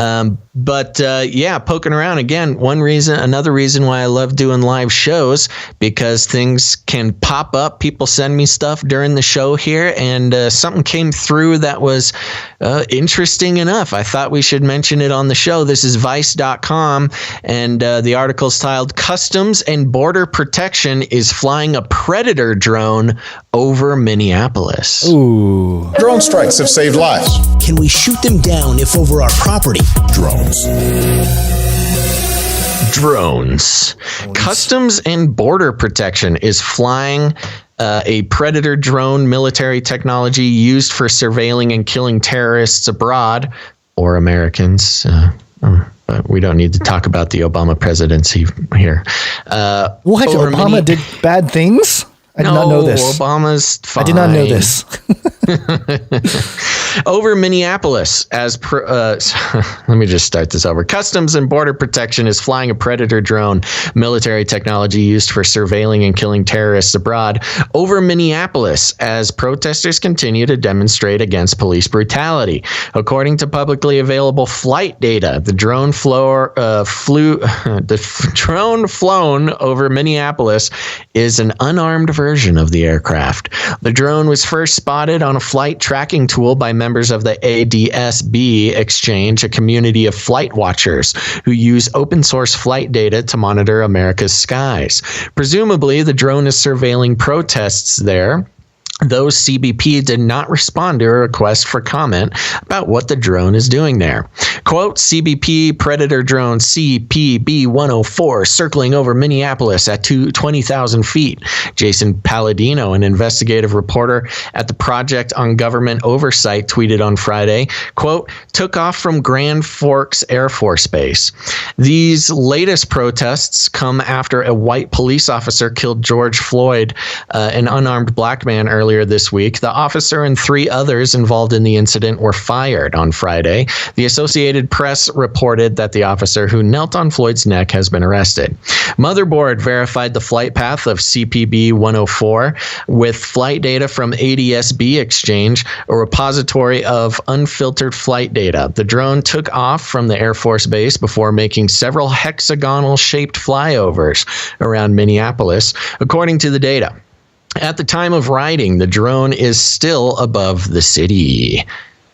But poking around again. Another reason why I love doing live shows, because things can pop up. People send me stuff during the show here, and something came through that was interesting enough. I thought we should mention it on the show. This is Vice.com, and the article's titled "Customs and Border Protection is Flying a Predator Drone Over Minneapolis." Ooh. Drone strikes have saved lives. Can we shoot them down if over our property? Drones. Customs and Border Protection is flying a Predator drone military technology used for surveilling and killing terrorists abroad or Americans. But we don't need to talk about the Obama presidency here. What? Obama did bad things? I did not know this. Obama's fine. I did not know this. Over Minneapolis, let me just start this over. Customs and Border Protection is flying a Predator drone, military technology used for surveilling and killing terrorists abroad, over Minneapolis as protesters continue to demonstrate against police brutality. According to publicly available flight data, the drone flown over Minneapolis is an unarmed version of the aircraft. The drone was first spotted on a flight tracking tool by members of the ADSB Exchange, a community of flight watchers who use open source flight data to monitor America's skies. Presumably, the drone is surveilling protests there. though CBP did not respond to a request for comment about what the drone is doing there. Quote, CBP Predator drone CPB-104 circling over Minneapolis at 20,000 feet. Jason Palladino, an investigative reporter at the Project on Government Oversight, tweeted on Friday, quote, took off from Grand Forks Air Force Base. These latest protests come after a white police officer killed George Floyd, an unarmed black man, earlier this week. The officer and 3 others involved in the incident were fired on Friday. The Associated Press reported that the officer who knelt on Floyd's neck has been arrested. Motherboard verified the flight path of CPB-104 with flight data from ADSB Exchange, a repository of unfiltered flight data. The drone took off from the Air Force Base before making several hexagonal-shaped flyovers around Minneapolis, according to the data. At the time of writing, the drone is still above the city.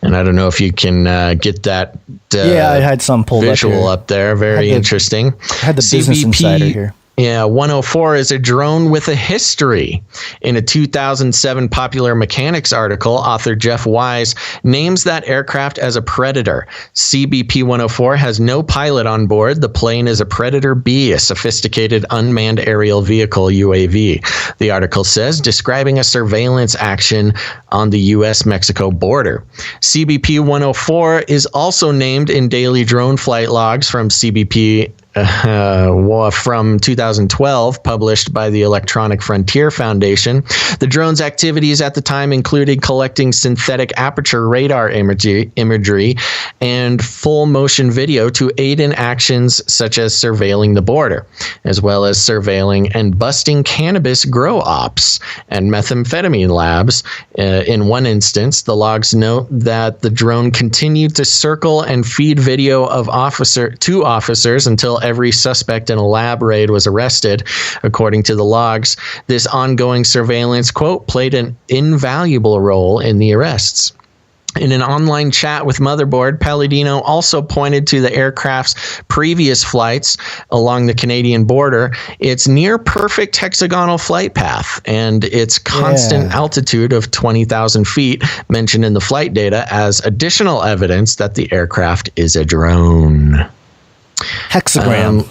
And I don't know if you can get that I had some pulled visual up there. Very interesting. I had the Business Insider here. Yeah, 104 is a drone with a history. In a 2007 Popular Mechanics article, author Jeff Wise names that aircraft as a Predator. CBP 104 has no pilot on board. The plane is a Predator B, a sophisticated unmanned aerial vehicle, UAV. The article says, describing a surveillance action on the U.S.-Mexico border. CBP 104 is also named in daily drone flight logs from CBP from 2012, published by the Electronic Frontier Foundation. The drone's activities at the time included collecting synthetic aperture radar imagery and full motion video to aid in actions such as surveilling the border, as well as surveilling and busting cannabis grow ops and methamphetamine labs. In one instance, the logs note that the drone continued to circle and feed video of two officers until every suspect in a lab raid was arrested. According to the logs, this ongoing surveillance, quote, played an invaluable role in the arrests. In an online chat with Motherboard, Palladino also pointed to the aircraft's previous flights along the Canadian border, its near perfect hexagonal flight path, and its constant altitude of 20,000 feet mentioned in the flight data as additional evidence that the aircraft is a drone. Hexagram.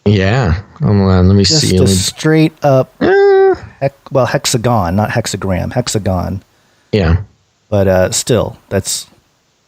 Let me see. Just a straight up, hexagon, not hexagram, hexagon. Yeah. But still, that's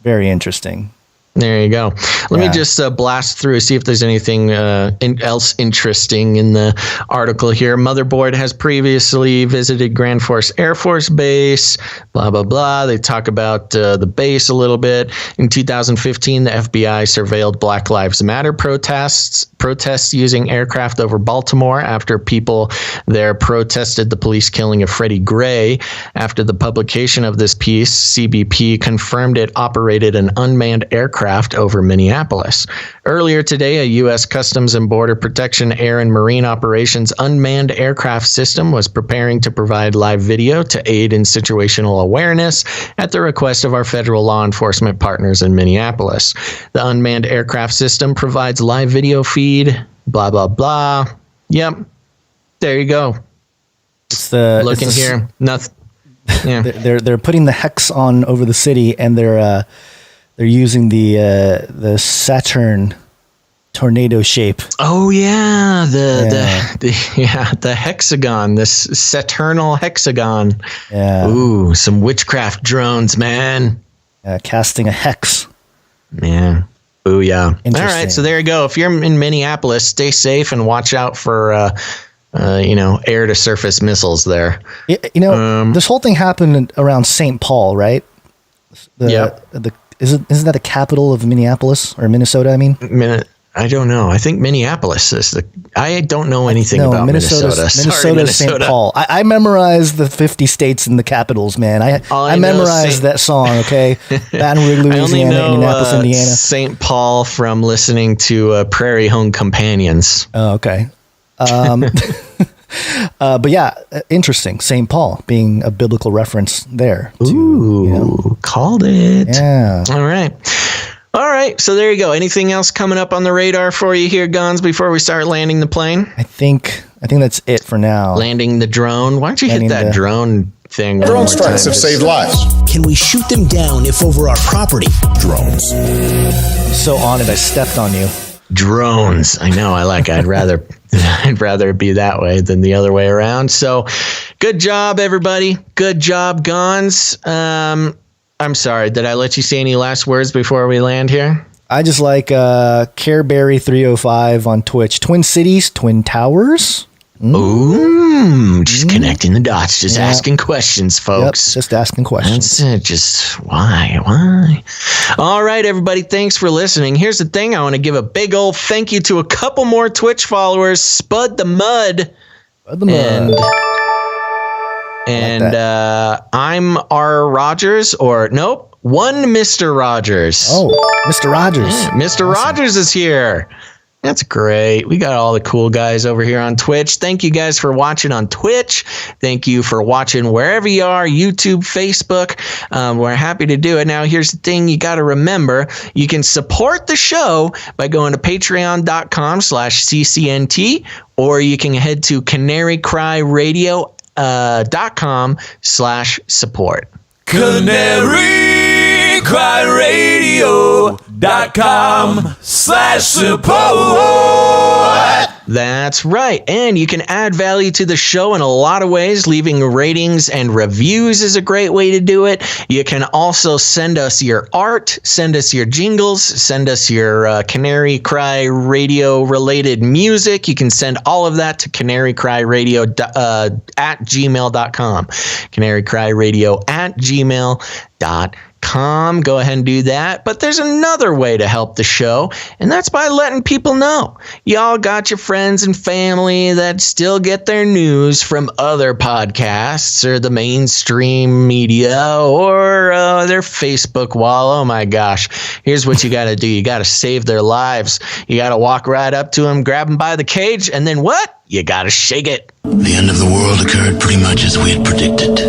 very interesting. There you go. Let me just blast through, see if there's anything else interesting in the article here. Motherboard has previously visited Grand Forks Air Force Base, blah, blah, blah. They talk about the base a little bit. In 2015, the FBI surveilled Black Lives Matter protests using aircraft over Baltimore after people there protested the police killing of Freddie Gray. After the publication of this piece, CBP confirmed it operated an unmanned aircraft over Minneapolis. Earlier today, a U.S. Customs and Border Protection Air and Marine Operations unmanned aircraft system was preparing to provide live video to aid in situational awareness at the request of our federal law enforcement partners in Minneapolis. The unmanned aircraft system provides live video feed, blah, blah, blah. Yep. There you go. Looking here. Nothing. Yeah. They're putting the hex on over the city, and they're using the Saturn tornado shape. Oh yeah, the hexagon, this Saturnal hexagon. Yeah. Ooh, some witchcraft drones, man. Casting a hex. Yeah. Ooh, yeah. All right, so there you go. If you're in Minneapolis, stay safe and watch out for air to surface missiles there. This whole thing happened around St. Paul, right? Isn't that the capital of Minneapolis or Minnesota? I mean, I don't know. I think Minneapolis is I don't know anything about Minnesota. Minnesota, St. Paul. I memorized the 50 states and the capitals, man. I memorized that song. Okay, Baton Rouge, Louisiana, Indianapolis, Indiana. St. Paul from listening to Prairie Home Companions. Oh, okay. But yeah, interesting. St. Paul being a biblical reference there. Called it. Yeah. All right. So there you go. Anything else coming up on the radar for you here, Guns, before we start landing the plane? I think that's it for now. Landing the drone. Why don't you hit that drone thing. Drone strikes have saved lives. Can we shoot them down if over our property? Drones. So on it, I stepped on you. Drones. I know. I'd rather it be that way than the other way around. So, good job, everybody. Good job, Gons. I'm sorry. Did I let you say any last words before we land here? I just like Careberry305 on Twitch. Twin Cities, Twin Towers. Ooh, just connecting the dots, just asking questions, folks. Yep, just asking questions. That's it. Just why? All right, everybody. Thanks for listening. Here's the thing. I want to give a big old thank you to a couple more Twitch followers, Spud the Mud. And I'm R. Rogers, or nope, one Mr. Rogers. Oh, Mr. Rogers. Yeah, Mr. Awesome. Rogers is here. That's great. We got all the cool guys over here on Twitch. Thank you guys for watching on Twitch. Thank you for watching wherever you are, YouTube, Facebook. We're happy to do it. Now, here's the thing you got to remember. You can support the show by going to patreon.com/CCNT, or you can head to canarycryradio.com/support. canarycryradio.com/support. That's right. And you can add value to the show in a lot of ways. Leaving ratings and reviews is a great way to do it. You can also send us your art, send us your jingles, send us your Canary Cry Radio related music. You can send all of that to canarycryradio at gmail.com. Canarycryradio at gmail.com. Go ahead and do that. But there's another way to help the show, and that's by letting people know. Y'all got your friends and family that still get their news from other podcasts or the mainstream media or their Facebook wall. Oh my gosh. Here's what you got to do. You got to save their lives. You got to walk right up to them, grab them by the cage, and then what? You got to shake it. The end of the world occurred pretty much as we had predicted.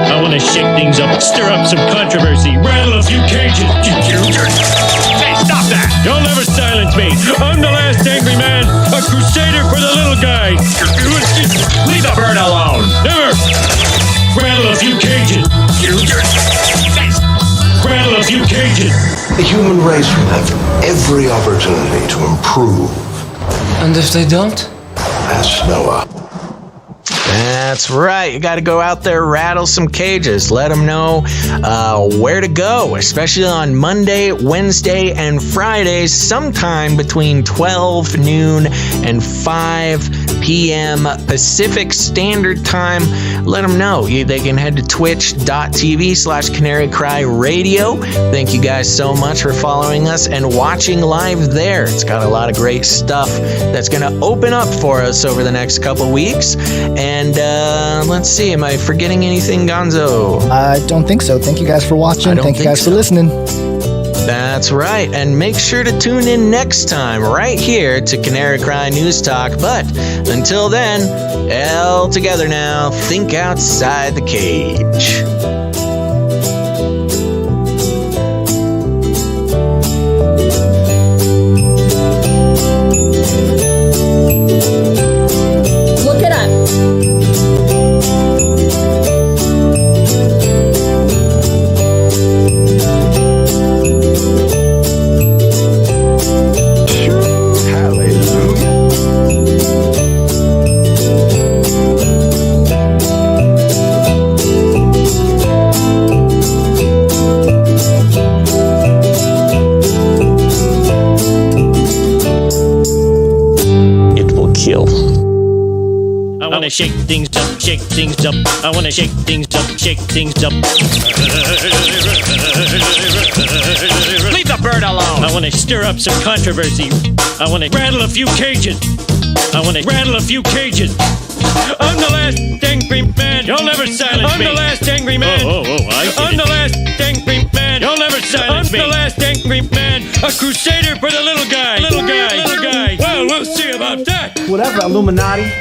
I want to shake things up, stir up some controversy, rattle a few cages. Hey, stop that! You'll never silence me. I'm the last angry man, a crusader for the little guy. Leave the bird alone. Never. Rattle a few cages. Rattle a few cages. The human race will have every opportunity to improve. And if they don't? Ask Noah. That's right. You got to go out there, rattle some cages. Let them know where to go, especially on Monday, Wednesday, and Fridays, sometime between 12 noon and 5 p.m. Pacific Standard Time. Let them know. They can head to twitch.tv/Canary Cry Radio. Thank you guys so much for following us and watching live there. It's got a lot of great stuff that's going to open up for us over the next couple weeks. And let's see, am I forgetting anything, Gonzo? I don't think so. Thank you guys for watching. Thank you guys for listening. That's right. And make sure to tune in next time right here to Canary Cry News Talk. But until then, all together now, think outside the cage. Look it up. I want to shake things up, shake things up. I want to shake things up, shake things up. Leave the bird alone. I want to stir up some controversy. I want to rattle a few cages. I want to rattle a few cages. I'm the last angry man. You'll never silence me. I'm the last angry man. I'm the last angry man. You'll never silence me. I'm the last angry man. A crusader for the little guy. Little guy. Little guy. Well, we'll see about that. Whatever, Illuminati.